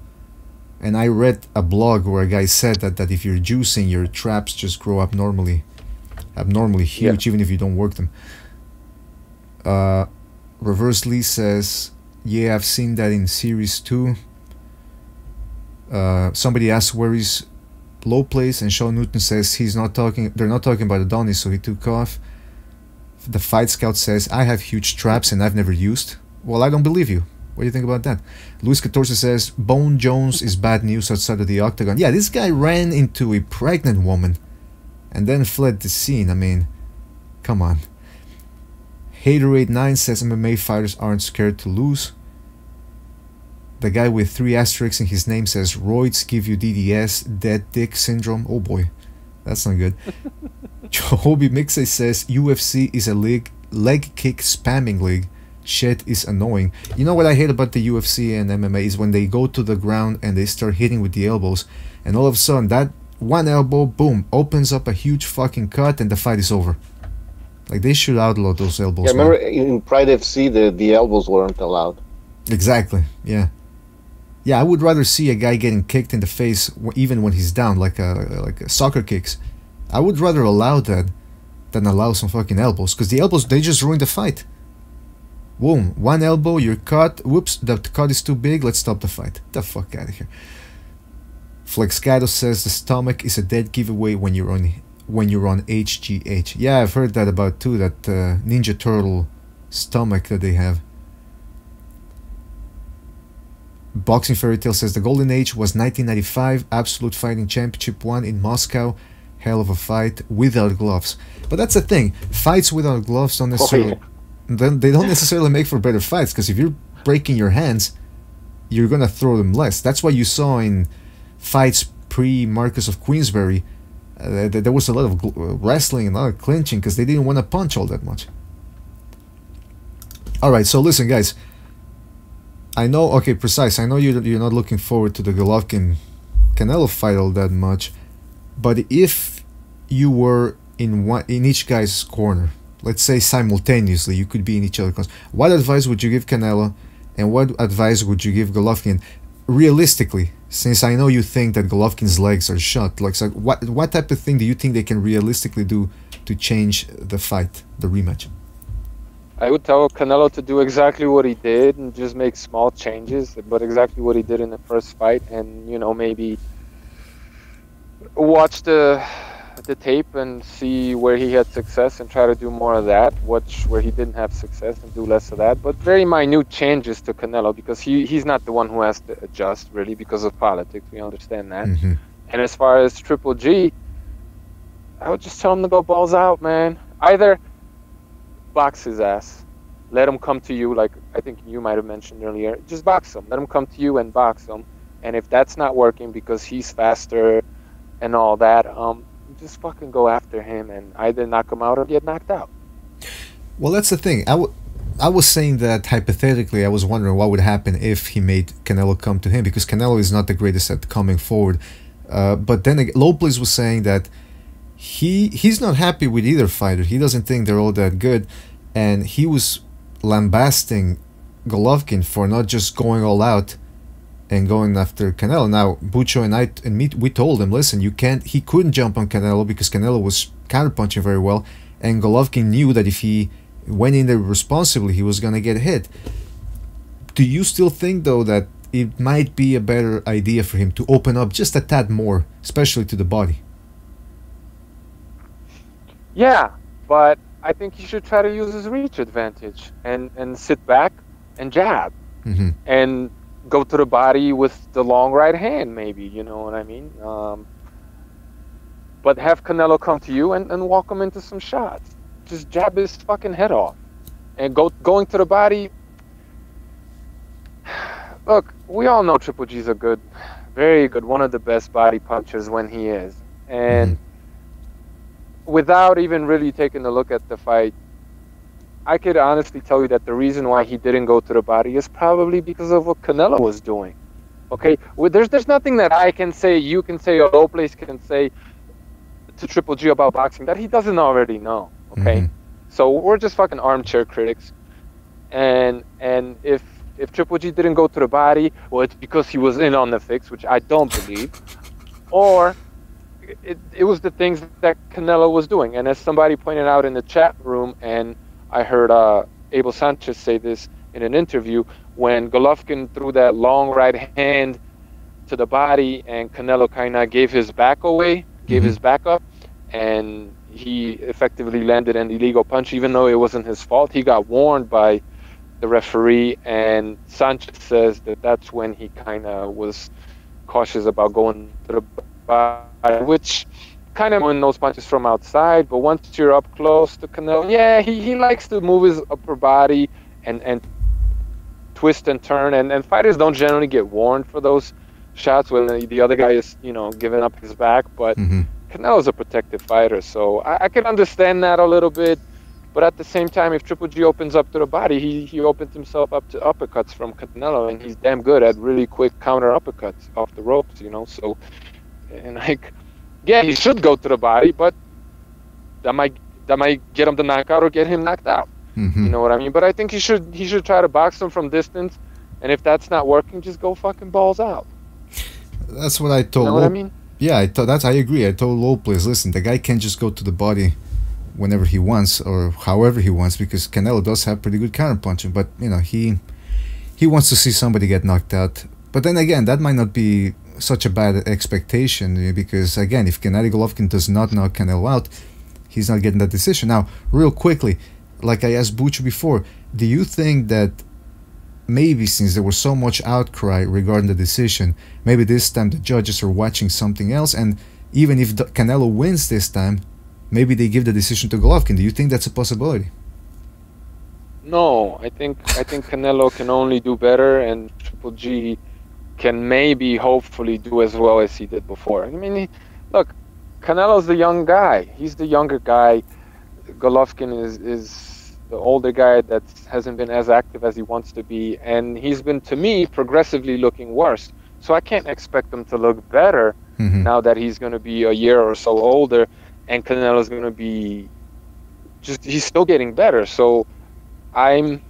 Speaker 1: And I read a blog where a guy said that if you're juicing, your traps just grow abnormally huge, even if you don't work them. Reverse Lee says, yeah, I've seen that in series 2. Somebody asked where his low place, and Sean Newton says they're not talking about Adonis, so he took off. The Fight Scout says, I have huge traps and I've never used. Well, I don't believe you. What do you think about that? Luis Catorce says, Bone Jones is bad news outside of the octagon. Yeah, this guy ran into a pregnant woman and then fled the scene. I mean, come on. Hater89 says MMA fighters aren't scared to lose. The guy with 3 asterisks in his name says, roids give you DDS, dead dick syndrome. Oh boy, that's not good. Johobi Mixe says, UFC is a leg kick spamming league. Shit is annoying. You know what I hate about the UFC and MMA is when they go to the ground and they start hitting with the elbows, and all of a sudden that one elbow, boom, opens up a huge fucking cut and the fight is over. Like, they should outlaw those elbows.
Speaker 2: Yeah, remember in Pride FC the elbows weren't allowed.
Speaker 1: Exactly, yeah. Yeah, I would rather see a guy getting kicked in the face even when he's down, like a soccer kicks. I would rather allow that than allow some fucking elbows, because the elbows, they just ruin the fight. Boom, one elbow, you're cut. Whoops, the cut is too big. Let's stop the fight. Get the fuck out of here. Flexcado says the stomach is a dead giveaway when you're on HGH. Yeah, I've heard that about too. That Ninja Turtle stomach that they have. Boxing Fairy Tale says the golden age was 1995. Absolute Fighting Championship won in Moscow. Hell of a fight without gloves. But that's the thing. Fights without gloves don't necessarily. Then they don't necessarily make for better fights, because if you're breaking your hands, you're gonna throw them less. That's why you saw in fights pre-Marcus of Queensberry, there was a lot of wrestling and a lot of clinching, because they didn't want to punch all that much. Alright, so listen guys, I know, okay, Precise, I know you're not looking forward to the Golovkin-Canelo fight all that much, but if you were in each guy's corner, let's say simultaneously, you could be in each other's corners, what advice would you give Canelo, and what advice would you give Golovkin? Realistically, since I know you think that Golovkin's legs are shot, like, so what type of thing do you think they can realistically do to change the fight, the rematch?
Speaker 4: I would tell Canelo to do exactly what he did and just make small changes, but exactly what he did in the first fight, and, you know, maybe watch the tape and see where he had success and try to do more of that, watch where he didn't have success and do less of that, but very minute changes to Canelo, because he's not the one who has to adjust, really, because of politics. We understand that. And as far as Triple G, I would just tell him to go balls out, man. Either box his ass, let him come to you, like I think you might have mentioned earlier, just box him, let him come to you and box him, and if that's not working because he's faster and all that, just fucking go after him and either knock him out or get knocked out.
Speaker 1: Well, that's the thing. I was saying that hypothetically, I was wondering what would happen if he made Canelo come to him, because Canelo is not the greatest at coming forward. But then Lopez was saying that he's not happy with either fighter. He doesn't think they're all that good, and he was lambasting Golovkin for not just going all out and going after Canelo. Now Bucho and me, we told him, listen, he couldn't jump on Canelo because Canelo was counterpunching very well, and Golovkin knew that if he went in there responsibly, he was gonna get hit. Do you still think though that it might be a better idea for him to open up just a tad more, especially to the body?
Speaker 4: Yeah, but I think he should try to use his reach advantage and sit back and jab and go to the body with the long right hand, maybe, you know what I mean? But have Canelo come to you and walk him into some shots. Just jab his fucking head off. And going to the body. Look, we all know Triple G's a good, very good, one of the best body punchers when he is. And without even really taking a look at the fight, I could honestly tell you that the reason why he didn't go to the body is probably because of what Canelo was doing. Okay, well, there's nothing that I can say, you can say, or Lopez can say to Triple G about boxing that he doesn't already know. Okay, so we're just fucking armchair critics, and if Triple G didn't go to the body, well, it's because he was in on the fix, which I don't believe, or it was the things that Canelo was doing. And as somebody pointed out in the chat room, and I heard Abel Sanchez say this in an interview, when Golovkin threw that long right hand to the body and Canelo kind of gave his back away, gave his back up, and he effectively landed an illegal punch, even though it wasn't his fault. He got warned by the referee, and Sanchez says that that's when he kind of was cautious about going to the body, which kind of when those punches from outside. But once you're up close to Canelo, yeah, he likes to move his upper body and twist and turn, and fighters don't generally get warned for those shots when the other guy is, you know, giving up his back. But Canelo's a protective fighter, so I can understand that a little bit. But at the same time, if Triple G opens up to the body, he opens himself up to uppercuts from Canelo, and he's damn good at really quick counter uppercuts off the ropes, you know. So, and like, yeah, he should go to the body, but that might get him the knockout or get him knocked out. You know what I mean? But I think he should try to box him from distance, and if that's not working, just go fucking balls out.
Speaker 1: That's what I told.
Speaker 4: You know what I mean?
Speaker 1: Yeah, I agree. I told Lopez, listen, the guy can't just go to the body whenever he wants or however he wants, because Canelo does have pretty good counterpunching, but you know, he wants to see somebody get knocked out. But then again, that might not be such a bad expectation, because again, if Gennady Golovkin does not knock Canelo out, he's not getting that decision. Now, real quickly, like I asked Bucho before, do you think that maybe since there was so much outcry regarding the decision, maybe this time the judges are watching something else, and even if Canelo wins this time, maybe they give the decision to Golovkin? Do you think that's a possibility?
Speaker 4: No, I think Canelo can only do better, and Triple G can maybe, hopefully, do as well as he did before. I mean, look, Canelo's the young guy. He's the younger guy. Golovkin is the older guy that hasn't been as active as he wants to be, and he's been, to me, progressively looking worse. So I can't expect him to look better now that he's going to be a year or so older, and Canelo's going to be he's still getting better. So I'm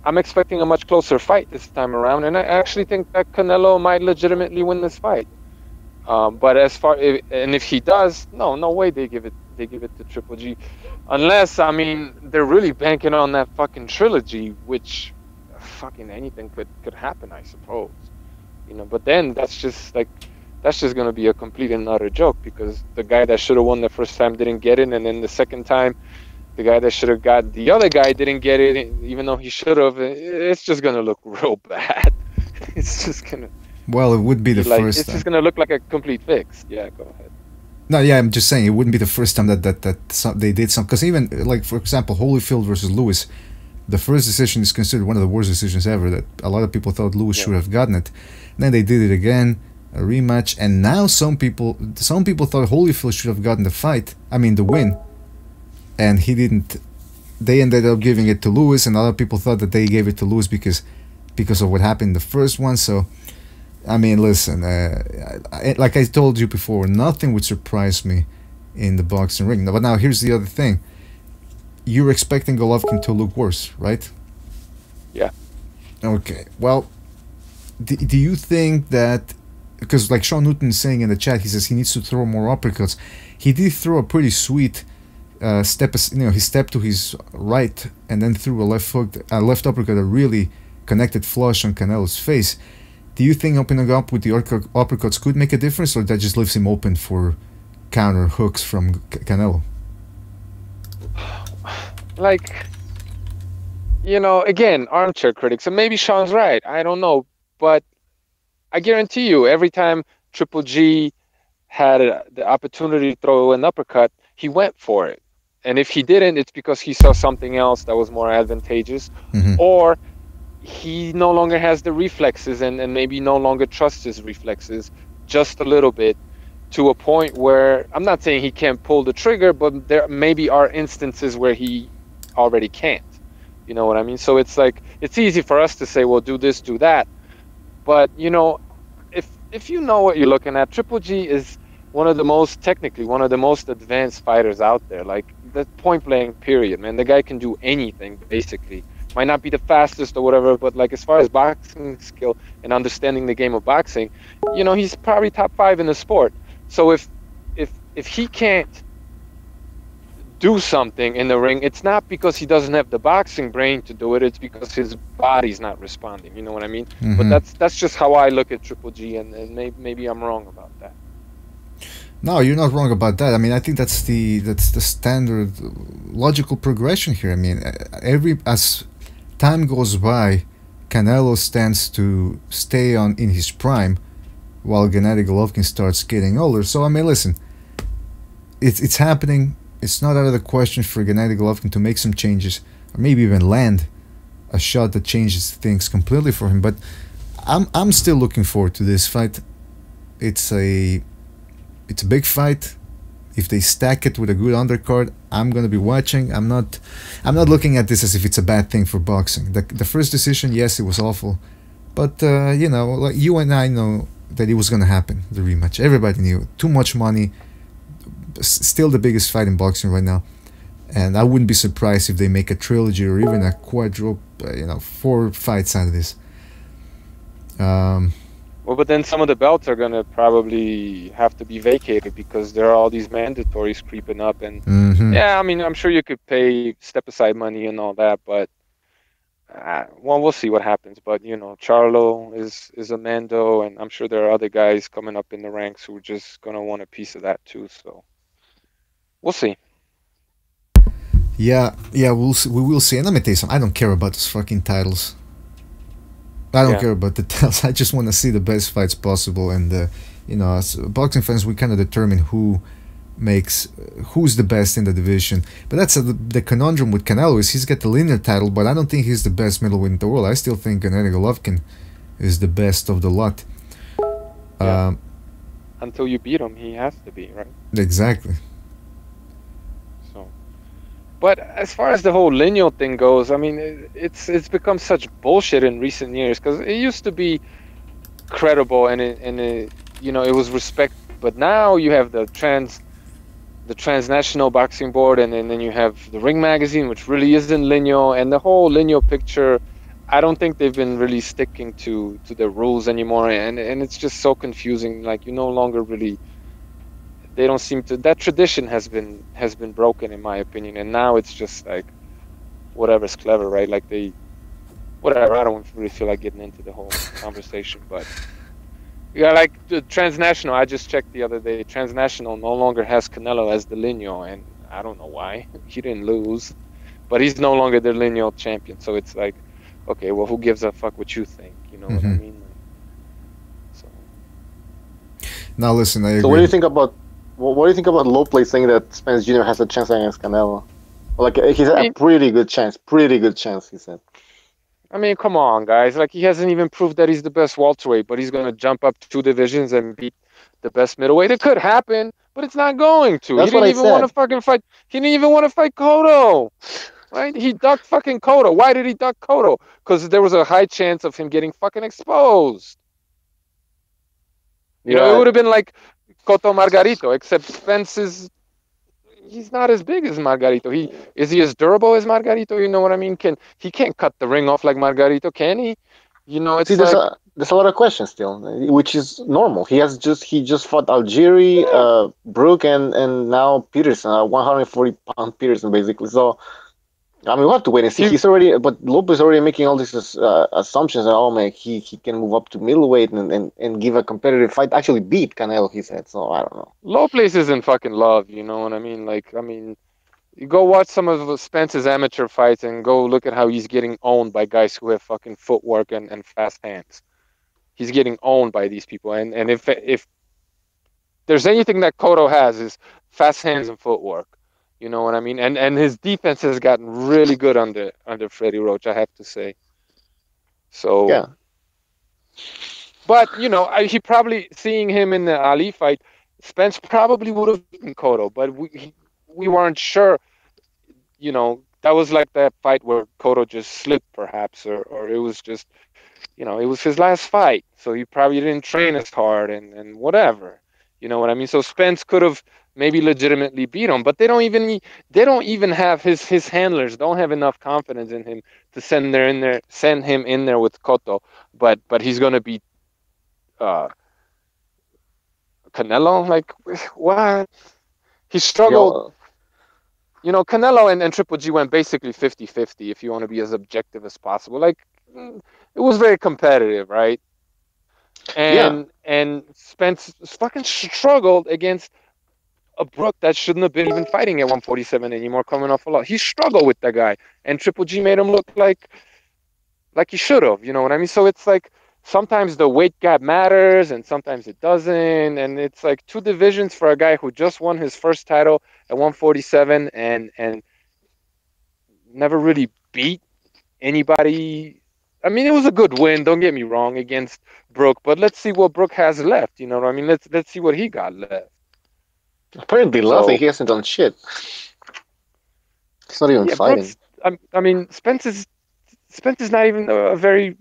Speaker 4: expecting a much closer fight this time around, and I actually think that Canelo might legitimately win this fight. But if he does, no way they give it to Triple G, unless, I mean, they're really banking on that fucking trilogy, which fucking anything could happen, I suppose, you know. But then that's just gonna be a complete and utter joke, because the guy that should have won the first time didn't get it, and then the second time the guy that should have got the other guy didn't get it, even though he should have. It's just gonna look real bad. It's just gonna.
Speaker 1: Well, it would be the first.
Speaker 4: It's just gonna look like a complete fix. Yeah, go ahead.
Speaker 1: No, yeah, I'm just saying it wouldn't be the first time that they did some. Because even, like, for example, Holyfield versus Lewis, the first decision is considered one of the worst decisions ever. That a lot of people thought Lewis should have gotten it. And then they did it again, a rematch, and now some people thought Holyfield should have gotten the win, and he didn't. They ended up giving it to Lewis, and other people thought that they gave it to Lewis because of what happened in the first one. So I mean, listen, like I told you before, nothing would surprise me in the boxing ring. But now here's the other thing. You're expecting Golovkin to look worse, right?
Speaker 4: Yeah.
Speaker 1: Okay. Well, do you think that, because like Sean Newton is saying in the chat, he says he needs to throw more uppercuts. He did throw a pretty sweet step, he stepped to his right and then threw a left hook, a left uppercut, a really connected flush on Canelo's face. Do you think opening up with the uppercuts could make a difference, or that just leaves him open for counter hooks from Canelo?
Speaker 4: Like, again, armchair critics, and maybe Sean's right. I don't know, but I guarantee you, every time Triple G had the opportunity to throw an uppercut, he went for it. And if he didn't, it's because he saw something else that was more advantageous, or he no longer has the reflexes and maybe no longer trusts his reflexes just a little bit, to a point where I'm not saying he can't pull the trigger, but there maybe are instances where he already can't. You know what I mean? So it's like, it's easy for us to say, well, do this, do that. But, if you know what you're looking at, Triple G is technically one of the most advanced fighters out there. Like, the point blank period, man. The guy can do anything, basically. Might not be the fastest or whatever, but like, as far as boxing skill and understanding the game of boxing, he's probably top 5 in the sport. So if he can't do something in the ring, it's not because he doesn't have the boxing brain to do it. It's because his body's not responding. You know what I mean? But that's just how I look at Triple G, and maybe I'm wrong about that.
Speaker 1: No, you're not wrong about that. I mean, I think that's the standard logical progression here. I mean, as time goes by, Canelo stands to stay in his prime, while Gennady Golovkin starts getting older. So I mean, listen, it's happening. It's not out of the question for Gennady Golovkin to make some changes, or maybe even land a shot that changes things completely for him. But I'm still looking forward to this fight. It's a big fight. If they stack it with a good undercard, I'm gonna be watching. I'm not looking at this as if it's a bad thing for boxing. The first decision, yes, it was awful, but like you and I know that it was gonna happen. The rematch, everybody knew. Too much money. Still the biggest fight in boxing right now, and I wouldn't be surprised if they make a trilogy or even a quadruple, 4 fights out of this.
Speaker 4: Well, but then some of the belts are gonna probably have to be vacated because there are all these mandatories creeping up, and yeah, I mean, I'm sure you could pay step aside money and all that, but well, we'll see what happens. But Charlo is a Mando, and I'm sure there are other guys coming up in the ranks who are just gonna want a piece of that too. So we'll see.
Speaker 1: Yeah, we'll see. We will see. And let me tell you something. I don't care about those fucking titles. I don't care about the titles. I just want to see the best fights possible. And as boxing fans, we kind of determine who's the best in the division. But that's the conundrum with Canelo is he's got the linear title, but I don't think he's the best middleweight in the world. I still think Gennady Golovkin is the best of the lot.
Speaker 4: Yeah. Until you beat him, he has to be, right?
Speaker 1: Exactly.
Speaker 4: But as far as the whole lineal thing goes, I mean, it's become such bullshit in recent years, because it used to be credible and it was respected. But now you have the transnational boxing board, and then you have the Ring magazine, which really isn't lineal, and the whole lineal picture. I don't think they've been really sticking to the rules anymore, and it's just so confusing. Like, you no longer really. They don't seem to. That tradition has been broken, in my opinion, and now it's just like whatever's clever, right? Like whatever. I don't really feel like getting into the whole conversation, but yeah, like the transnational. I just checked the other day. Transnational no longer has Canelo as the lineal, and I don't know why. He didn't lose, but he's no longer the lineal champion. So it's like, okay, well, who gives a fuck what you think? You know what I mean? So
Speaker 1: now listen, I agree.
Speaker 2: So what do you think about? What do you think about Lopez saying that Spence Jr. has a chance against Canelo? Like, he's a pretty good chance, he said.
Speaker 4: I mean, come on, guys. Like, he hasn't even proved that he's the best welterweight, but he's going to jump up 2 divisions and beat the best middleweight. It could happen, but it's not going to.
Speaker 2: That's
Speaker 4: he didn't even want to fucking fight. He didn't even want to fight Cotto. Right? He ducked fucking Cotto. Why did he duck Cotto? Because there was a high chance of him getting fucking exposed. You know, it
Speaker 2: Yeah.
Speaker 4: would have been like Cotto Margarito, except Spence is he's not as big as Margarito. He as durable as Margarito? You know what I mean? He can't cut the ring off like Margarito, can he? You know,
Speaker 2: See,
Speaker 4: it's like
Speaker 2: there's a lot of questions still, which is normal. He just fought Algieri,
Speaker 4: yeah.
Speaker 2: Brook, and now Peterson, 140-pound Peterson, basically. So I mean, we'll have to wait and see.
Speaker 4: He
Speaker 2: He's already, but Lopez already making all these assumptions that oh man, he can move up to middleweight and give a competitive fight. Actually, beat Canelo, he said. So I don't know.
Speaker 4: low places in fucking love. You know what I mean? Like I mean, you go watch some of Spence's amateur fights and go look at how he's getting owned by guys who have fucking footwork and fast hands. He's getting owned by these people. And if there's anything that Cotto has is fast hands and footwork. You know what I mean? And his defense has gotten really good under Freddie Roach, I have to say. So,
Speaker 2: Yeah,
Speaker 4: but you know, he probably seeing him in the Ali fight, Spence probably would have beaten Cotto, but we weren't sure. You know, that was like that fight where Cotto just slipped, perhaps, or it was just it was his last fight, so he probably didn't train as hard and whatever. You know what I mean? So Spence could have maybe legitimately beat him, but they don't even have his handlers don't have enough confidence in him to send him in there with Cotto, but he's gonna beat uh Canelo. Like what? He
Speaker 2: you
Speaker 4: struggled.
Speaker 2: know,
Speaker 4: Canelo and Triple G went basically 50-50 if you want to be as objective as possible. Like it was very competitive, right?
Speaker 2: yeah.
Speaker 4: And Spence fucking struggled against a Brook that shouldn't have been even fighting at 147 anymore, coming off a lot. He struggled with that guy, and Triple G made him look like he should have. You know what I mean? So it's like sometimes the weight gap matters, and sometimes it doesn't, and it's like two divisions for a guy who just won his first title at 147 and never really beat anybody. I mean, it was a good win. Don't get me wrong against Brook, but let's see what Brook has left. You know what I mean? Let's see what he got left.
Speaker 2: Apparently, nothing.
Speaker 4: So
Speaker 2: He hasn't done shit. He's not even
Speaker 4: yeah,
Speaker 2: fighting.
Speaker 4: Brooks. I mean, Spence is not even a very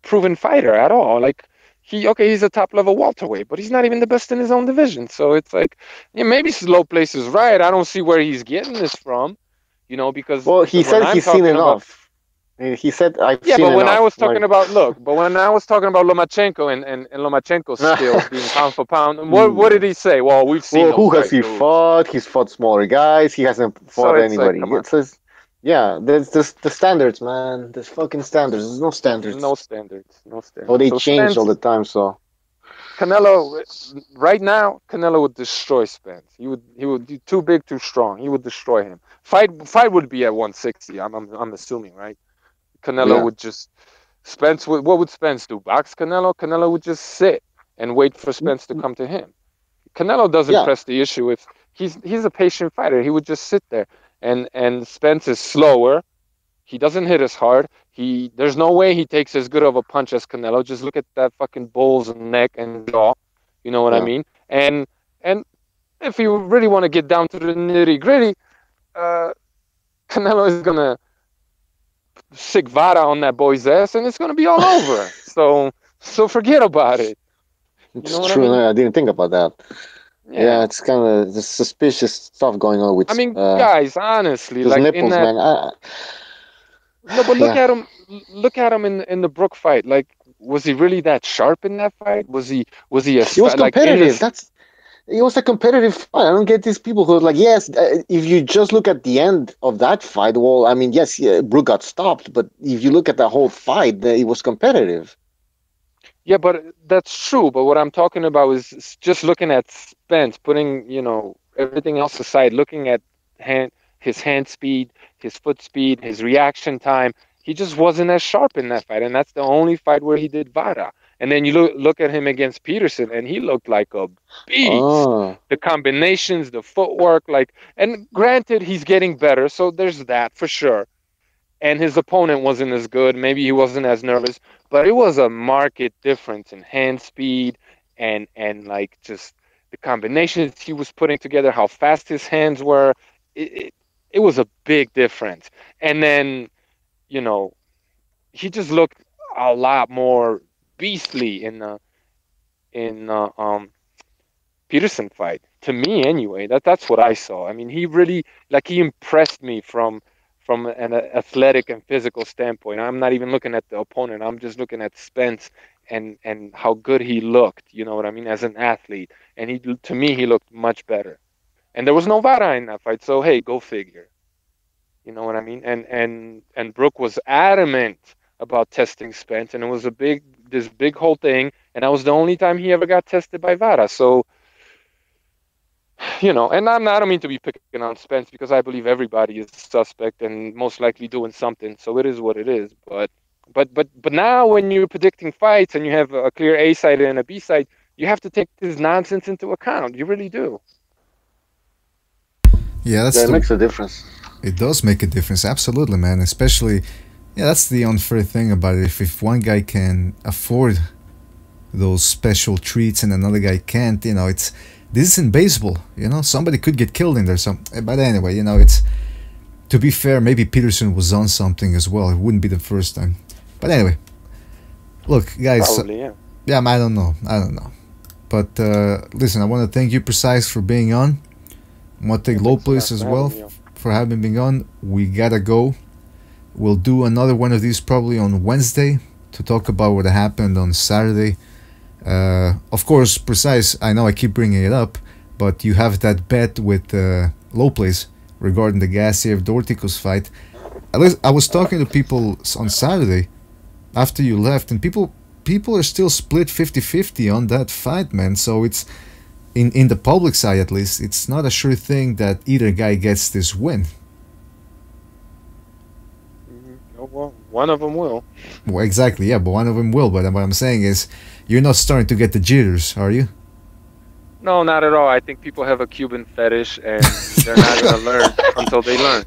Speaker 4: proven fighter at all. Like he's a top level welterweight, but he's not even the best in his own division. So it's like, yeah, maybe Slow Place is right. I don't see where he's getting this from. Because
Speaker 2: Well, he
Speaker 4: because when
Speaker 2: said
Speaker 4: I'm
Speaker 2: he's seen
Speaker 4: talking about
Speaker 2: enough. He said I've
Speaker 4: yeah,
Speaker 2: seen
Speaker 4: but when I
Speaker 2: enough.
Speaker 4: was
Speaker 2: Like,
Speaker 4: talking about Lomachenko and Lomachenko's skills being pound for pound, what did he say? Well, we've seen
Speaker 2: well,
Speaker 4: those
Speaker 2: who has
Speaker 4: guys
Speaker 2: he
Speaker 4: lose.
Speaker 2: fought? He's fought smaller guys. He hasn't
Speaker 4: So
Speaker 2: fought
Speaker 4: it's like,
Speaker 2: anybody.
Speaker 4: come on,
Speaker 2: It says, yeah, there's the standards, man. There's fucking standards. There's no standards.
Speaker 4: no standards, no
Speaker 2: Oh,
Speaker 4: standards.
Speaker 2: they
Speaker 4: So
Speaker 2: change all
Speaker 4: Spence,
Speaker 2: the time. So
Speaker 4: Canelo, right now, Canelo would destroy Spence. He would be too big, too strong. He would destroy him. Fight would be at 160. I'm assuming, right? Canelo
Speaker 2: yeah,
Speaker 4: would just Spence would what would Spence do? Box Canelo? Canelo would just sit and wait for Spence to come to him. Canelo doesn't
Speaker 2: yeah,
Speaker 4: press the issue if he's a patient fighter. He would just sit there. And Spence is slower. He doesn't hit as hard. There's no way he takes as good of a punch as Canelo. Just look at that fucking bull's neck and jaw. You know what I
Speaker 2: yeah.
Speaker 4: mean? And if you really want to get down to the nitty gritty, uh, Canelo is gonna sick Vada on that boy's ass, and it's gonna be all over. So forget about it. You know
Speaker 2: It's
Speaker 4: what I
Speaker 2: true.
Speaker 4: mean?
Speaker 2: No, I didn't think about that. Yeah,
Speaker 4: Yeah.
Speaker 2: it's kind of the suspicious stuff going on
Speaker 4: I
Speaker 2: with
Speaker 4: mean, guys, honestly,
Speaker 2: those
Speaker 4: like in
Speaker 2: nipples,
Speaker 4: that
Speaker 2: man.
Speaker 4: no, but look
Speaker 2: Yeah,
Speaker 4: at him. Look at him in the Brook fight. Like, was he really that sharp in that fight? Was he
Speaker 2: it was
Speaker 4: like in
Speaker 2: competitive.
Speaker 4: this?
Speaker 2: That's it was a competitive fight. I don't get these people who are like, yes, if you just look at the end of that fight, well, I mean, yes, yeah, Brook got stopped, but if you look at the whole fight, it was competitive.
Speaker 4: Yeah, but that's true. But what I'm talking about is just looking at Spence, putting everything else aside, looking at hand his hand speed, his foot speed, his reaction time. He just wasn't as sharp in that fight, and that's the only fight where he did Vara. And then you look at him against Peterson, and he looked like a beast.
Speaker 2: Oh,
Speaker 4: The combinations, the footwork, and granted, he's getting better, so there's that for sure. And his opponent wasn't as good. Maybe he wasn't as nervous, but it was a marked difference in hand speed and like just the combinations he was putting together, how fast his hands were. It, it, it was a big difference. And then, you know, he just looked a lot more beastly in Peterson fight. To me, anyway, that's what I saw. I mean, he really he impressed me from an athletic and physical standpoint. I'm not even looking at the opponent. I'm just looking at Spence and how good he looked. You know what I mean, as an athlete. And to me, he looked much better. And there was no Vara in that fight, so hey, go figure. You know what I mean? And Brooke was adamant about testing Spence, and it was this big whole thing. And that was the only time he ever got tested by Vara. So, you know, and I don't mean to be picking on Spence, because I believe everybody is suspect and most likely doing something. So it is what it is. But now when you're predicting fights and you have a clear A side and a B side, you have to take this nonsense into account. You really do.
Speaker 1: Yeah,
Speaker 2: that makes a difference.
Speaker 1: It does make a difference, absolutely, man. Especially, yeah, that's the unfair thing about it. If one guy can afford those special treats and another guy can't, you know, this is in baseball, you know, somebody could get killed in there. But anyway, you know, to be fair, maybe Peterson was on something as well. It wouldn't be the first time. But anyway, look, guys.
Speaker 4: Probably, yeah.
Speaker 1: Yeah, I don't know. But listen, I want to thank you, Precise, for being on. I want to thank Low Place as well for having been on. We gotta go. We'll do another one of these probably on Wednesday to talk about what happened on Saturday. Of course, Precise, I know I keep bringing it up, but you have that bet with Low Place regarding the Gassiev-Dorticos fight. At least I was talking to people on Saturday after you left, and people are still split 50-50 on that fight, man. So it's in the public side, at least, it's not a sure thing that either guy gets this win.
Speaker 4: Oh, well, one of them will.
Speaker 1: Well, exactly, yeah, but one of them will. But what I'm saying is, you're not starting to get the jitters, are you?
Speaker 4: No, not at all. I think people have a Cuban fetish, and they're not going to learn until they learn.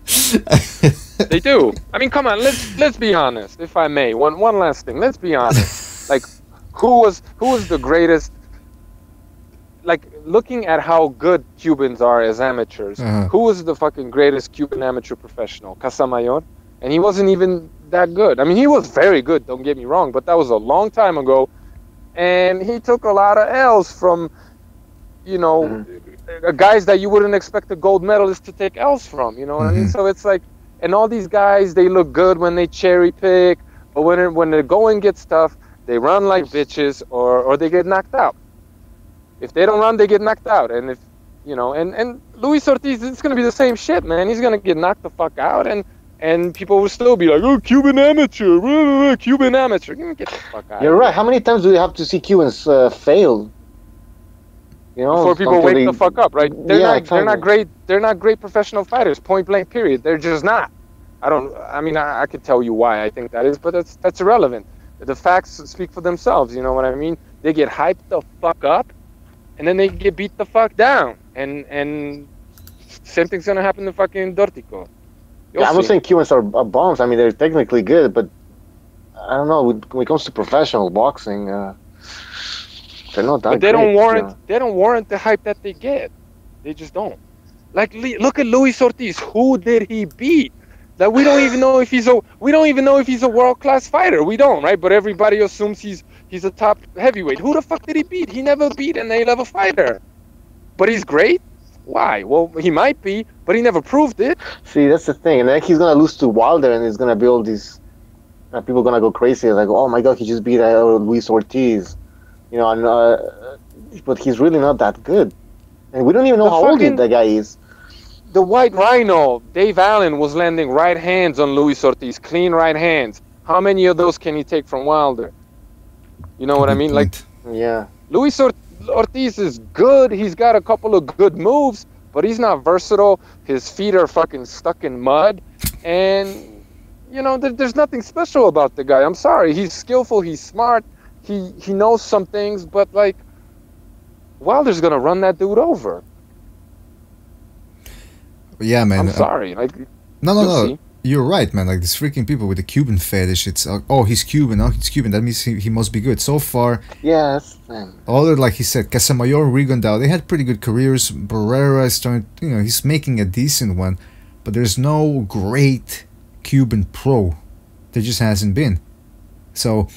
Speaker 4: They do. I mean, come on, let's be honest, if I may. One last thing. Let's be honest. Like, who was the greatest? Like, looking at how good Cubans are as amateurs, who was the fucking greatest Cuban amateur professional? Casamayor? And he wasn't even that good. I mean, he was very good, don't get me wrong, but that was a long time ago. And he took a lot of L's from, you know, guys that you wouldn't expect a gold medalist to take L's from, you know what I mean? So it's like, and all these guys, they look good when they cherry pick, but when the going gets tough, they run like bitches or they get knocked out. If they don't run, they get knocked out. And if, you know, and Luis Ortiz, it's going to be the same shit, man. He's going to get knocked the fuck out, and people will still be like, oh, Cuban amateur, Cuban amateur. Get the fuck out.
Speaker 2: You're right. How many times do we have to see Cubans fail? You know,
Speaker 4: before people wake the fuck up, right? They're not great professional fighters, point blank, period. They're just not. I could tell you why I think that is, but that's irrelevant. The facts speak for themselves, you know what I mean? They get hyped the fuck up, and then they get beat the fuck down. And same thing's gonna happen to fucking Dortico.
Speaker 2: I'm not saying Cubans are bombs. I mean, they're technically good, but I don't know. When it comes to professional boxing, they're not that.
Speaker 4: But they don't warrant the hype that they get. They just don't. Like, look at Luis Ortiz. Who did he beat? That we don't even know if he's a world-class fighter. We don't, right? But everybody assumes he's a top heavyweight. Who the fuck did he beat? He never beat an A-level fighter. But he's great. Why? Well, he might be, but he never proved it.
Speaker 2: See, that's the thing. And then he's gonna lose to Wilder, and it's gonna be all these people gonna go crazy. Like, oh my god, he just beat Luis Ortiz. You know, and, but he's really not that good, and we don't even know how old that guy is.
Speaker 4: The White Rhino, Dave Allen, was landing right hands on Luis Ortiz, clean right hands. How many of those can you take from Wilder? You know what I mean? Like,
Speaker 2: yeah.
Speaker 4: Luis Ortiz is good. He's got a couple of good moves, but he's not versatile. His feet are fucking stuck in mud. And, you know, there's nothing special about the guy. I'm sorry. He's skillful. He's smart. He knows some things, but, like, Wilder's going to run that dude over.
Speaker 1: Yeah, man.
Speaker 4: I'm sorry. Like,
Speaker 1: no. You're right, man. Like, these freaking people with the Cuban fetish. It's oh, he's Cuban. Oh, he's Cuban. That means he must be good. So far,
Speaker 2: yes.
Speaker 1: Other, like he said, Casamayor, Rigondeaux, they had pretty good careers. Barrera is starting. You know, he's making a decent one, but there's no great Cuban pro. There just hasn't been. So,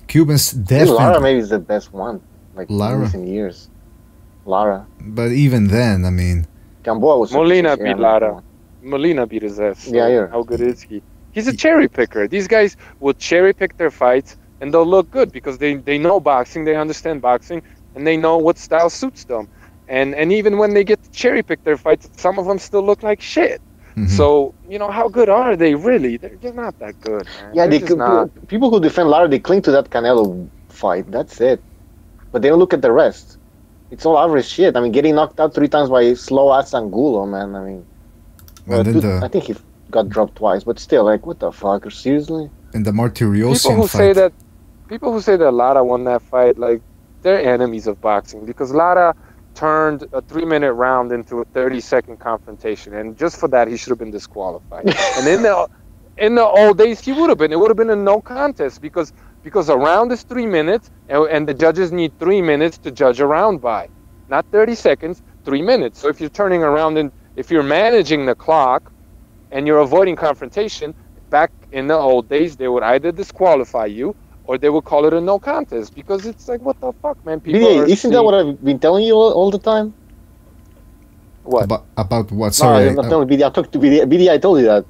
Speaker 1: Cubans definitely.
Speaker 2: Lara maybe is the best one. like
Speaker 1: Lara.
Speaker 2: recent years. Lara.
Speaker 1: But even then, I mean,
Speaker 2: Gamboa was
Speaker 4: Molina
Speaker 2: yeah,
Speaker 4: beat Lara. Molina beat his ass. So
Speaker 2: Yeah.
Speaker 4: how good is he? He's a cherry picker. These guys will cherry pick their fights, and they'll look good because they know boxing, they understand boxing, and they know what style suits them. And even when they get to cherry pick their fights, some of them still look like shit. So, you know, how good are they really? They're not that good, man.
Speaker 2: Yeah,
Speaker 4: They're just not.
Speaker 2: people who defend Lara, they cling to that Canelo fight. That's it. But they don't look at the rest. It's all average shit. I mean, getting knocked out 3 times by slow-ass Angulo, man. I mean, I think he got dropped twice, but still, like, what the fuck? Seriously?
Speaker 1: in the Martiriosian
Speaker 4: People who
Speaker 1: fight.
Speaker 4: people who say that Lara won that fight, like, they're enemies of boxing because Lara turned a 3-minute round into a 30-second confrontation, and just for that he should have been disqualified. And in the old days he would have been. It would have been a no contest because a round is 3 minutes, and the judges need 3 minutes to judge a round by, not 30 seconds, 3 minutes. So if you're turning around and if you're managing the clock and you're avoiding confrontation, back in the old days they would either disqualify you or they would call it a no contest because it's like, what the fuck, man?
Speaker 2: BDA, isn't that what I've been telling you all the time?
Speaker 4: What?
Speaker 1: About what? Sorry.
Speaker 2: No, I'm not telling BDA. I'm talking to BDA. BDA, I told you that.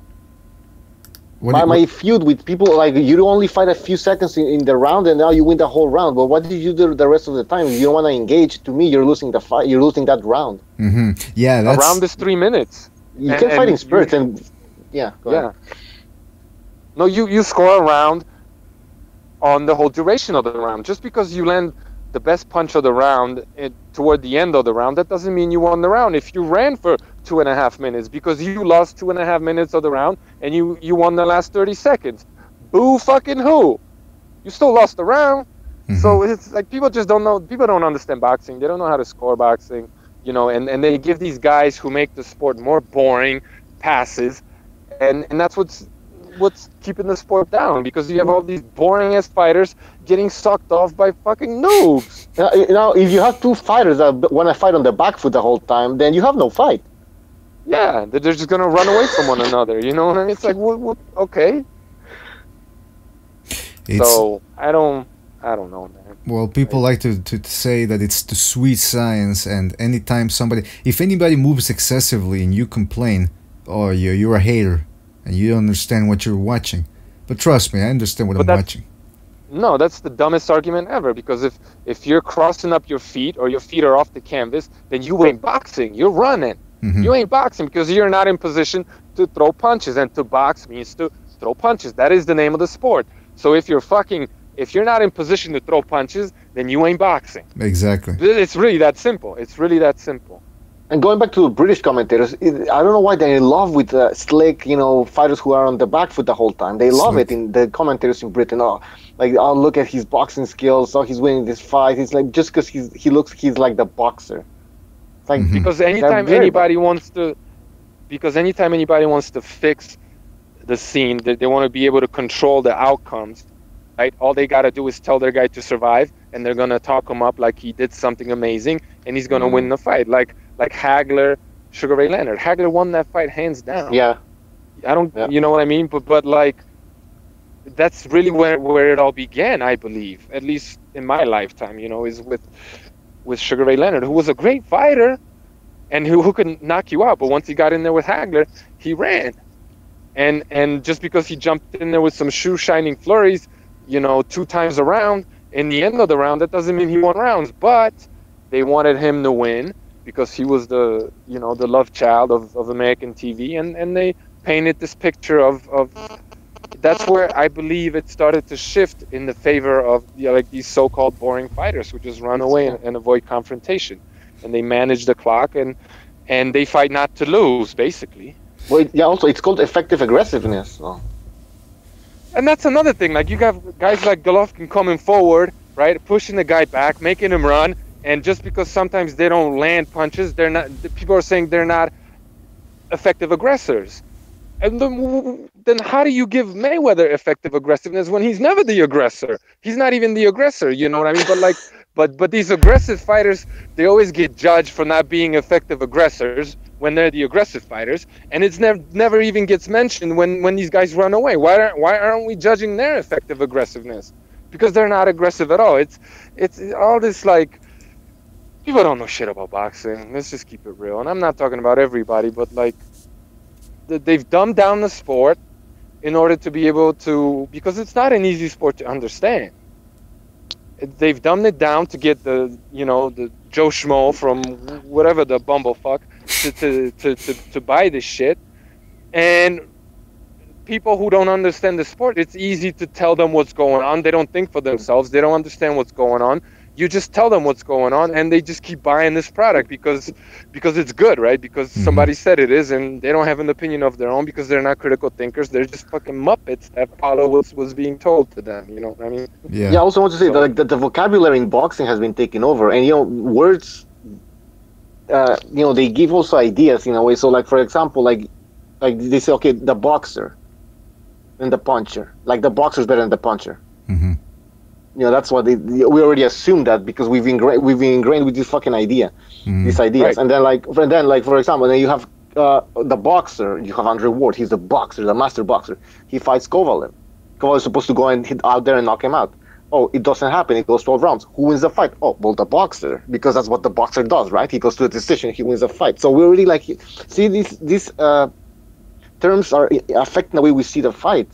Speaker 2: My feud with people, like, you only fight a few seconds in the round and now you win the whole round. But what did you do the rest of the time? If you don't want to engage, to me, you're losing the fight. You're losing that round.
Speaker 1: Yeah,
Speaker 4: a round is 3 minutes.
Speaker 2: You can fight in spurts and yeah, go ahead.
Speaker 4: No, you score a round on the whole duration of the round. Just because you land the best punch of the round toward the end of the round, that doesn't mean you won the round. If you ran for 2.5 minutes because you lost 2.5 minutes of the round and you won the last 30 seconds, boo fucking who? You still lost the round. So it's like, people just don't know. People don't understand boxing. They don't know how to score boxing, you know, and they give these guys who make the sport more boring passes, and that's what's keeping the sport down, because you have all these boring ass fighters getting sucked off by fucking noobs.
Speaker 2: Now, if you have 2 fighters that want to fight on the back foot the whole time, then you have no fight.
Speaker 4: Yeah, they're just gonna run away from one another. You know what I mean? It's like, what okay. So I don't know, man.
Speaker 1: Well, people like to say that it's the sweet science, and anytime if anybody moves excessively and you complain, oh, you're a hater and you don't understand what you're watching. But trust me, I understand what I'm watching.
Speaker 4: No, that's the dumbest argument ever, because if you're crossing up your feet or your feet are off the canvas, then you ain't boxing, you're running. You ain't boxing because you're not in position to throw punches, and to box means to throw punches. That is the name of the sport. So if you're not in position to throw punches, then you ain't boxing.
Speaker 1: Exactly.
Speaker 4: It's really that simple. It's really that simple.
Speaker 2: And going back to British commentators, I don't know why they're in love with slick, fighters who are on the back foot the whole time. They love it in the commentators in Britain. Oh, look at his boxing skills. Oh, he's winning this fight. It's like, just because he's like the boxer. It's like,
Speaker 4: because anytime anybody wants to fix the scene, they want to be able to control the outcomes. Right? All they got to do is tell their guy to survive, and they're gonna talk him up like he did something amazing, and he's gonna win the fight. Like Hagler, Sugar Ray Leonard. Hagler won that fight hands down.
Speaker 2: Yeah.
Speaker 4: You know what I mean? But like, that's really where it all began, I believe. At least in my lifetime, is with Sugar Ray Leonard, who was a great fighter, and who could knock you out. But once he got in there with Hagler, he ran. And just because he jumped in there with some shoe shining flurries, 2 times around, in the end of the round, that doesn't mean he won rounds. But they wanted him to win because he was the love child of American TV, and they painted this picture of that's where I believe it started to shift in the favor of these so-called boring fighters who just run away and avoid confrontation, and they manage the clock and they fight not to lose, basically.
Speaker 2: Well, also it's called effective aggressiveness. So.
Speaker 4: And that's another thing. Like, you got guys like Golovkin coming forward, right, pushing the guy back, making him run, and just because sometimes they don't land punches, people are saying they're not effective aggressors. And then how do you give Mayweather effective aggressiveness when he's never the aggressor? He's not even the aggressor, you know what I mean? But these aggressive fighters, they always get judged for not being effective aggressors when they're the aggressive fighters, and it's never even gets mentioned when these guys run away. Why aren't we judging their effective aggressiveness? because they're not aggressive at all. It's all this like, people don't know shit about boxing. Let's just keep it real. And I'm not talking about everybody, but like they've dumbed down the sport in order to be able to, because it's not an easy sport to understand. They've dumbed it down to get the Joe Schmo from whatever the bumblefuck to buy this shit. And people who don't understand the sport, it's easy to tell them what's going on. They don't think for themselves. They don't understand what's going on. You just tell them what's going on, and they just keep buying this product because it's good, right? Because somebody said it is, and they don't have an opinion of their own because they're not critical thinkers. They're just fucking muppets that follow what was being told to them. You know what I mean?
Speaker 2: Yeah. I also want to say that the vocabulary in boxing has been taken over, and words, they give also ideas in a way. So, like for example, like they say, okay, the boxer and the puncher. Like the boxer is better than the puncher.
Speaker 1: Mm-hmm.
Speaker 2: That's what we already assume that because we've been ingrained with this fucking idea, these ideas. Right. And then like for example, then you have the boxer. You have Andre Ward. He's the boxer, the master boxer. He fights Kovalev. Kovalev is supposed to go and hit out there and knock him out. Oh, it doesn't happen. It goes 12 rounds. Who wins the fight? Oh, well, the boxer, because that's what the boxer does, right? He goes to a decision. He wins the fight. So we really like see these terms are affecting the way we see the fight.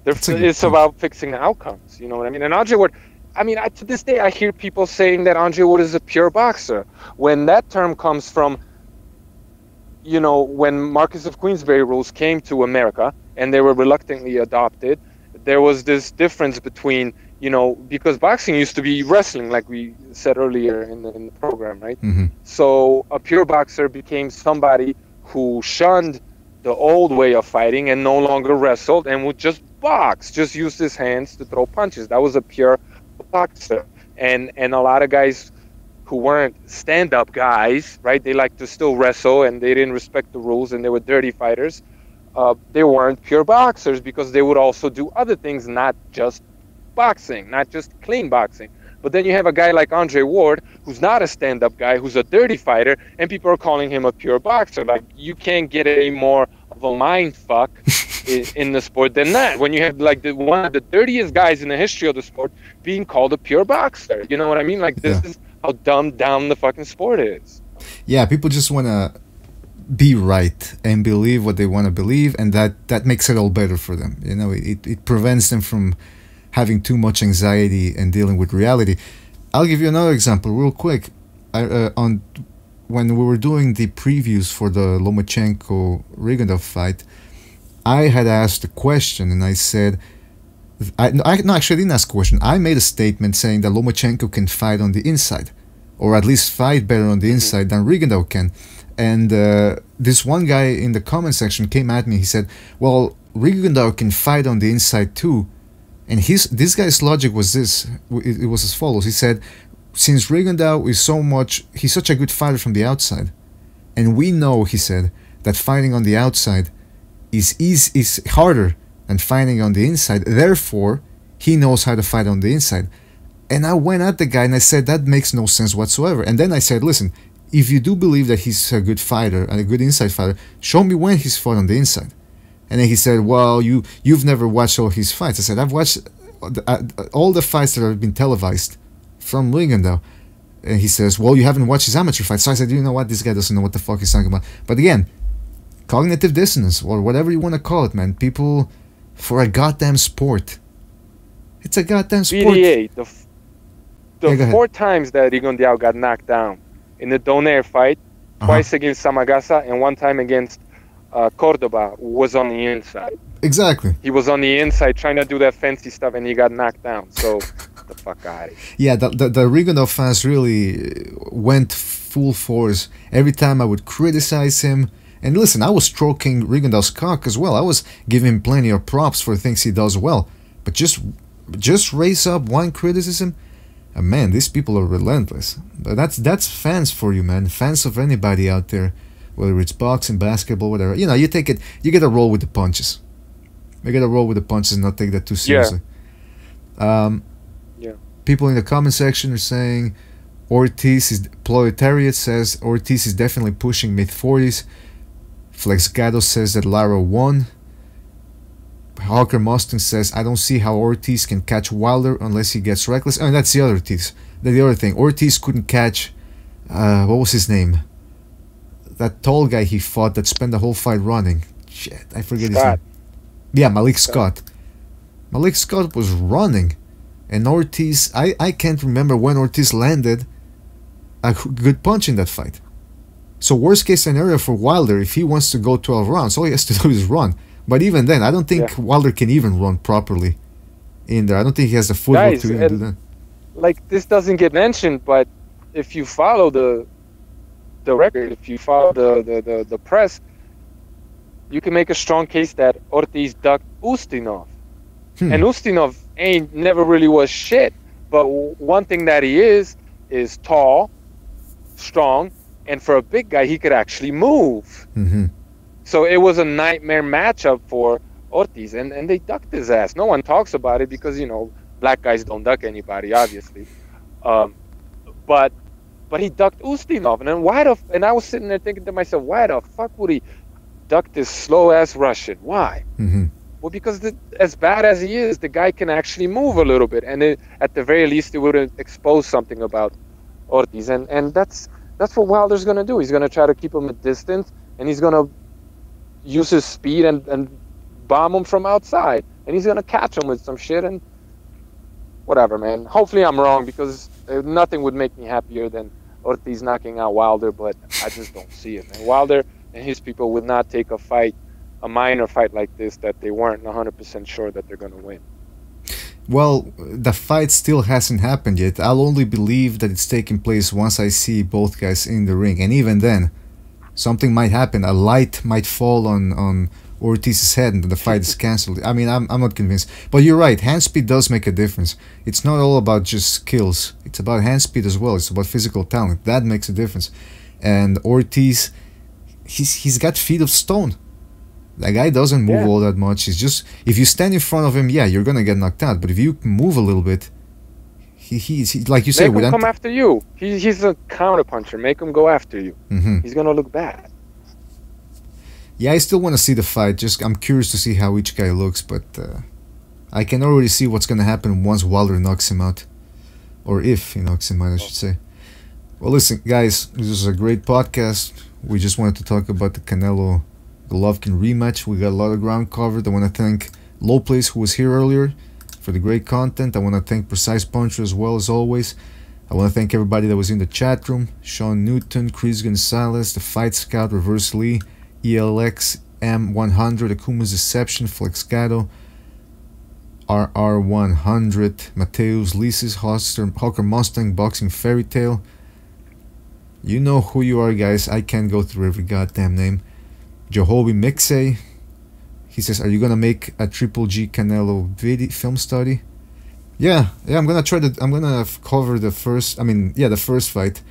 Speaker 4: It's about fixing outcomes, you know what I mean? And Andre Ward, to this day, I hear people saying that Andre Ward is a pure boxer. When that term comes from, when Marquess of Queensberry rules came to America and they were reluctantly adopted, there was this difference between, because boxing used to be wrestling, like we said earlier in the program, right?
Speaker 1: Mm-hmm.
Speaker 4: So a pure boxer became somebody who shunned the old way of fighting and no longer wrestled and would just box, just use his hands to throw punches. That was a pure boxer. And a lot of guys who weren't stand-up guys, right? They liked to still wrestle and they didn't respect the rules and they were dirty fighters. They weren't pure boxers because they would also do other things, not just boxing, not just clean boxing. But then you have a guy like Andre Ward, who's not a stand-up guy, who's a dirty fighter, and people are calling him a pure boxer. Like, you can't get any more of a mind fuck in the sport than that. When you have like one of the dirtiest guys in the history of the sport being called a pure boxer, you know what I mean? Like, this is how dumbed down the fucking sport is.
Speaker 1: Yeah, people just want to be right and believe what they want to believe, and that makes it all better for them. It prevents them from having too much anxiety and dealing with reality. I'll give you another example real quick. When we were doing the previews for the Lomachenko-Rigondeaux fight, I had asked a question, and I said, actually I didn't ask a question. I made a statement saying that Lomachenko can fight on the inside, or at least fight better on the inside than Rigondeaux can. And this one guy in the comment section came at me. He said, well, Rigondeaux can fight on the inside too. And this guy's logic was this. It was as follows. He said, since Rigondeaux he's such a good fighter from the outside, and we know, he said, that fighting on the outside is harder than fighting on the inside. Therefore, he knows how to fight on the inside. And I went at the guy and I said, that makes no sense whatsoever. And then I said, listen, if you do believe that he's a good fighter and a good inside fighter, show me when he's fought on the inside. And then he said, well, you've never watched all his fights. I said, I've watched all the fights that have been televised from Rigondeaux. And he says, well, you haven't watched his amateur fights. So I said, you know what? This guy doesn't know what the fuck he's talking about. But again, cognitive dissonance, or whatever you want to call it, man. People, for a goddamn sport. It's a goddamn sport.
Speaker 4: BDA, the 4 times that Rigondeaux got knocked down in the Donaire fight, twice against Samagasa and 1 time against Cordoba, was on the inside.
Speaker 1: Exactly.
Speaker 4: He was on the inside trying to do that fancy stuff and he got knocked down. So, the fuck out of here.
Speaker 1: Yeah, the Rigondeaux fans really went full force. Every time I would criticize him, and listen, I was stroking Rigondeaux's cock as well. I was giving him plenty of props for things he does well. But just raise up one criticism, and man, these people are relentless. But that's fans for you, man. Fans of anybody out there, whether it's boxing, basketball, whatever. You take it. You get to roll with the punches. You get to roll with the punches and not take that too seriously.
Speaker 4: Yeah.
Speaker 1: People in the comment section are saying Proletariat says Ortiz is definitely pushing mid-40s. Flexgado says that Lara won. Hawker Mustang says, I don't see how Ortiz can catch Wilder unless he gets reckless. And that's the other Ortiz. The other thing. Ortiz couldn't catch, what was his name? That tall guy he fought that spent the whole fight running. Shit, I forget his name. Yeah, Malik Scott. Malik Scott was running. And Ortiz, I can't remember when Ortiz landed a good punch in that fight. So worst case scenario for Wilder, if he wants to go 12 rounds, all he has to do is run. But even then, I don't think Wilder can even run properly in there. I don't think he has the footwork to even do that.
Speaker 4: Like, this doesn't get mentioned, but if you follow the record, if you follow the press, you can make a strong case that Ortiz ducked Ustinov. And Ustinov never really was shit. But one thing that he is tall, strong, and for a big guy, he could actually move. So it was a nightmare matchup for Ortiz, and they ducked his ass. No one talks about it because, black guys don't duck anybody, obviously. But he ducked Ustinov, and then and I was sitting there thinking to myself, why the fuck would he duck this slow-ass Russian? Why? Well, because as bad as he is, the guy can actually move a little bit, and at the very least, it would expose something about Ortiz, and that's what Wilder's going to do. He's going to try to keep him at distance, and he's going to use his speed and bomb him from outside, and he's going to catch him with some shit, and whatever, man. Hopefully I'm wrong, because nothing would make me happier than Ortiz knocking out Wilder, but I just don't see it, man. Wilder and his people would not take a minor fight like this that they weren't 100% sure that they're going to win.
Speaker 1: Well, the fight still hasn't happened yet. I'll only believe that it's taking place once I see both guys in the ring, and even then, something might happen. A light might fall on Ortiz's head and the fight is cancelled. I mean, I'm not convinced. But you're right, hand speed does make a difference. It's not all about just skills. It's about hand speed as well. It's about physical talent. That makes a difference. And Ortiz, he's got feet of stone. The guy doesn't move all that much. He's just, if you stand in front of him, you're gonna get knocked out. But if you move a little bit, he like you say,
Speaker 4: make him come after you. He's a counter puncher. Make him go after you. He's gonna look bad.
Speaker 1: Yeah, I still want to see the fight. Just I'm curious to see how each guy looks, but I can already see what's gonna happen once Wilder knocks him out, or if he knocks him out, I should say. Well, listen, guys, this was a great podcast. We just wanted to talk about the Canelo Golovkin rematch. We got a lot of ground covered. I want to thank Low Place, who was here earlier, for the great content. I want to thank Precise Puncher as well, as always. I want to thank everybody that was in the chat room. Sean Newton, Chris Gonzalez, The Fight Scout, Reverse Lee, ELX, M100, Akuma's Deception, Flexgato, RR100, Mateus, Lises, Hawker Mustang, Boxing Fairy Tale. You know who you are, guys. I can't go through every goddamn name. Jehobi Mixe, he says, are you gonna make a Triple G Canelo film study? Yeah, I'm gonna cover the first fight,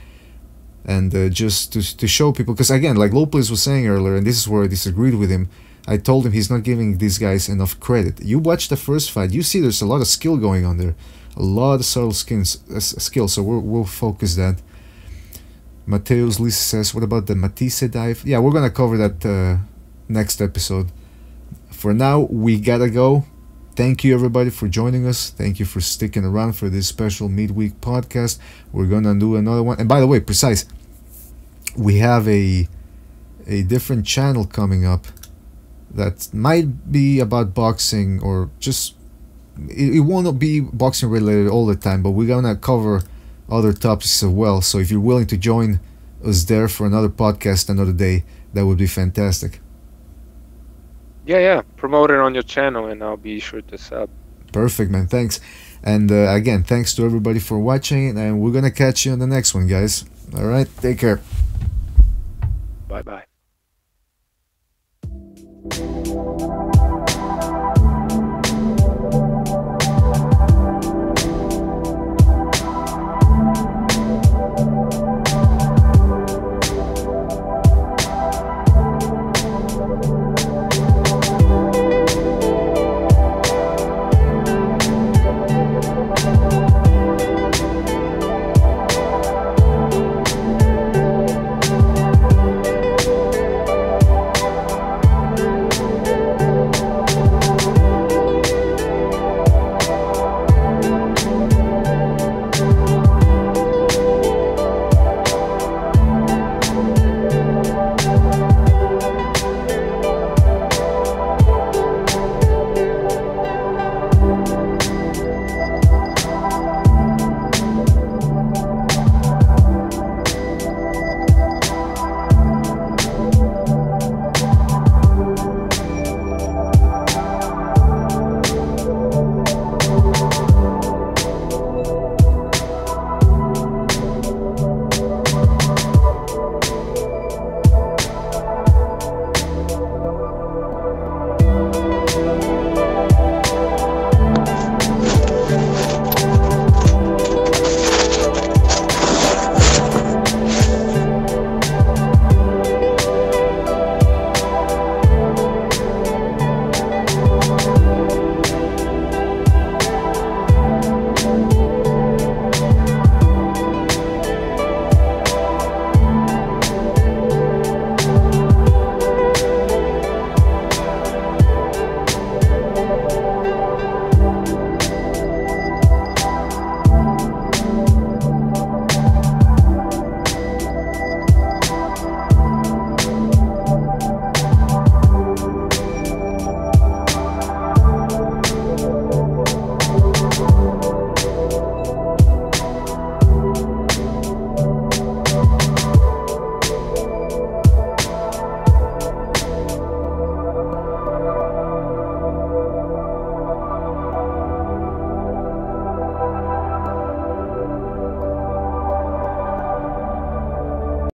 Speaker 1: and just to show people, because again, like Lopez was saying earlier, and this is where I disagreed with him. I told him he's not giving these guys enough credit. You watch the first fight, you see there's a lot of skill going on there, a lot of subtle skills. So we'll focus that. Mateus Lisa says, what about the Matisse dive? Yeah, we're gonna cover that next episode. For now, we gotta go. Thank you everybody for joining us. Thank you for sticking around for this special midweek podcast. We're gonna do another one. And by the way, Precise, we have a different channel coming up that might be about boxing, or just it won't be boxing related all the time, but we're gonna cover other topics as well. So if you're willing to join us there for another podcast another day, that would be fantastic.
Speaker 4: Yeah, promote it on your channel and I'll be sure to sub.
Speaker 1: Perfect, man. Thanks. And again, thanks to everybody for watching, and we're gonna catch you on the next one, guys. All right, take care.
Speaker 4: Bye.